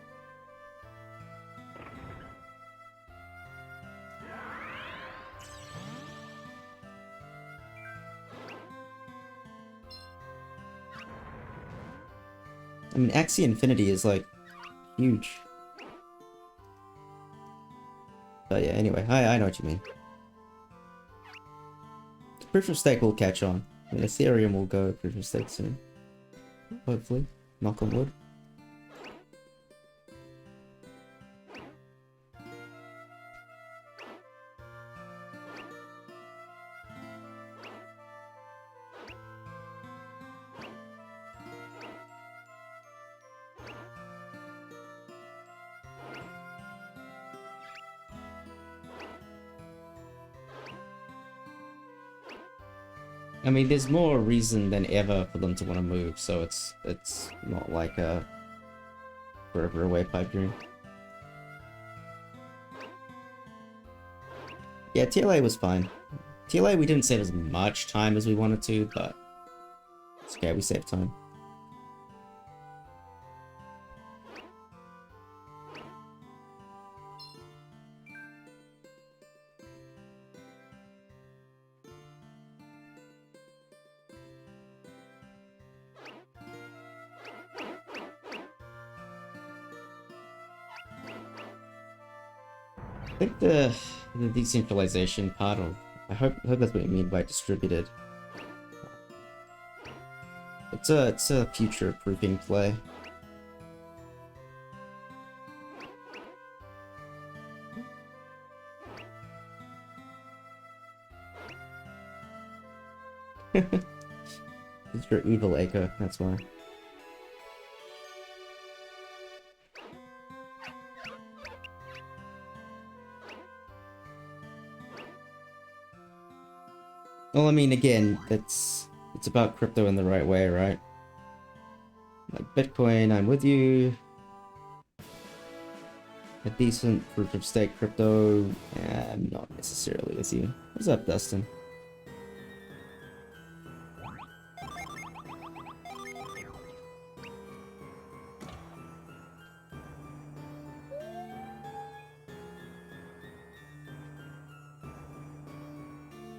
I mean, Axie Infinity is like huge. But yeah, anyway, I know what you mean. Proof of stake will catch on. I mean, Ethereum will go proof of stake soon. Hopefully. Knock on wood. I mean, there's more reason than ever for them to want to move, so it's not like a forever away pipe dream. Yeah, TLA was fine. TLA, we didn't save as much time as we wanted to, but it's okay, we saved time. I think the decentralization part of, I hope that's what you mean by distributed. It's a future-proofing play. It's your evil echo, that's why. Well, I mean, again, it's about crypto in the right way, right? Like Bitcoin, I'm with you. A decent proof of stake crypto, I'm not necessarily with you. What's up, Dustin?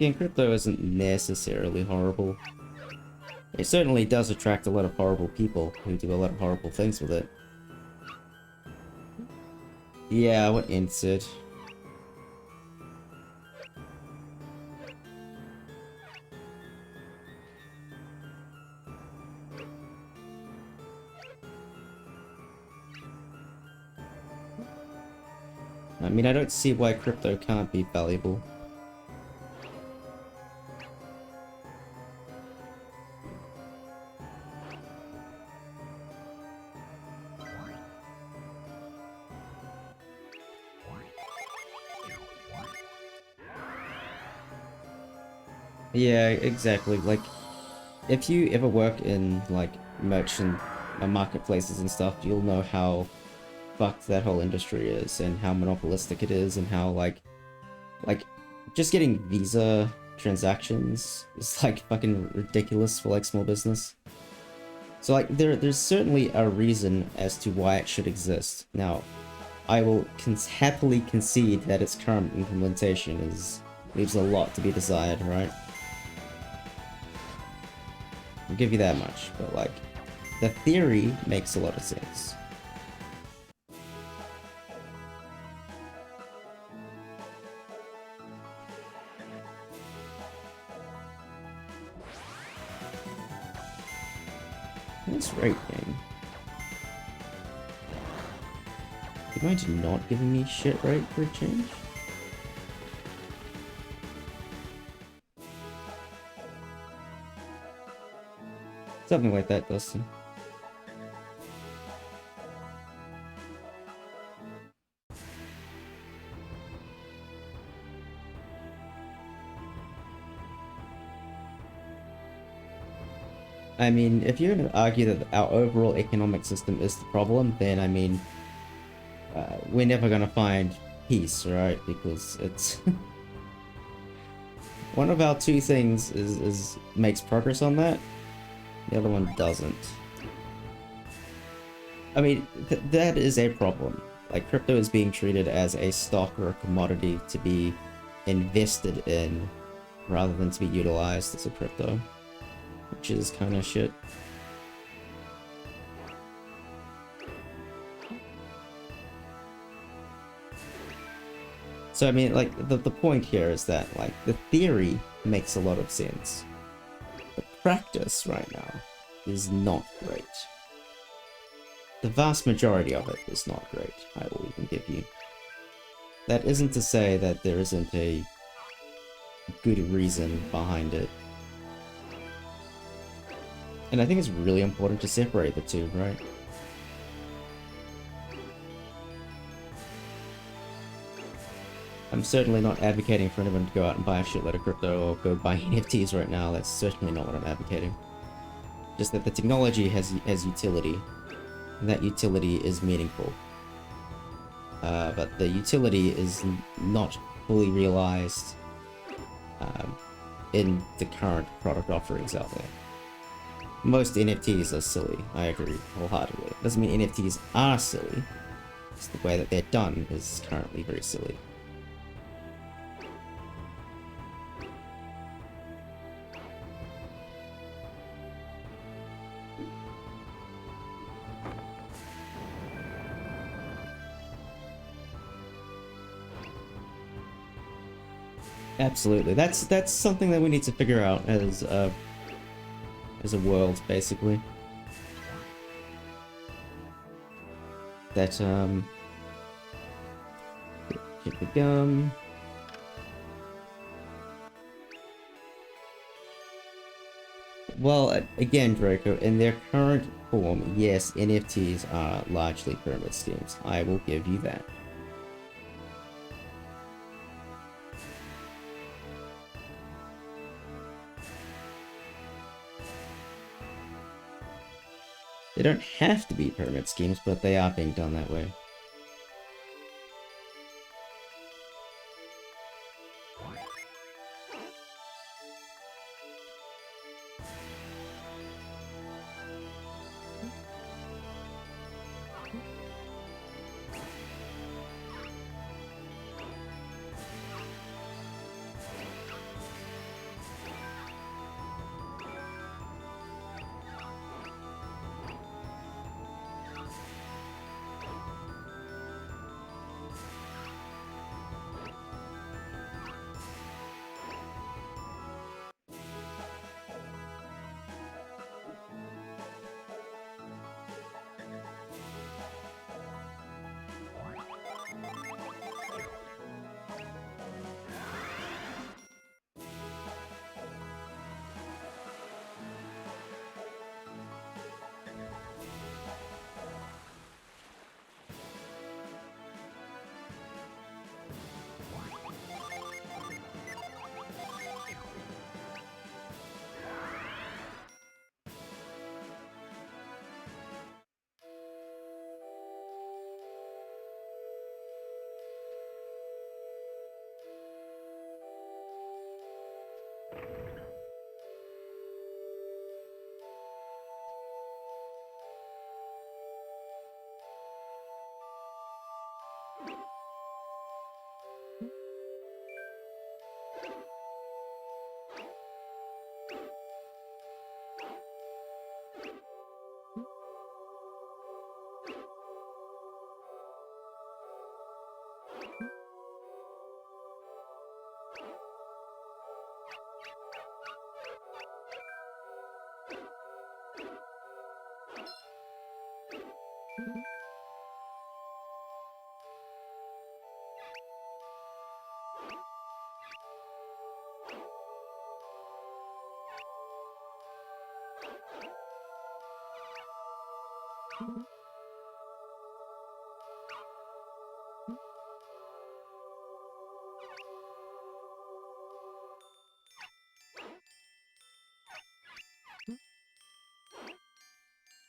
Yeah, crypto isn't necessarily horrible. It certainly does attract a lot of horrible people who do a lot of horrible things with it. Yeah, what insert? I mean, I don't see why crypto can't be valuable. Yeah, exactly. Like, if you ever work in, like, merchant marketplaces and stuff, you'll know how fucked that whole industry is and how monopolistic it is and how, like, just getting Visa transactions is, like, fucking ridiculous for, like, small business. So, like, there's certainly a reason as to why it should exist. Now, I will happily concede that its current implementation leaves a lot to be desired, right? I'll give you that much, but like, the theory makes a lot of sense. That's right, gang. Do you mind not giving me shit right for a change? Something like that, Dustin. I mean, if you're going to argue that our overall economic system is the problem, then I mean, we're never going to find peace, right? Because it's one of our two things makes progress on that, the other one doesn't. I mean, that is a problem. Like, crypto is being treated as a stock or a commodity to be invested in rather than to be utilized as a crypto, which is kind of shit. So I mean, like, the point here is that, like, the theory makes a lot of sense. The practice right now is not great. The vast majority of it is not great, I will even give you. That isn't to say that there isn't a good reason behind it. And I think it's really important to separate the two, right? I'm certainly not advocating for anyone to go out and buy a shitload of crypto or go buy NFTs right now. That's certainly not what I'm advocating. Just that the technology has utility, and that utility is meaningful. But the utility is not fully realized in the current product offerings out there. Most NFTs are silly, I agree wholeheartedly. Doesn't mean NFTs are silly, it's the way that they're done is currently very silly. Absolutely, that's something that we need to figure out as a world, basically. That get the gum. Well, again, Draco, in their current form, yes, NFTs are largely pyramid schemes. I will give you that. They don't have to be pyramid schemes, but they are being done that way.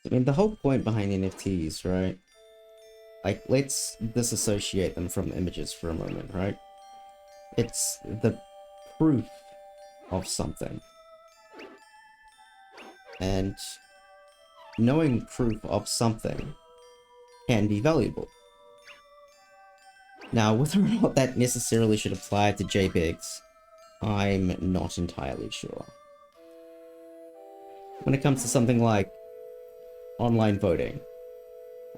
I mean, the whole point behind NFTs, right? Like, let's disassociate them from images for a moment, right? It's the proof of something. And knowing proof of something can be valuable. Now, whether or not that necessarily should apply to JPEGs, I'm not entirely sure. When it comes to something like online voting,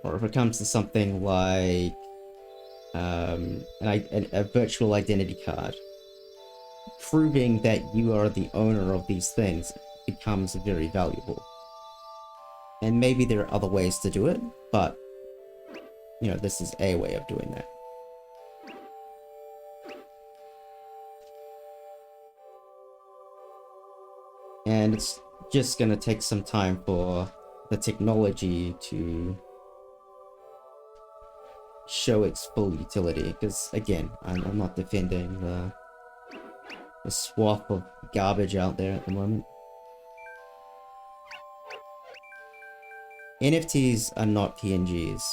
or if it comes to something like a virtual identity card, proving that you are the owner of these things becomes very valuable. And maybe there are other ways to do it, but, you know, this is a way of doing that. And it's just gonna take some time for the technology to show its full utility, because again, I'm not defending the swath of garbage out there at the moment. NFTs are not PNGs.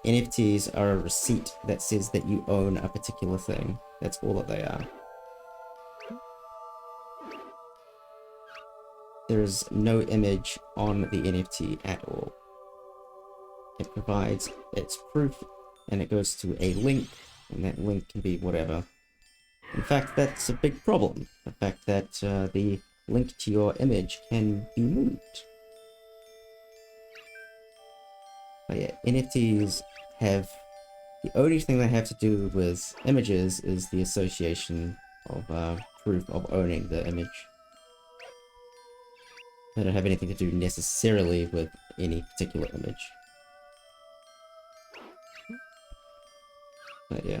NFTs are a receipt that says that you own a particular thing. That's all that they are. There's no image on the NFT at all. It provides its proof, and it goes to a link, and that link can be whatever. In fact, that's a big problem. The fact that the link to your image can be moved. But yeah, NFTs have... the only thing they have to do with images is the association of proof of owning the image. They don't have anything to do necessarily with any particular image. But yeah.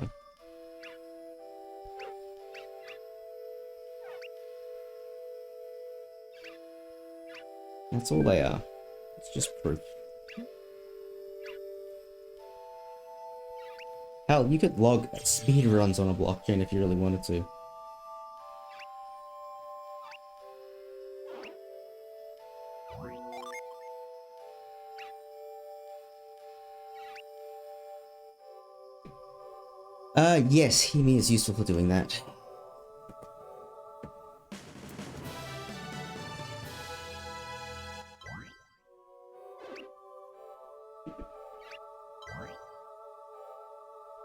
That's all they are. It's just proof. Hell, you could log speedruns on a blockchain if you really wanted to. Yes, Hemi is useful for doing that.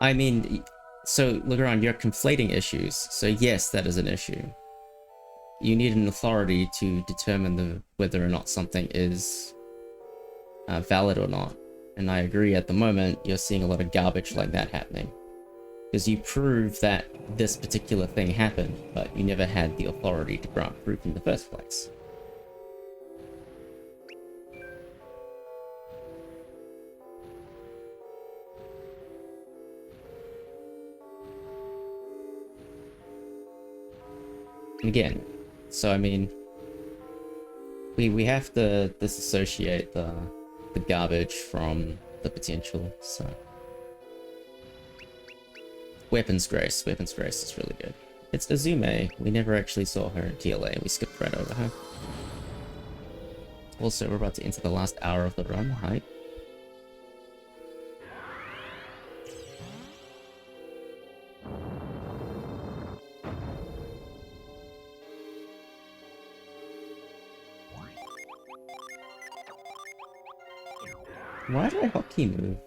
I mean, so look around, you're conflating issues. So yes, that is an issue. You need an authority to determine whether or not something is valid or not. And I agree, at the moment, you're seeing a lot of garbage like that happening. Because you prove that this particular thing happened, but you never had the authority to grant proof in the first place. Again, so I mean, we have to disassociate the garbage from the potential. So weapons grace is really good. It's Azume. We never actually saw her in TLA. We skipped right over her. Also, we're about to enter the last hour of the run. Hype. Why did I hotkey move?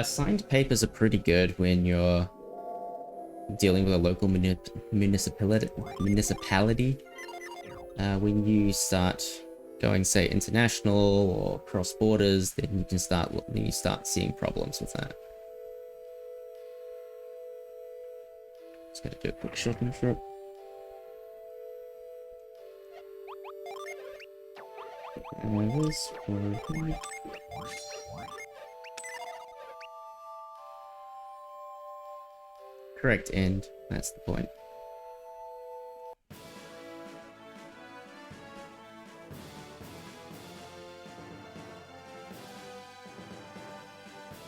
Signed papers are pretty good when you're dealing with a local municipality. When you start going, say, international or cross borders, then you start seeing problems with that. Just gotta do a quick shopping trip. This one. Correct end. That's the point.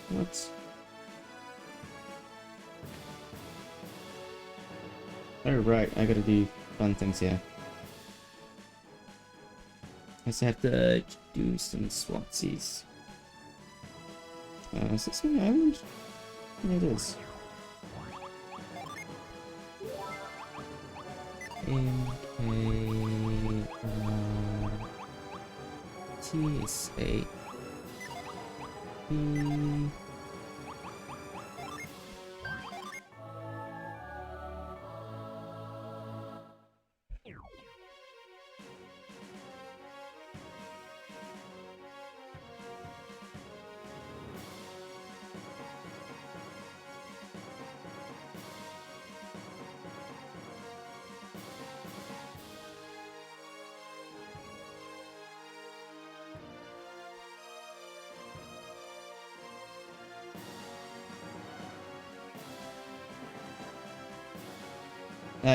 What? Oh right, I gotta do fun things here. I just have to do some swatsies. Is this an island? Yeah, it is. TSA.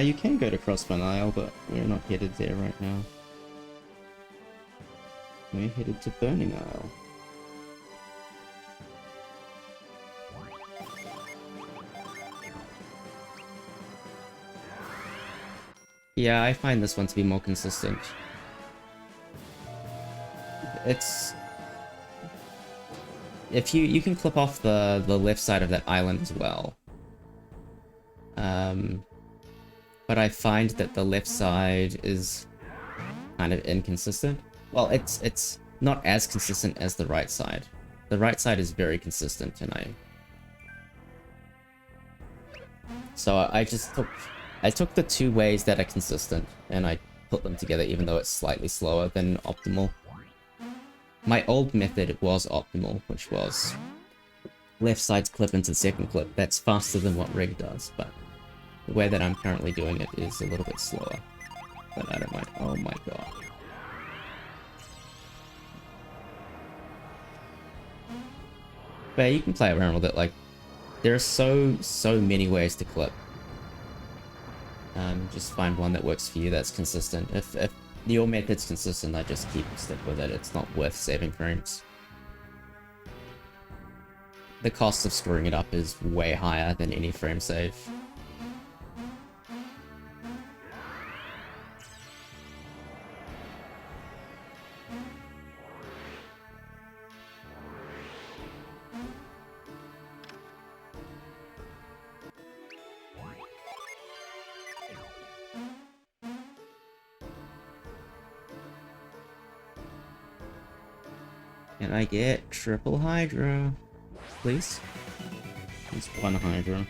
You can go to Crossbone Isle, but we're not headed there right now. We're headed to Burning Isle. Yeah, I find this one to be more consistent. It's... If you can clip off the left side of that island as well. But I find that the left side is kind of inconsistent. Well, it's not as consistent as the right side. The right side is very consistent, and so I took the two ways that are consistent, and I put them together, even though it's slightly slower than optimal. My old method was optimal, which was left side's clip into second clip. That's faster than what Rig does, but the way that I'm currently doing it is a little bit slower. But I don't mind. Oh my god. But you can play around with it. Like, there are so many ways to clip. Just find one that works for you that's consistent. If your method's consistent, I just stick with it. It's not worth saving frames. The cost of screwing it up is way higher than any frame save. Can I get triple Hydra? Please? It's one Hydra.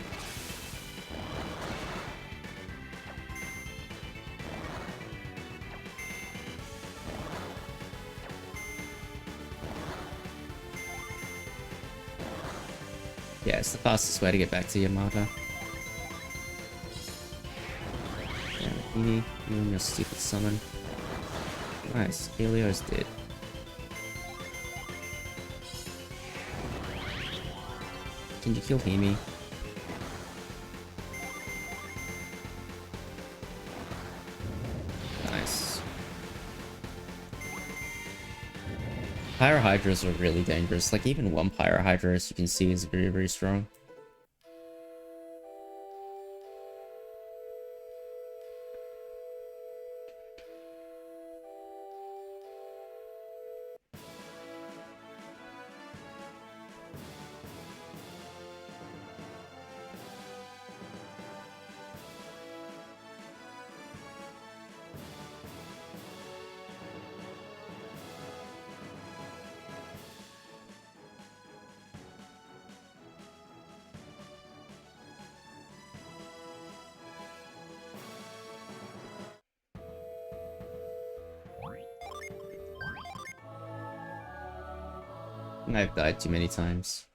Yeah, it's the fastest way to get back to Yamata. Damn it, you and your stupid summon. Nice, Helio's dead. Can you kill Himi? Nice. Pyro Hydras are really dangerous. Like, even one Pyro Hydra, as you can see, is very, very strong. I've died too many times.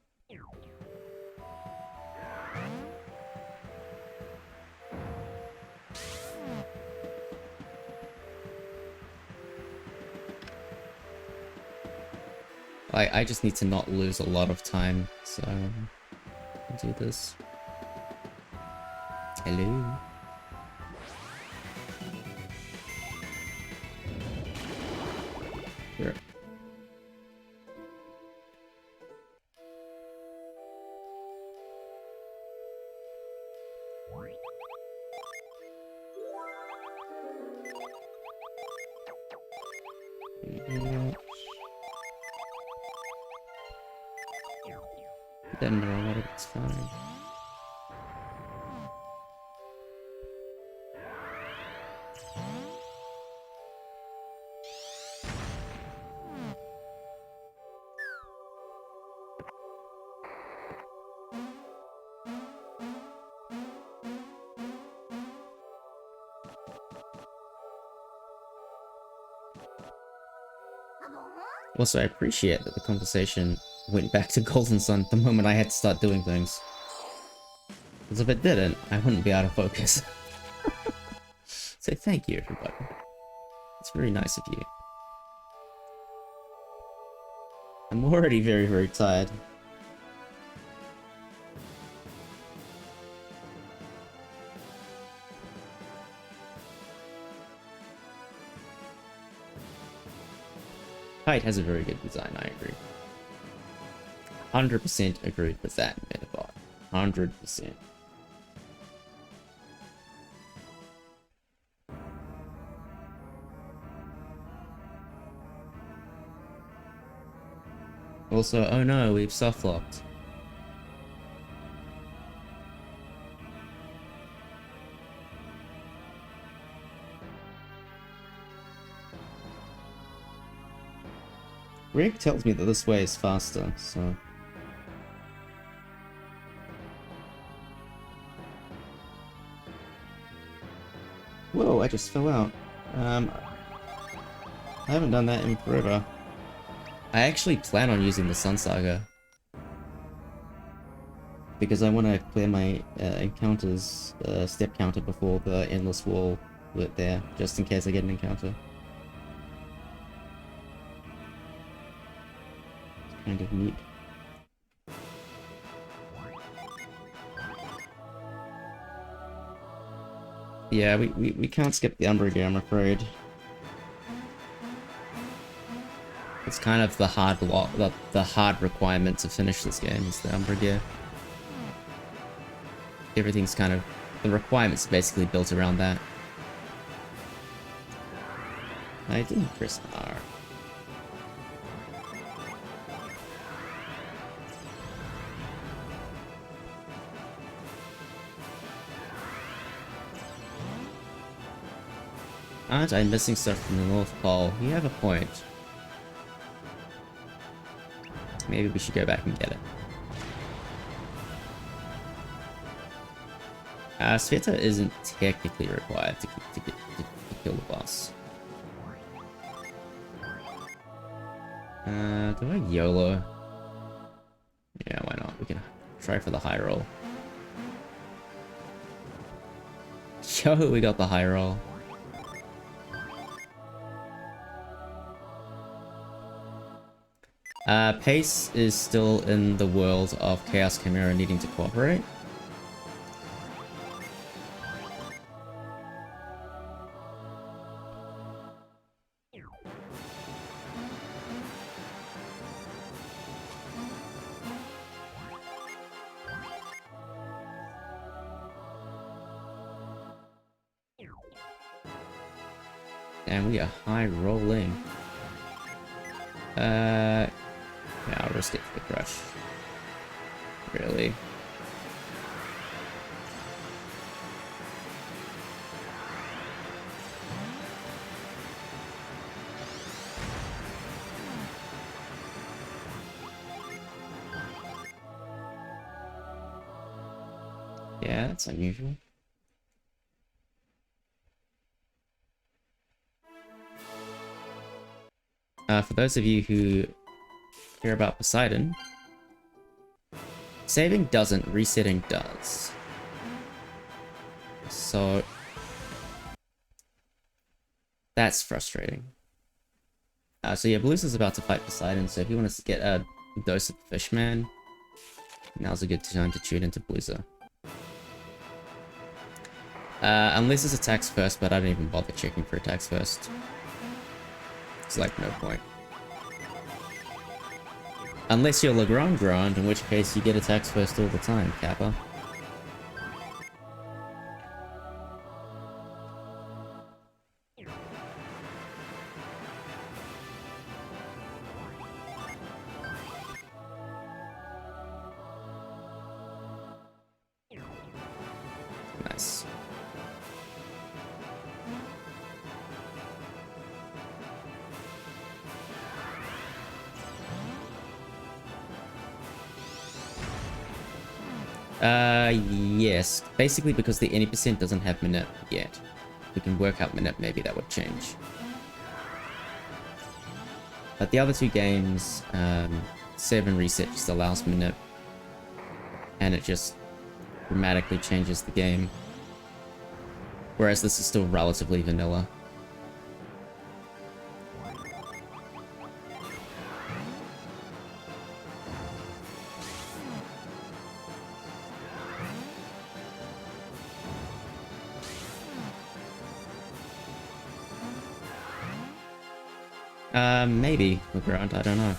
I just need to not lose a lot of time, so I'll do this. Hello. Sure. Then roll it, it's fine. Also, I appreciate that the conversation went back to Golden Sun the moment I had to start doing things. Because if it didn't, I wouldn't be out of focus. So thank you, everybody. It's very nice of you. I'm already very, very tired. Kite has a very good design, I agree. 100% agreed with that, Metabot. 100%. Also, oh no, we've soft-locked. Rick tells me that this way is faster, so... Whoa, I just fell out. I haven't done that in forever. I actually plan on using the Sun Saga. Because I want to clear my encounters, step counter before the Endless Wall lit there, just in case I get an encounter. It's kind of neat. Yeah, we can't skip the Umbra gear, I'm afraid. It's kind of the hard the hard requirement to finish this game is the Umbra gear. Everything's kind of... the requirements are basically built around that. I didn't press R. Aren't I missing stuff from the North Pole? You have a point. Maybe we should go back and get it. Sveta isn't technically required to kill the boss. Do I YOLO? Yeah, why not? We can try for the high roll. Yo, we got the high roll. Pace is still in the world of Chaos Chimera needing to cooperate. And we are high rolling. Yeah, I'll risk it for the crush. Really? Yeah, that's unusual. For those of you who care about Poseidon, saving doesn't, resetting does. So that's frustrating. So yeah, Blues is about to fight Poseidon, so if you want to get a dose of Fishman, now's a good time to tune into Blueser. Unless it attacks first, but I don't even bother checking for attacks first. It's like no point. Unless you're Legrand, in which case you get attacks first all the time, Kappa. Nice. Yes. Basically because the any percent doesn't have Minute yet. If we can work out Minute, maybe that would change. But the other two games, 7 reset just allows Minute. And it just dramatically changes the game. Whereas this is still relatively vanilla. Maybe Legrand, I don't know.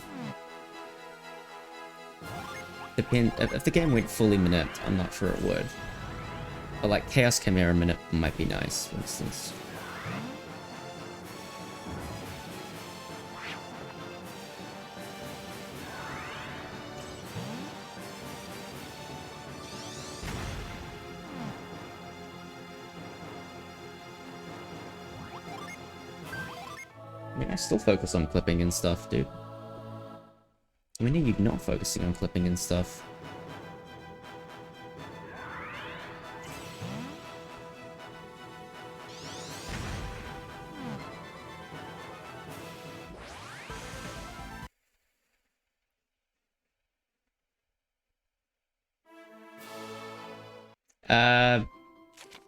If the game went fully Minute, I'm not sure it would. But like Chaos Chimera Minute might be nice, for instance. I mean, I still focus on clipping and stuff, dude. When are you not focusing on clipping and stuff?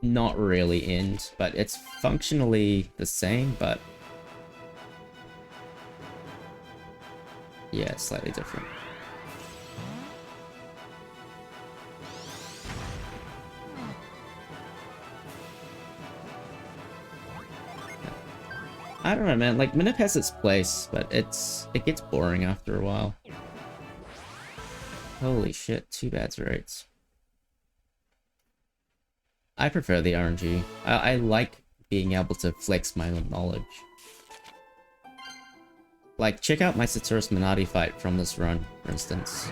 Not really end, but it's functionally the same, but yeah, it's slightly different. I don't know, man. Like, Minute has its place, but it gets boring after a while. Holy shit, 2 bad rates. I prefer the RNG. I like being able to flex my own knowledge. Like, check out my Saturas Minati fight from this run, for instance.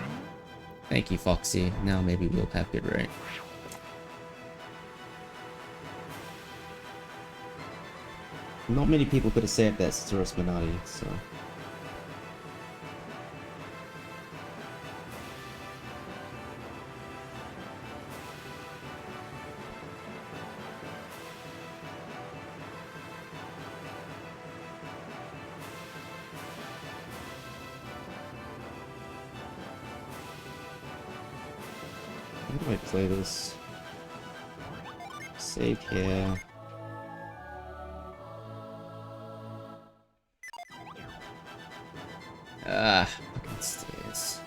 Thank you, Foxy. Now maybe we'll have good rate. Not many people could have saved that Saturas Minati, so... How do I play this? Save here. Ah, fucking stairs.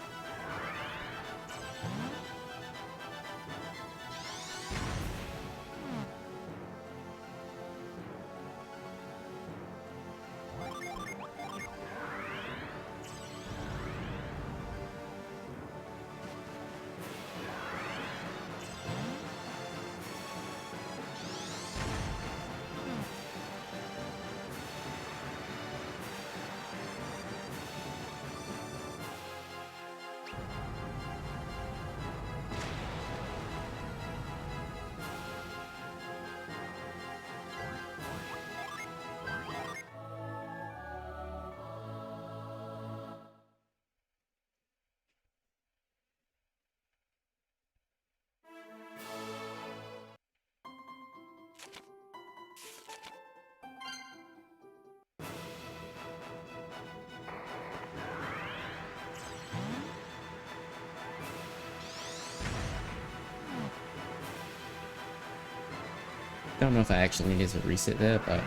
Don't know if I actually need to reset there, but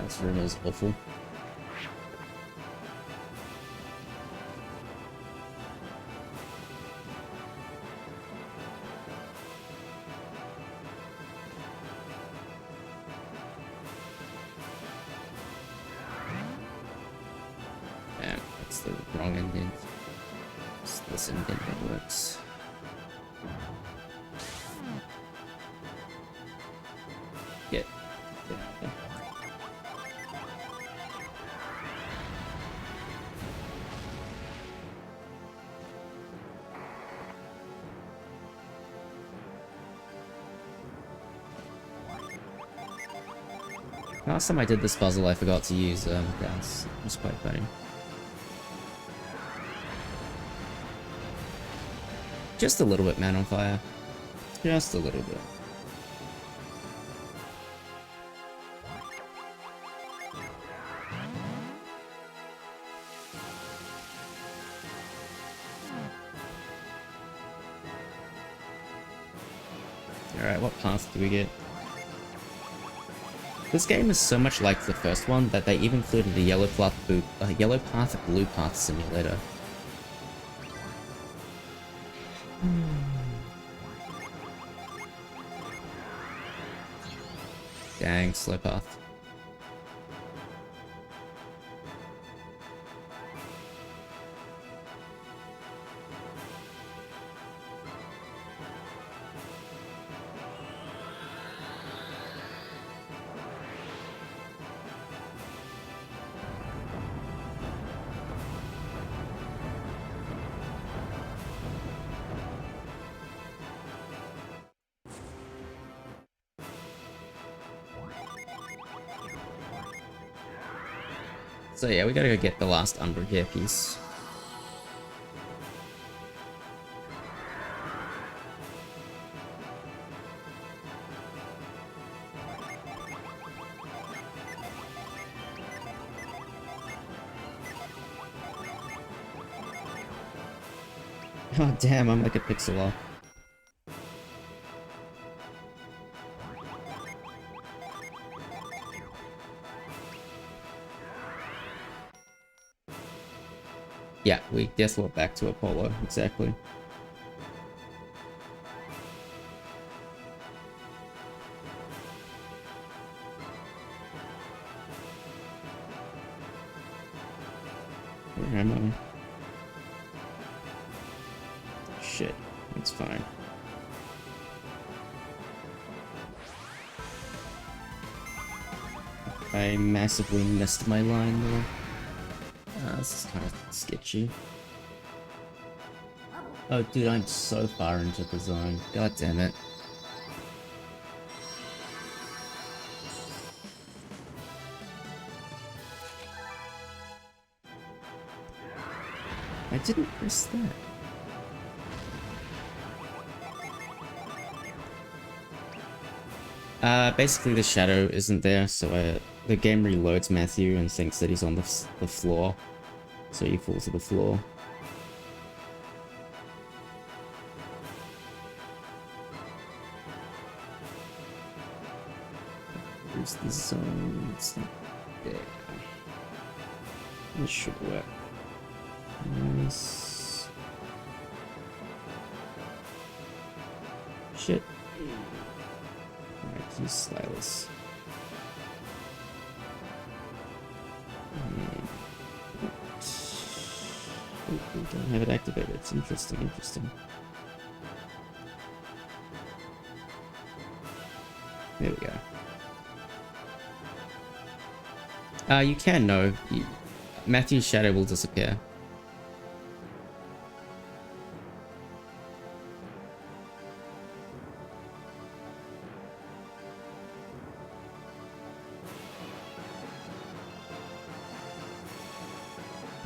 this room is awful. Damn, that's the wrong ending. It's this indent that works. Get there. Last time I did this puzzle, I forgot to use gas. It was quite funny. Just a little bit, man on fire. Just a little bit. Alright, what path do we get? This game is so much like the first one that they even included a yellow path, blue path simulator. Dang, slow path. So yeah, we gotta go get the last Umbra gear piece. Oh damn, I'm like a pixel off. Yeah, we just went back to Apollo, exactly. Where am I? Shit, that's fine. I massively missed my line though. This is kind of sketchy. Oh dude, I'm so far into the zone. God damn it. I didn't press that. Basically the shadow isn't there, so the game reloads Matthew and thinks that he's on the floor. So you fall to the floor. Where's the zone? It's not there. This should work. Nice. Shit. Alright, use stylus. We don't have it activated. It's interesting, interesting. There we go. You can know. Matthew's shadow will disappear.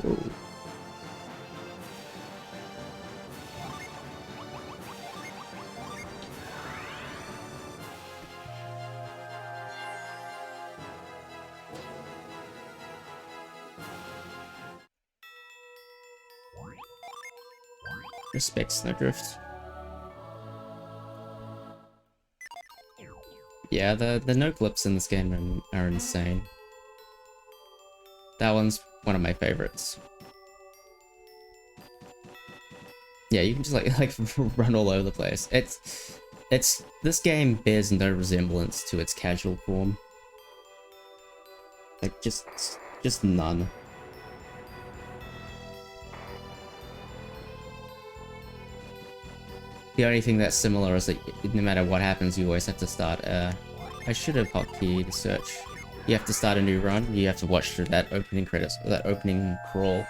Whoa. Respect Snowdrift. Yeah, the no clips in this game are insane. That one's one of my favorites. Yeah, you can just like run all over the place. This game bears no resemblance to its casual form. Like just none. The only thing that's similar is that no matter what happens, you always have to start. I should have hotkeyed to search. You have to start a new run. You have to watch through that opening credits, that opening crawl.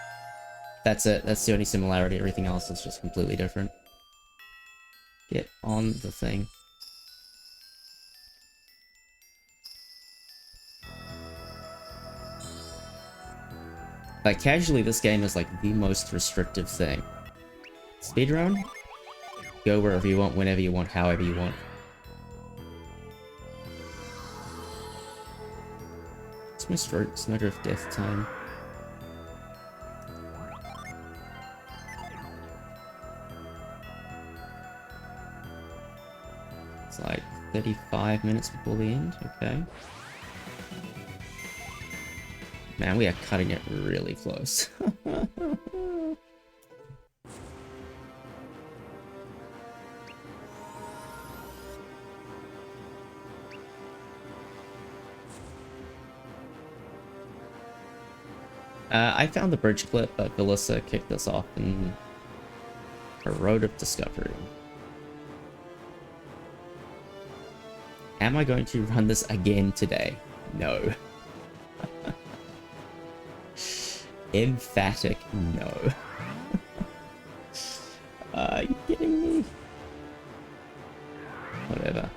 That's it. That's the only similarity. Everything else is just completely different. Get on the thing. Like casually, this game is like the most restrictive thing. Speedrun? Go wherever you want, whenever you want, however you want. It's my Snowdrift death time. It's like 35 minutes before the end, okay. Man, we are cutting it really close. I found the bridge clip, but Alyssa kicked us off in her road of discovery. Am I going to run this again today? No. Emphatic no. Are you kidding me? Whatever.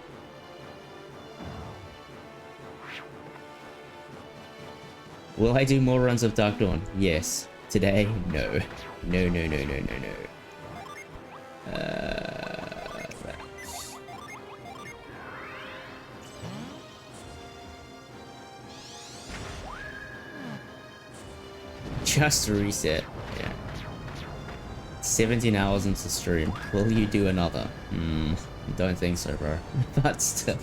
Will I do more runs of Dark Dawn? Yes. Today? No. No, no, no, no, no, no. Right. Just reset. Yeah. 17 hours into stream. Will you do another? Don't think so, bro. But still.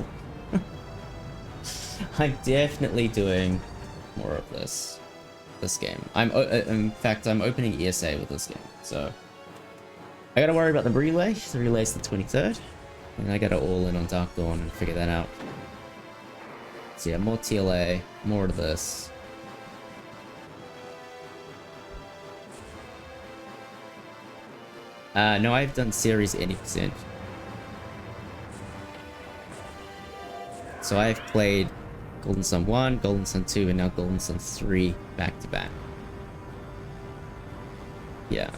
I'm definitely doing more of this game. In fact, I'm opening ESA with this game, so I gotta worry about the relay. The relay's the 23rd, and I gotta all in on Dark Dawn and figure that out. So yeah, more TLA, more of this. No, I've done series any%. So I've played Golden Sun 1, Golden Sun 2, and now Golden Sun 3 back to back. Yeah.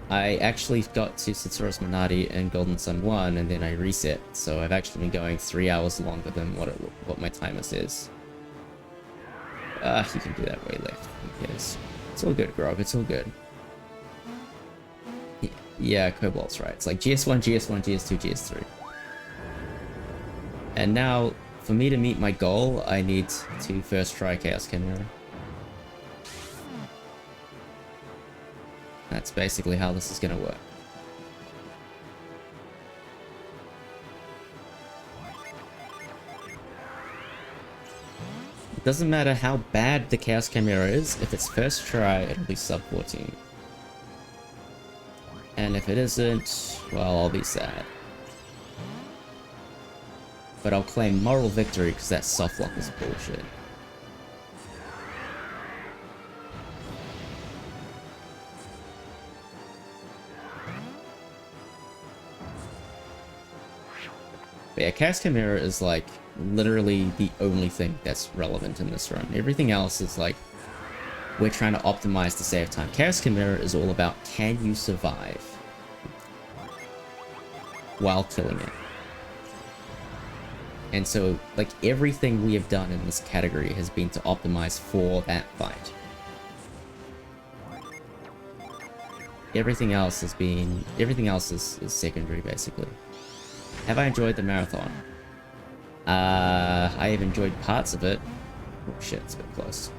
I actually got to Setsura's Minati and Golden Sun 1, and then I reset, so I've actually been going 3 hours longer than what my timer says. You can do that way left. Who cares? It's all good, Grog. It's all good. Yeah, Cobalt's right. It's like GS1, GS1, GS2, GS3. And now, for me to meet my goal, I need to first try Chaos Chimera. That's basically how this is gonna work. Doesn't matter how bad the Chaos Chimera is, if it's first try, it'll be sub 14. And if it isn't, well, I'll be sad. But I'll claim moral victory because that softlock is bullshit. But yeah, Chaos Chimera is like literally the only thing that's relevant in this run. Everything else is like, we're trying to optimize to save time. Chaos Chimera is all about, can you survive while killing it? And so, like, everything we have done in this category has been to optimize for that fight. Everything else has been, everything else is secondary, basically. Have I enjoyed the marathon? I have enjoyed parts of it. Oh shit, it's a bit close.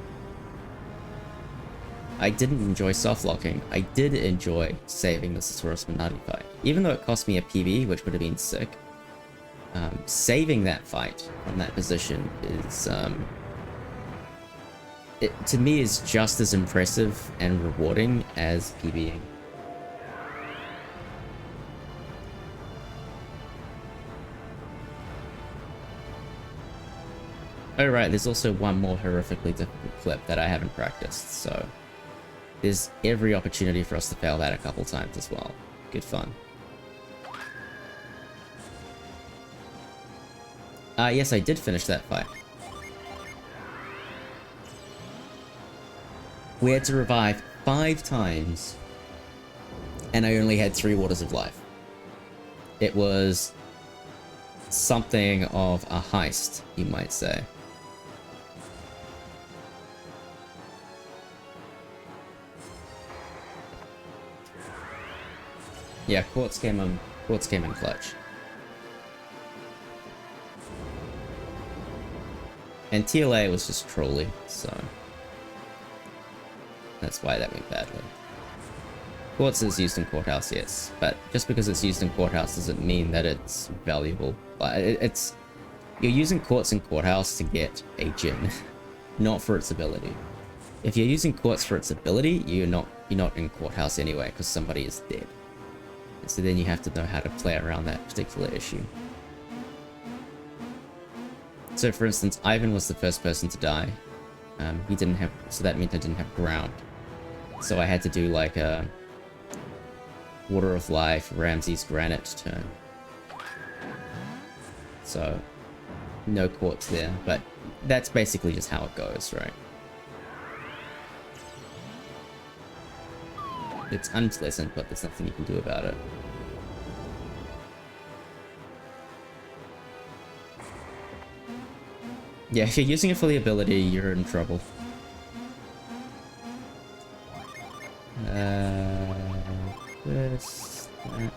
I didn't enjoy softlocking. I did enjoy saving the Sasaurus Minati fight. Even though it cost me a PB, which would have been sick. Saving that fight from that position is, it, to me, is just as impressive and rewarding as PBing. Oh right, there's also one more horrifically difficult clip that I haven't practiced, so there's every opportunity for us to fail that a couple times as well. Good fun. Yes, I did finish that fight. We had to revive 5 times, and I only had 3 waters of life. It was something of a heist, you might say. Yeah, Quartz came in clutch. And TLA was just trolly, so that's why that went badly. Quartz is used in Courthouse, yes, but just because it's used in Courthouse doesn't mean that it's valuable. You're using Quartz in Courthouse to get a gem, not for its ability. If you're using Quartz for its ability, you're not in Courthouse anyway, because somebody is dead. And so then you have to know how to play around that particular issue. So for instance, Ivan was the first person to die. He didn't have, so that meant I didn't have ground. So I had to do like a Water of Life, Ramsey's Granite turn. So no Quartz there, but that's basically just how it goes, right? It's unpleasant, but there's nothing you can do about it. Yeah, if you're using it for the ability, you're in trouble. This, that.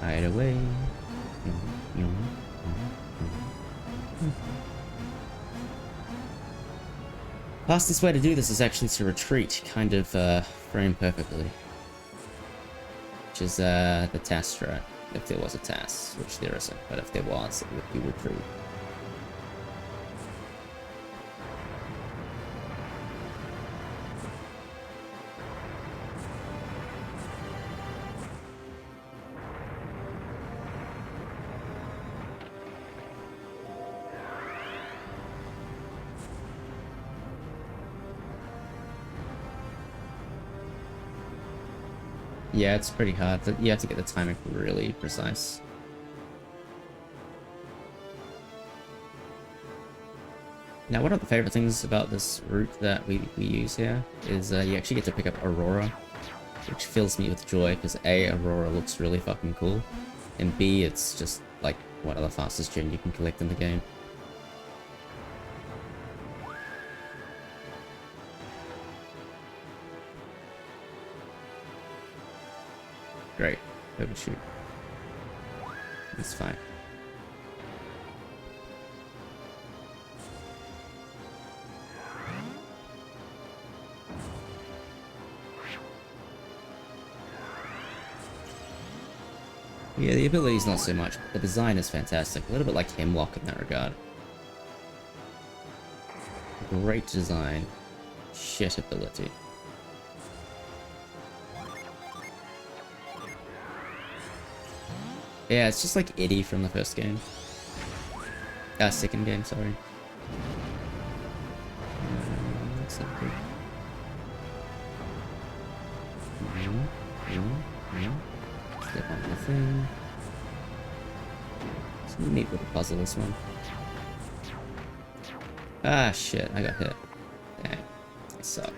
Hide away. Fastest way to do this is actually to retreat, kind of frame perfectly. Which is the TAS strat, if there was a TAS, which there isn't, but if there was, it would be retreat. Yeah, it's pretty hard. You have to get the timing really precise. Now, one of the favorite things about this route that we use here is you actually get to pick up Aurora, which fills me with joy because A, Aurora looks really fucking cool, and B, it's just like one of the fastest gem you can collect in the game. Great. Overshoot. It's fine. Yeah, the ability's not so much. The design is fantastic. A little bit like Hemlock in that regard. Great design. Shit ability. Yeah, it's just like Eddie from the first game. Second game, sorry. Looks like good. Step on the thing. It's a neat little puzzle, this one. Ah, shit, I got hit. Dang. I suck.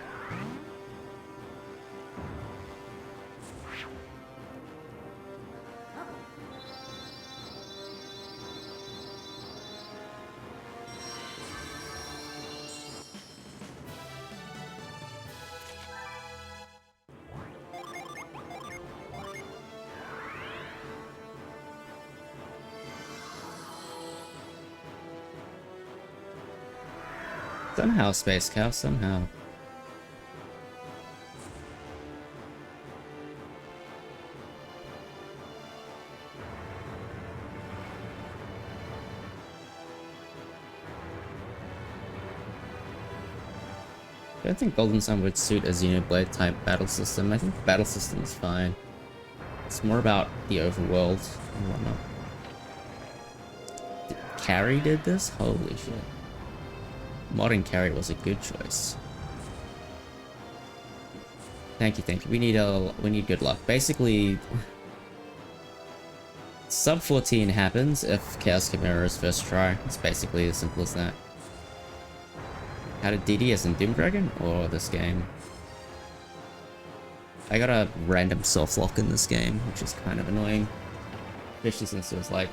Somehow, Space Cow, somehow. I don't think Golden Sun would suit a Xenoblade type battle system. I think the battle system is fine. It's more about the overworld and whatnot. Carrie did this? Holy shit. Modding Carrie was a good choice. Thank you, thank you. We need good luck. Basically, sub 14 happens if Chaos Chimera's first try. It's basically as simple as that. How did DDS in Doom Dragon or this game? I got a random soft lock in this game, which is kind of annoying. Especially since there was like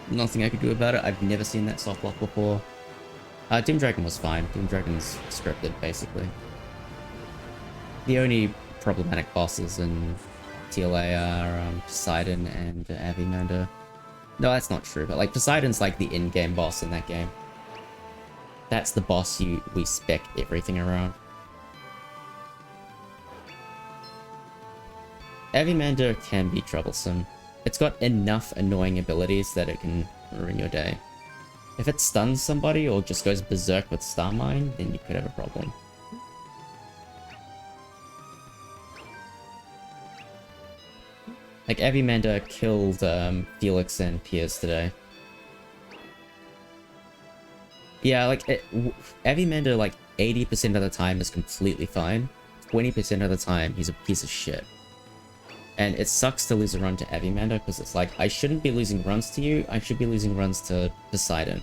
nothing I could do about it. I've never seen that soft lock before. Doom Dragon was fine. Doom Dragon's scripted, basically. The only problematic bosses in TLA are Poseidon and Avimander. No, that's not true, but like Poseidon's like the in-game boss in that game. That's the boss we spec everything around. Avimander can be troublesome. It's got enough annoying abilities that it can ruin your day. If it stuns somebody or just goes berserk with Star Mine, then you could have a problem. Like, Avimander killed Felix and Piers today. Yeah, like, Avimander, like, 80% of the time is completely fine. 20% of the time, he's a piece of shit. And it sucks to lose a run to Avimander, because it's like, I shouldn't be losing runs to you, I should be losing runs to Poseidon.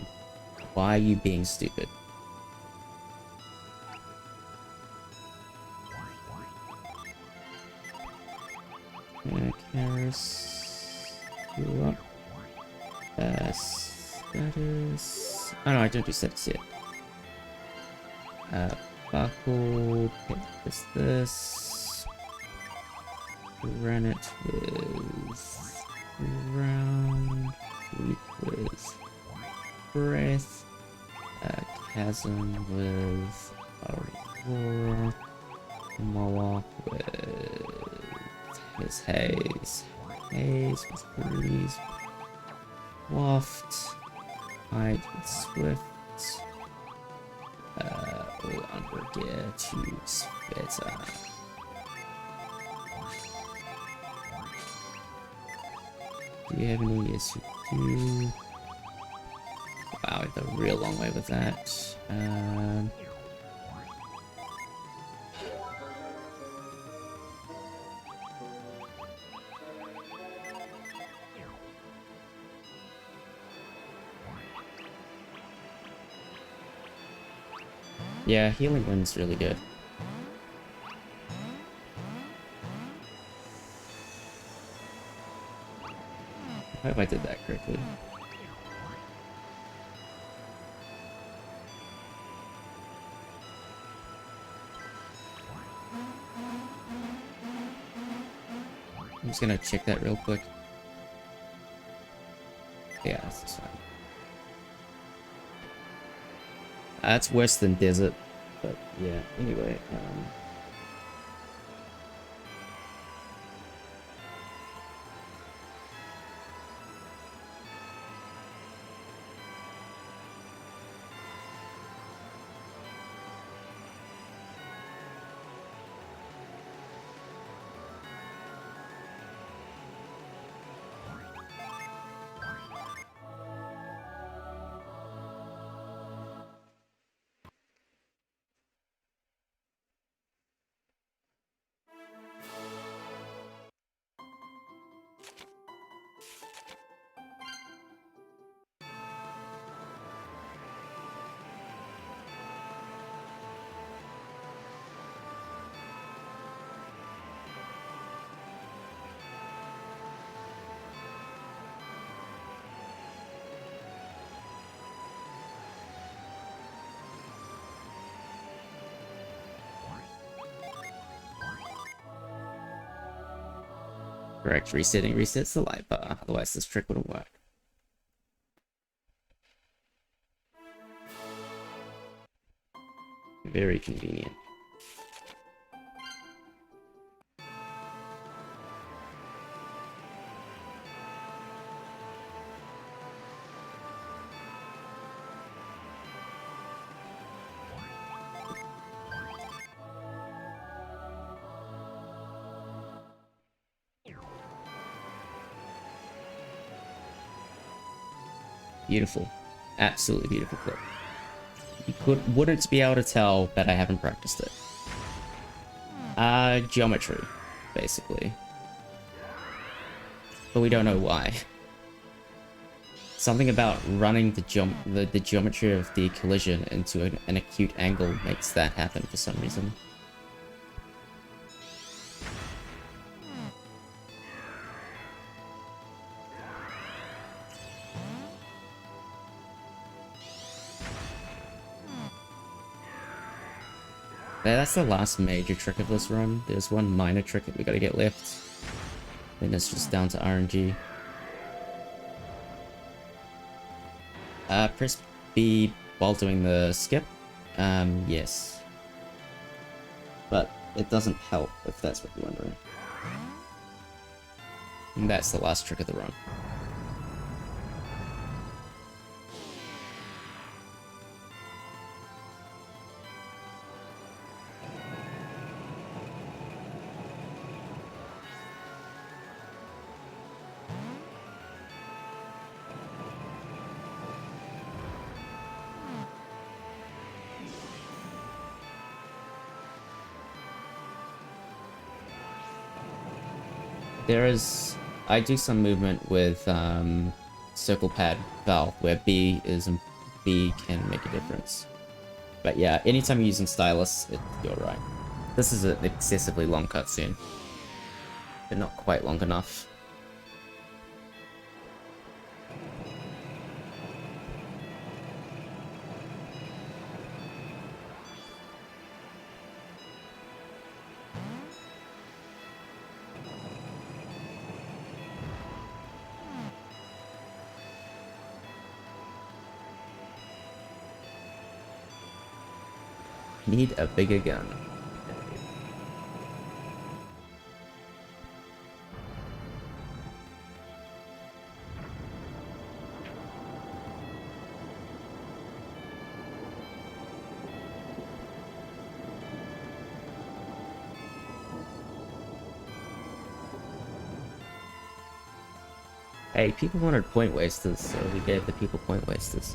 Why are you being stupid? Karis... You up? Status... Oh no, I don't do status yet. Buckle... this... Granite with... Round... with... Breath... Chasm with... Aurora... Moloch with... his Haze. Haze with Breeze. Waft. Hide with Swift. Under gear to Sveta. Do you have any? Yes, you do. Wow, I went a real long way with that. Yeah, Healing Wind's really good. I hope I did that correctly. I'm just gonna check that real quick. Yeah, that's fine. That's worse than Desert, but yeah, anyway, Correct, resetting resets the light bar, otherwise this trick wouldn't work. Very convenient. Beautiful. Absolutely beautiful clip. You wouldn't be able to tell that I haven't practiced it. Geometry, basically. But we don't know why. Something about running the geometry of the collision into an acute angle makes that happen for some reason. That's the last major trick of this run. There's one minor trick that we gotta get left. Then it's just down to RNG. Press B while doing the skip. Yes. But it doesn't help, if that's what you're wondering. And that's the last trick of the run. I do some movement with circle pad valve where B can make a difference. But yeah, anytime you're using stylus, you're right. This is an excessively long cutscene, but not quite long enough. Need a bigger gun. Hey, people wanted point wasters, so we gave the people point wasters.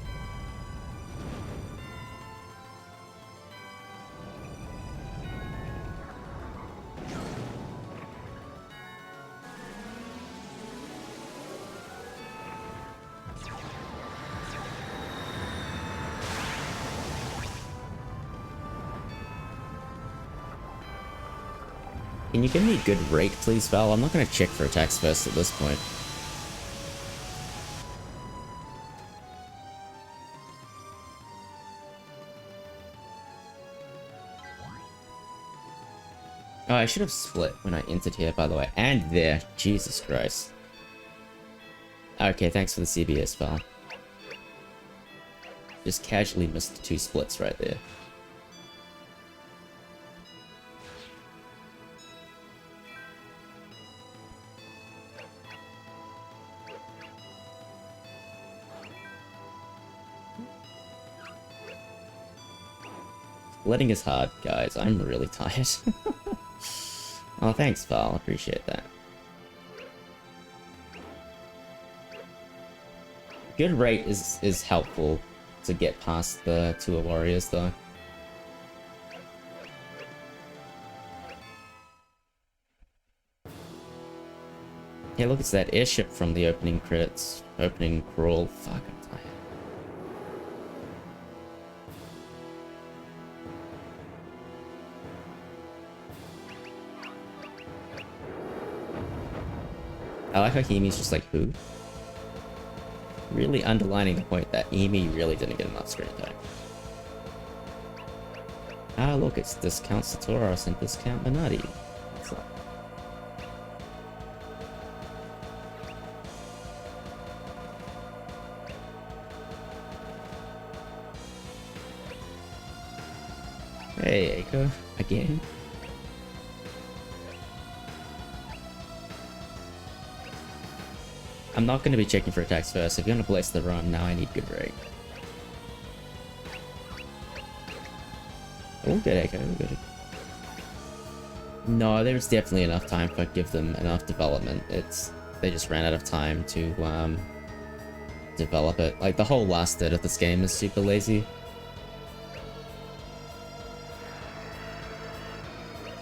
Can you give me a good rate, please, Val? I'm not going to check for attacks first at this point. Oh, I should have split when I entered here, by the way. And there. Jesus Christ. Okay, thanks for the CBS, Val. Just casually missed 2 splits right there. Splitting is hard, guys. I'm really tired. Oh, thanks, Val. Appreciate that. Good rate is helpful to get past the 2 warriors, though. Yeah, look, it's that airship from the opening credits. Opening crawl. Fuck, I'm tired. I like how Himi's just like, who? Really underlining the point that Himi really didn't get enough screen time. Ah, look, it's discount Satoros and discount Minati. What's up? Hey, Echo. Again. I'm not going to be checking for attacks first. If you're going to bless the run, now I need good rate. We'll get Echo. We'll get it. No, there's definitely enough time if I give them enough development. They just ran out of time to develop it. Like, the whole last third of this game is super lazy.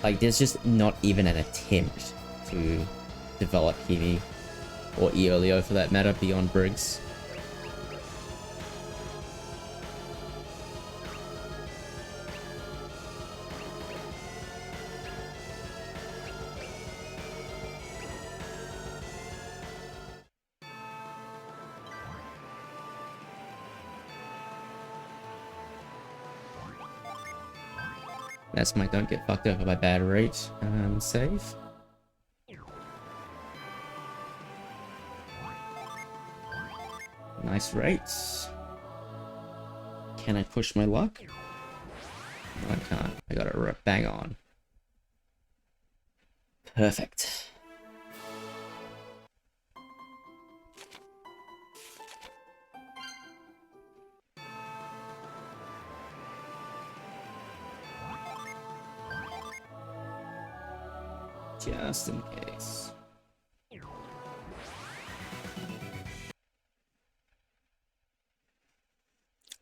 Like, there's just not even an attempt to develop Himi, or Eolio for that matter, beyond Briggs. That's my don't get fucked over by bad rate. Save. Nice rates. Can I push my luck? No, I can't. I got it bang on. Perfect. Just in case.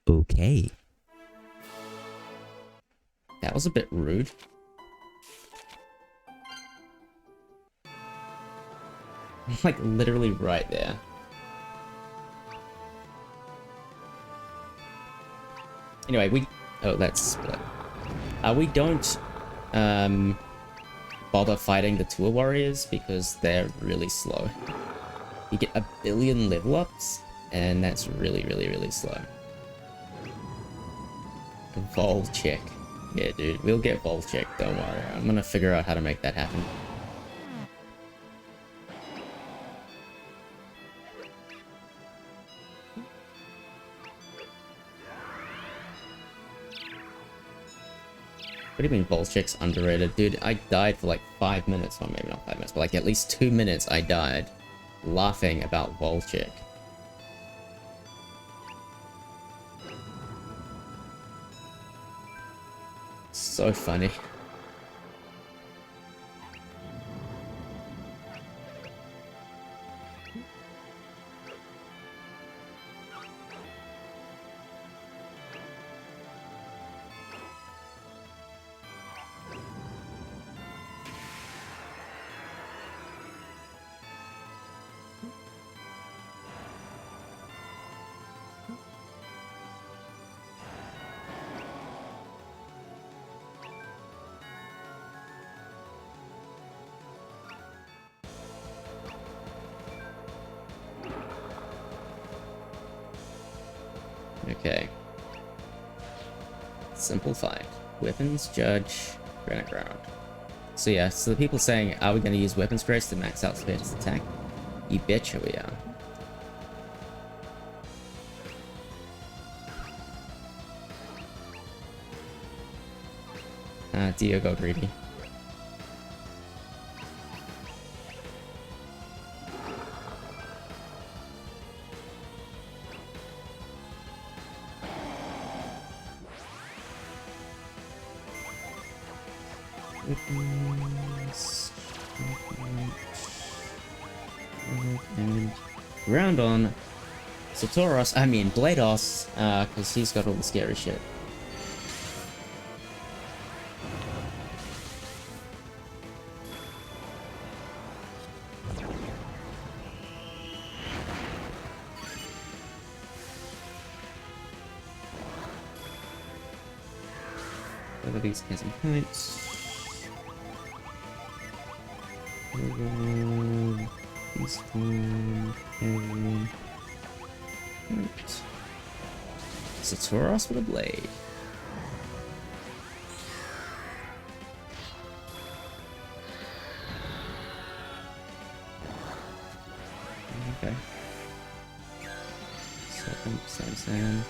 Okay. That was a bit rude. Like, literally right there. Anyway, oh, let's split. We don't, bother fighting the tour warriors because they're really slow. You get 1 billion level ups, and that's really, really, really slow. Vol check. Yeah, dude, we'll get vol check, don't worry. I'm gonna figure out how to make that happen. What do you mean vol check's underrated? Dude, I died for like 5 minutes, or maybe not 5 minutes, but like at least 2 minutes I died laughing about vol check. So funny. Okay. Simplified. Weapons, judge, granite ground. So yeah, so the people saying, are we going to use weapons grace to max out Spader's attack? You betcha we are. Dio got greedy. And round on Satoros, I mean Blados, because he's got all the scary shit. Over these cancer points. These one. Right. Satoros with a blade. Okay. Sand.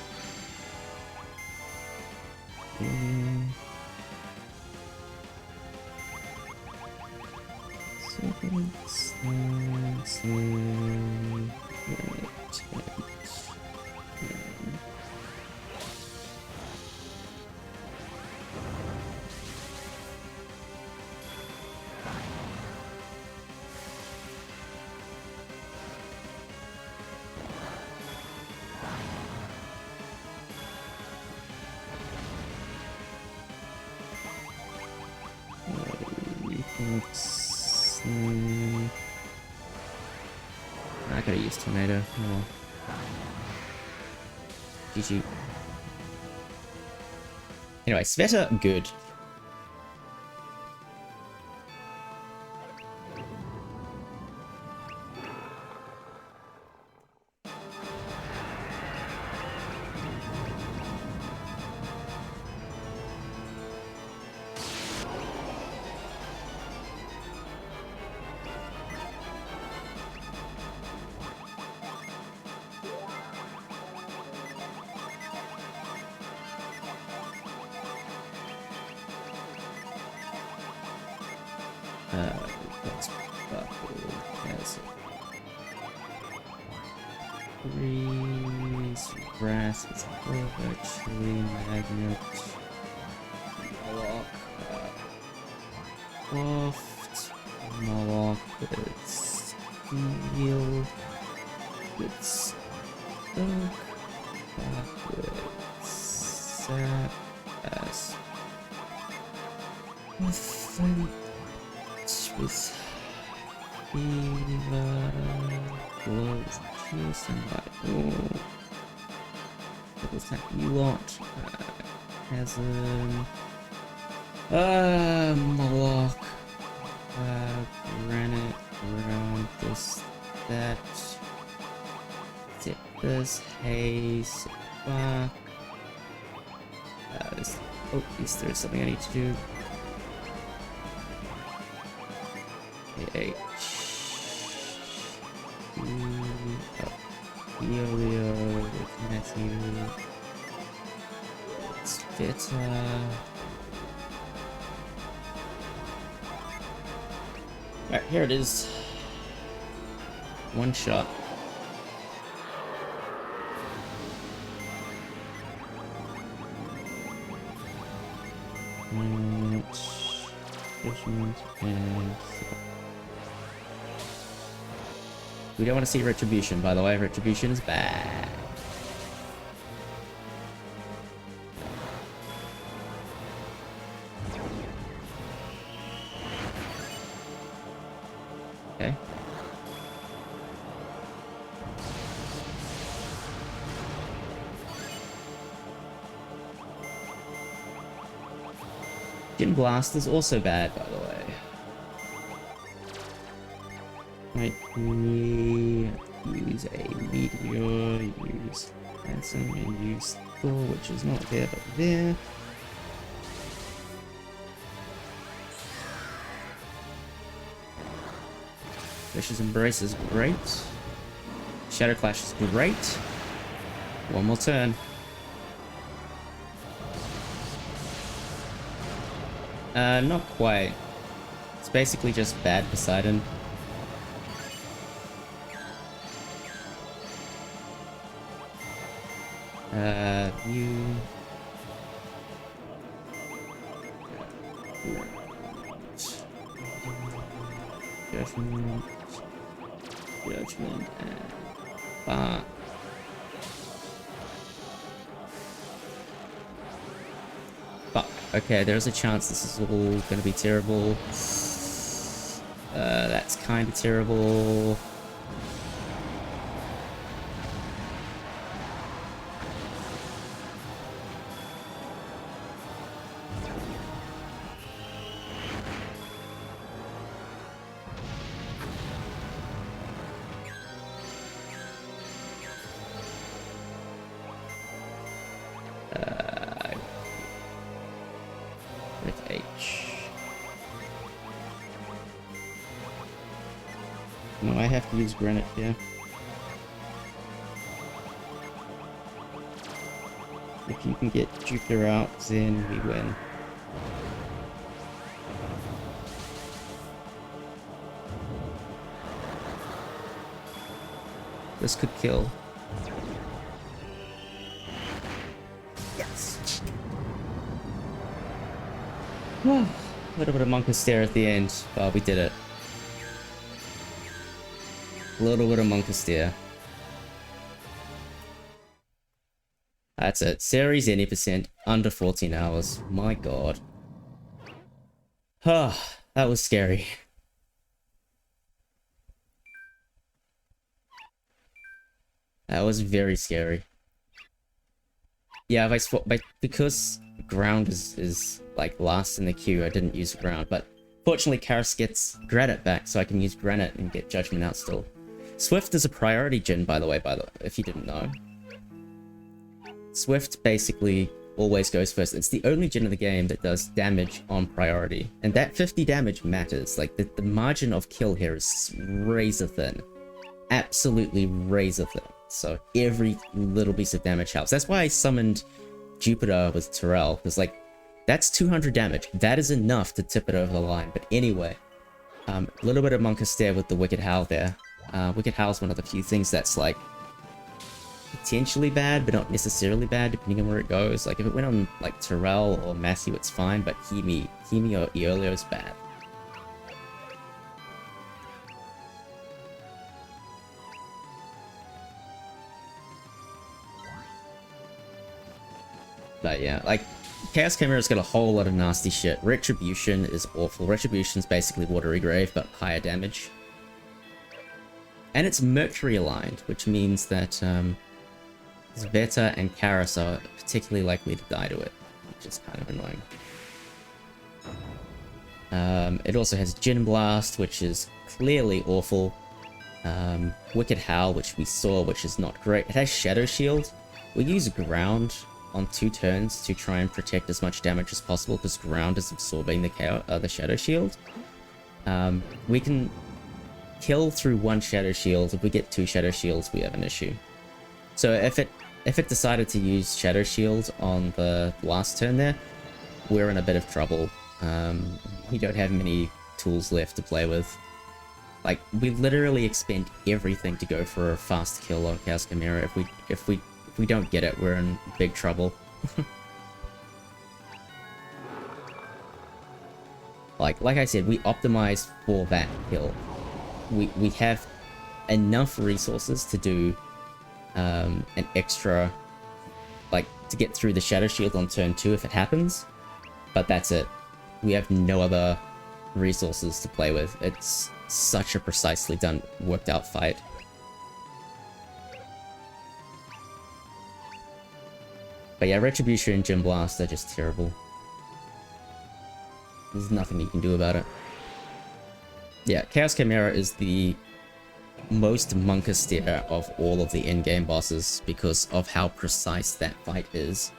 I gotta use tornado. Oh. GG. Anyway, Sveta, good. That's purple. Has freeze, grass is virtually magnet. Moloch, loft, Moloch, it's steel, it's oak, backwards, sap, as with with fever, gloves, juice, and like, oh, what was that you want? Chasm, Moloch, granite, around this, that, this, haze, fuck, this, oh, there's something I need to do. H Helio, Matthew, it's Vita. Alright, here it is. One shot. And we don't want to see Retribution, by the way. Retribution is bad. Okay. Gin Blast is also bad, by the way. Might we use a meteor, use Hanson, and use Thor, which is not there but there. Vicious Embrace is great. Shadow Clash is great. One more turn. Not quite. It's basically just bad Poseidon. You... Judgment, and... Fuck. Okay, there's a chance this is all gonna be terrible. That's kinda terrible. With H. No, I have to use granite here. If you can get Jupiter out, then we win. This could kill. Yes. A little bit of Monka Stare at the end. Oh, we did it. A little bit of Monka Stare. That's it. Series any percent under 14 hours. My god. That was scary. That was very scary. Yeah, because ground is like last in the queue, I didn't use ground, but fortunately Karis gets granite back, so I can use granite and get judgment out still. Swift is a priority gen, by the way, if you didn't know. Swift basically always goes first. It's the only gen of the game that does damage on priority, and that 50 damage matters. Like the margin of kill here is razor thin, absolutely razor thin. So every little piece of damage helps. That's why I summoned Jupiter with Terrell, because like that's 200 damage. That is enough to tip it over the line. But anyway, a little bit of Monka Stare with the Wicked Howl there. Wicked Howl is one of the few things that's like potentially bad, but not necessarily bad, depending on where it goes. Like if it went on like Terrell or Matthew, it's fine, but Hemi or Eolio is bad. But yeah, like Chaos Chimera's got a whole lot of nasty shit. Retribution is awful. Retribution's basically Watery Grave, but higher damage. And it's Mercury aligned, which means that Zveta and Karis are particularly likely to die to it, which is kind of annoying. It also has Gin Blast, which is clearly awful. Wicked Howl, which we saw, which is not great. It has Shadow Shield. We use Ground on 2 turns to try and protect as much damage as possible, because Ground is absorbing the Shadow Shield. We can kill through 1 Shadow Shield. If we get 2 Shadow Shields, we have an issue. So if it decided to use Shadow Shield on the last turn there, we're in a bit of trouble. We don't have many tools left to play with. Like, we literally expend everything to go for a fast kill on Chaos Chimera. If we don't get it, we're in big trouble. like I said, we optimize for that kill. We have enough resources to do an extra, like, to get through the Shadow Shield on turn 2 if it happens, but that's it. We have no other resources to play with. It's such a precisely worked out fight. But yeah, Retribution and Gym Blast are just terrible. There's nothing you can do about it. Yeah, Chaos Chimera is the most Monka Stare of all of the in-game bosses because of how precise that fight is.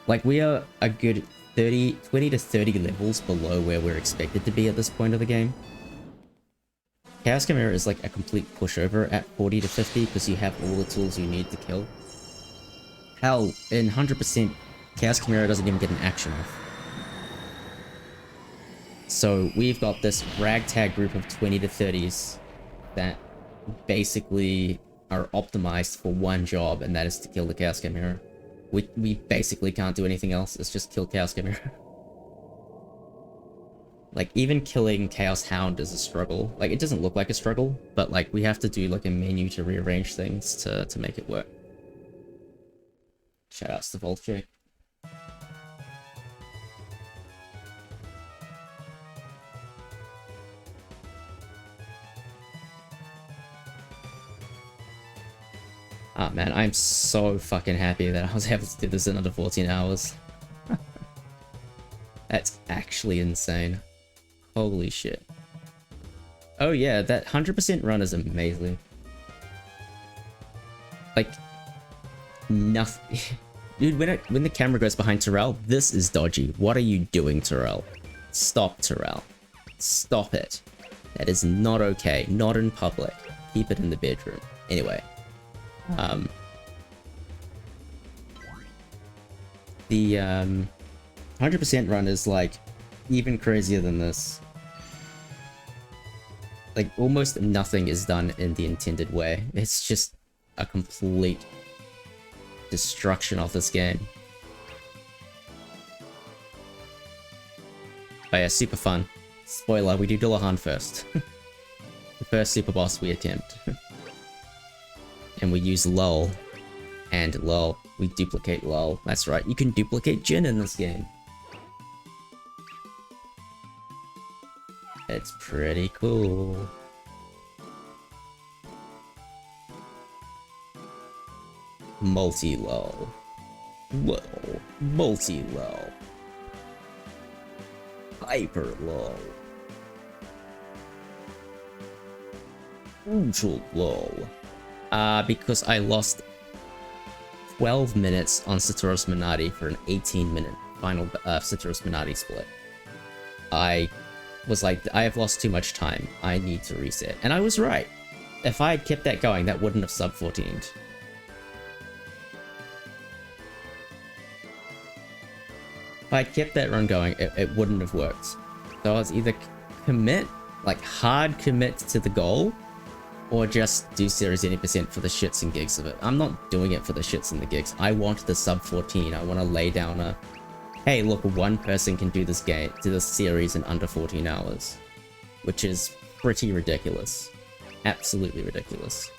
Like, we are a good 20 to 30 levels below where we're expected to be at this point of the game. Chaos Chimera is like a complete pushover at 40 to 50 because you have all the tools you need to kill. Hell, in 100%, Chaos Chimera doesn't even get an action off. So we've got this ragtag group of 20 to 30s that basically are optimized for one job, and that is to kill the Chaos Chimera. We basically can't do anything else, it's just kill Chaos Chimera. Like, even killing Chaos Hound is a struggle. Like, it doesn't look like a struggle, but like, we have to do like a menu to rearrange things to make it work. Shoutouts to Voltjay. Ah, man, I'm so fucking happy that I was able to do this in under 14 hours. That's actually insane. Holy shit. Oh yeah, that 100% run is amazing. Like, nothing. Dude, when the camera goes behind Terrell, this is dodgy. What are you doing, Terrell? Stop, Terrell. Stop it. That is not okay. Not in public. Keep it in the bedroom. Anyway. The 100% run is like even crazier than this. like almost nothing is done in the intended way. It's just a complete destruction of this game. But yeah, super fun. Spoiler, we do Dillahan first. The first super boss we attempt. And we use Lull. And Lull. We duplicate Lull. That's right, you can duplicate Jin in this game. It's pretty cool. Multi-Lull. Lull. Multi-Lull. Hyper-Lull. Ultra-Lull. Because I lost 12 minutes on Satoru's Minati for an 18-minute final Satoru's Minati split. I was like, I have lost too much time. I need to reset. And I was right. If I had kept that going, that wouldn't have sub-14'd. If I kept that run going, it wouldn't have worked. So I was either commit, like hard commit to the goal, or just do series 80% for the shits and gigs of it. I'm not doing it for the shits and the gigs. I want the sub 14. I want to lay down a, hey, look, one person can do this game, do this series in under 14 hours, which is pretty ridiculous. Absolutely ridiculous.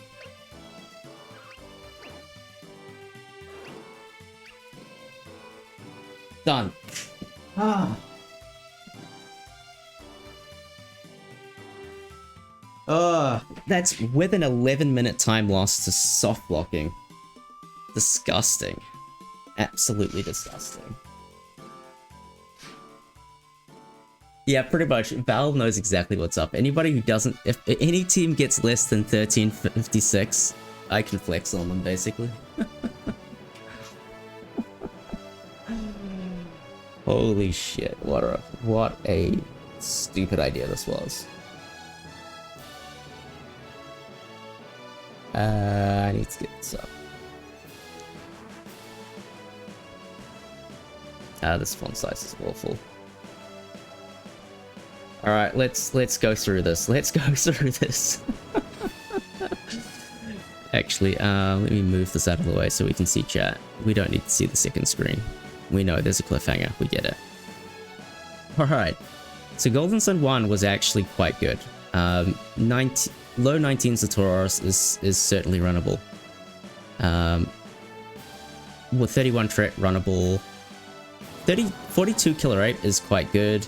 Done. That's with an 11-minute time loss to soft blocking. Disgusting. Absolutely disgusting. Yeah, pretty much. Valve knows exactly what's up. Anybody who doesn't, if any team gets less than 1356, I can flex on them, basically. Holy shit, what a stupid idea this was. I need to get this up. This font size is awful. Alright, let's go through this. Let's go through this. Actually, let me move this out of the way so we can see chat. We don't need to see the second screen. We know there's a cliffhanger. We get it. Alright. So Golden Sun 1 was actually quite good. Low 19 Satoros is certainly runnable. With 31 Tret runnable. 42 Killer Ape is quite good.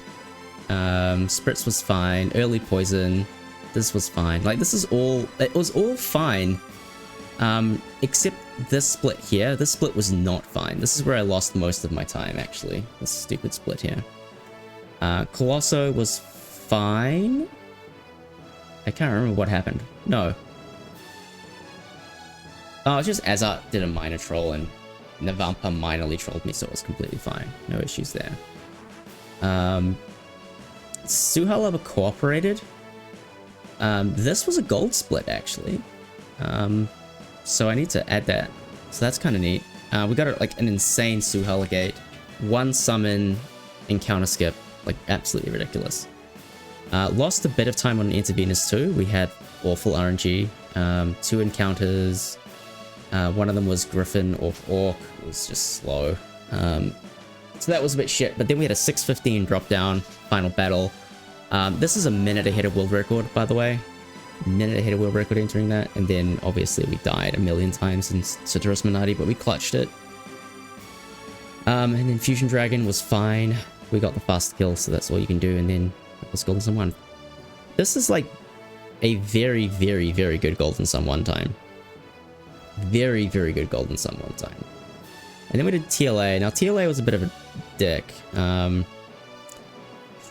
Spritz was fine. Early Poison. This was fine. Like, this is all... It was all fine. Except this split here. This split was not fine. This is where I lost most of my time, actually. This stupid split here. Colosso was fine. I can't remember what happened. No. Oh, it's just Azat did a minor troll and Navampa minorly trolled me, so it was completely fine. No issues there. Suhalaba cooperated. This was a gold split, actually. So I need to add that. So that's kind of neat. We got like an insane Suhala gate. One summon, encounter skip. Like, absolutely ridiculous. Lost a bit of time on Intervenus too. We had awful RNG. 2 encounters. One of them was Griffin or Orc. It was just slow. So that was a bit shit. But then we had a 6:15 drop down final battle. This is a minute ahead of world record, by the way. Minute ahead of world record entering that. And then obviously we died a million times in Satoru's Minati, but we clutched it. And then Fusion Dragon was fine. We got the fast kill, so that's all you can do. And then it was Golden Sun 1. This is like a very, very, very good Golden Sun 1 time. Very, very good Golden Sun 1 time. And then we did TLA. Now, TLA was a bit of a dick.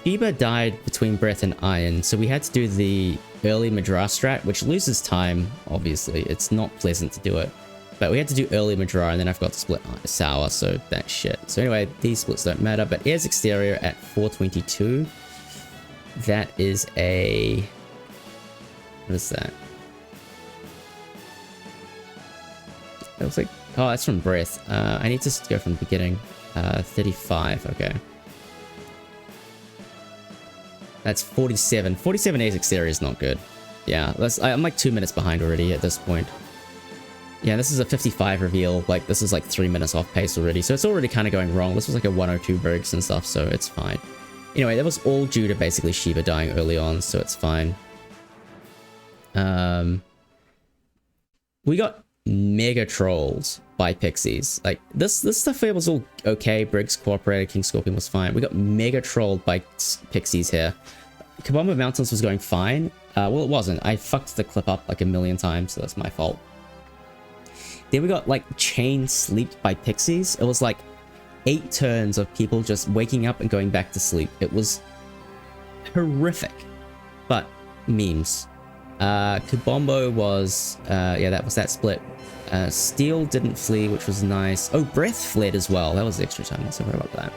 Fiba died between Breath and Iron, so we had to do the early Madra strat, which loses time, obviously. It's not pleasant to do it. But we had to do early Madra, and then I forgot to split Sour, so that's shit. So anyway, these splits don't matter, but Air's Exterior at 422. That is a... What is that? It looks like... Oh, that's from Breath. I need to go from the beginning. 35, okay. That's 47. 47 ASIC series is not good. Yeah, I'm like 2 minutes behind already at this point. Yeah, this is a 55 reveal. Like, this is like 3 minutes off pace already. So it's already kind of going wrong. This was like a 102 Briggs and stuff, so it's fine. Anyway, that was all due to basically Shiva dying early on, so it's fine. We got mega trolled by pixies. Like, this stuff here was all okay. Briggs cooperated, King Scorpion was fine. We got mega trolled by pixies here. Kabomba Mountains was going fine. Well, it wasn't. I fucked the clip up like a million times, so that's my fault. Then we got like chain sleeped by pixies. It was like 8 turns of people just waking up and going back to sleep. It was horrific, but memes. Kabombo was, yeah, that was that split. Steel didn't flee, which was nice. Oh, Breath fled as well. That was extra time. So sorry about that.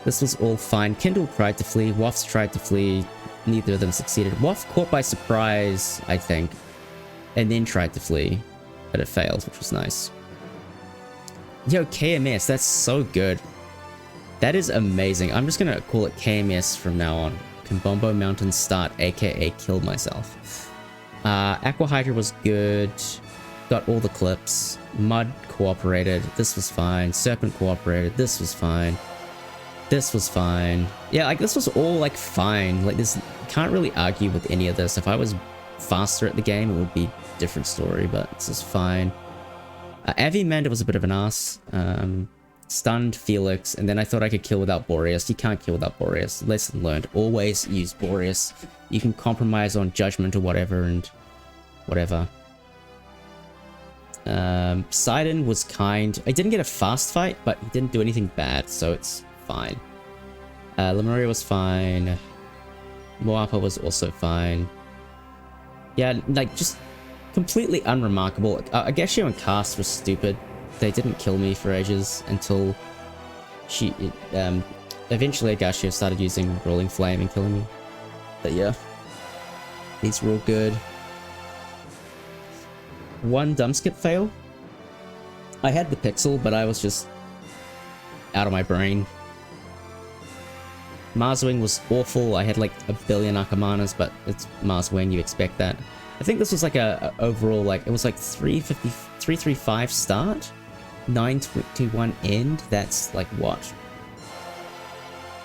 This was all fine. Kindle tried to flee. Waffs tried to flee. Neither of them succeeded. Waff caught by surprise, I think, and then tried to flee, but it failed, which was nice. Yo, KMS, that's so good. That is amazing. I'm just gonna call it KMS from now on. Kabombo Mountain Start, aka Kill Myself. Aqua Hydra was good. Got all the clips. Mud cooperated. This was fine. Serpent cooperated. This was fine. This was fine. Yeah, like this was all like fine. Like this, can't really argue with any of this. If I was faster at the game, it would be a different story, but this is fine. Avimander was a bit of an ass. Stunned Felix, and then I thought I could kill without Boreas. You can't kill without Boreas. Lesson learned. Always use Boreas. You can compromise on judgment or whatever, and whatever. Sidon was kind. I didn't get a fast fight, but he didn't do anything bad, so it's fine. Lemuria was fine. Moapa was also fine. Yeah, like, just completely unremarkable. Agashio and Cast was stupid. They didn't kill me for ages until eventually Agashio started using Rolling Flame and killing me. But yeah, these were all good. One dumb skip fail. I had the pixel, but I was just out of my brain. Marswing was awful. I had like a billion Akamanas, but it's Marswing, you expect that. I think this was like a overall, like, it was like 335 start, 921 end. That's like what?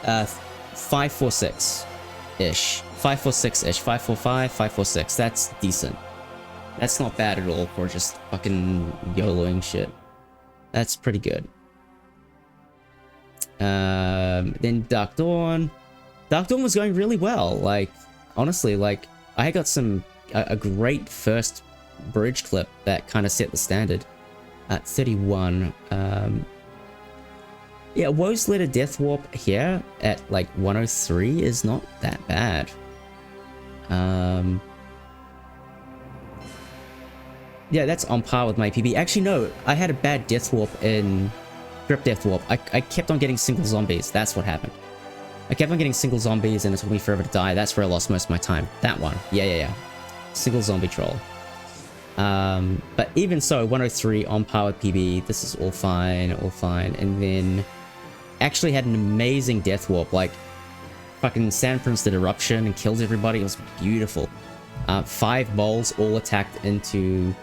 546-ish. 546-ish. 545, 546. That's decent. That's not bad at all for just fucking YOLOing shit. That's pretty good. Then Dark Dawn. Dark Dawn was going really well. Like, honestly, like, I got a great first bridge clip that kind of set the standard at 31. Yeah, Woe's Letter Death Warp here at like 103 is not that bad. Yeah, that's on par with my PB. Actually, no, I had a bad Death Warp in Grip Death Warp. I kept on getting single zombies. That's what happened. I kept on getting single zombies and it took me forever to die. That's where I lost most of my time. That one. Yeah. Single zombie troll. But even so, 103 on par with PB. This is all fine, all fine. And then actually had an amazing Death Warp. Like, fucking Sand Prince did Eruption and killed everybody. It was beautiful. 5 moles all attacked into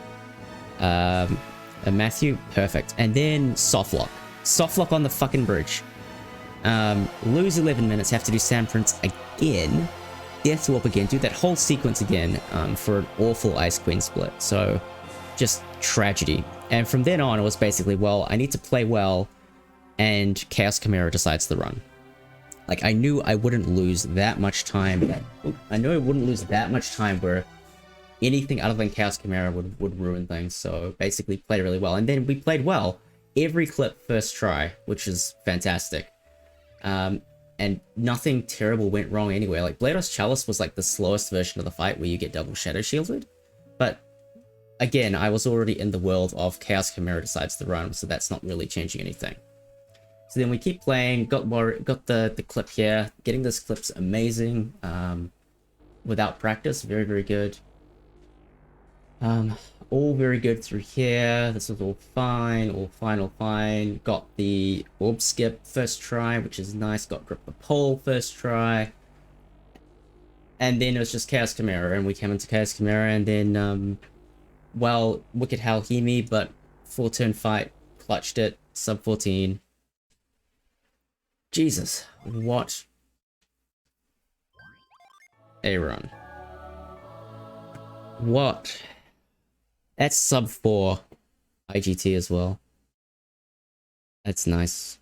Matthew. Perfect. And then Softlock. Softlock on the fucking bridge. Lose 11 minutes, have to do Sand Prince again. Death Warp again, do that whole sequence again for an awful Ice Queen split. So, just tragedy. And from then on, it was basically, well, I need to play well, and Chaos Chimera decides to run. Like, I knew I wouldn't lose that much time. I knew I wouldn't lose that much time where anything other than Chaos Chimera would ruin things. So, basically played really well. And then we played well. Every clip first try, which is fantastic. And nothing terrible went wrong anyway. Like, Blados Chalice was like the slowest version of the fight where you get double shadow shielded. But again, I was already in the world of Chaos Chimera decides to run, so that's not really changing anything. So then we keep playing, got the clip here. Getting this clip's amazing. Without practice, very, very good. All very good through here. This is all fine, all fine, all fine. Got the orb skip first try, which is nice. Got grip the pole first try. And then it was just Chaos Chimera, and we came into Chaos Chimera, and then, well, Wicked Hal hear me, but full turn fight, clutched it, sub 14. Jesus, what a run. What? That's sub 4 IGT as well. That's nice.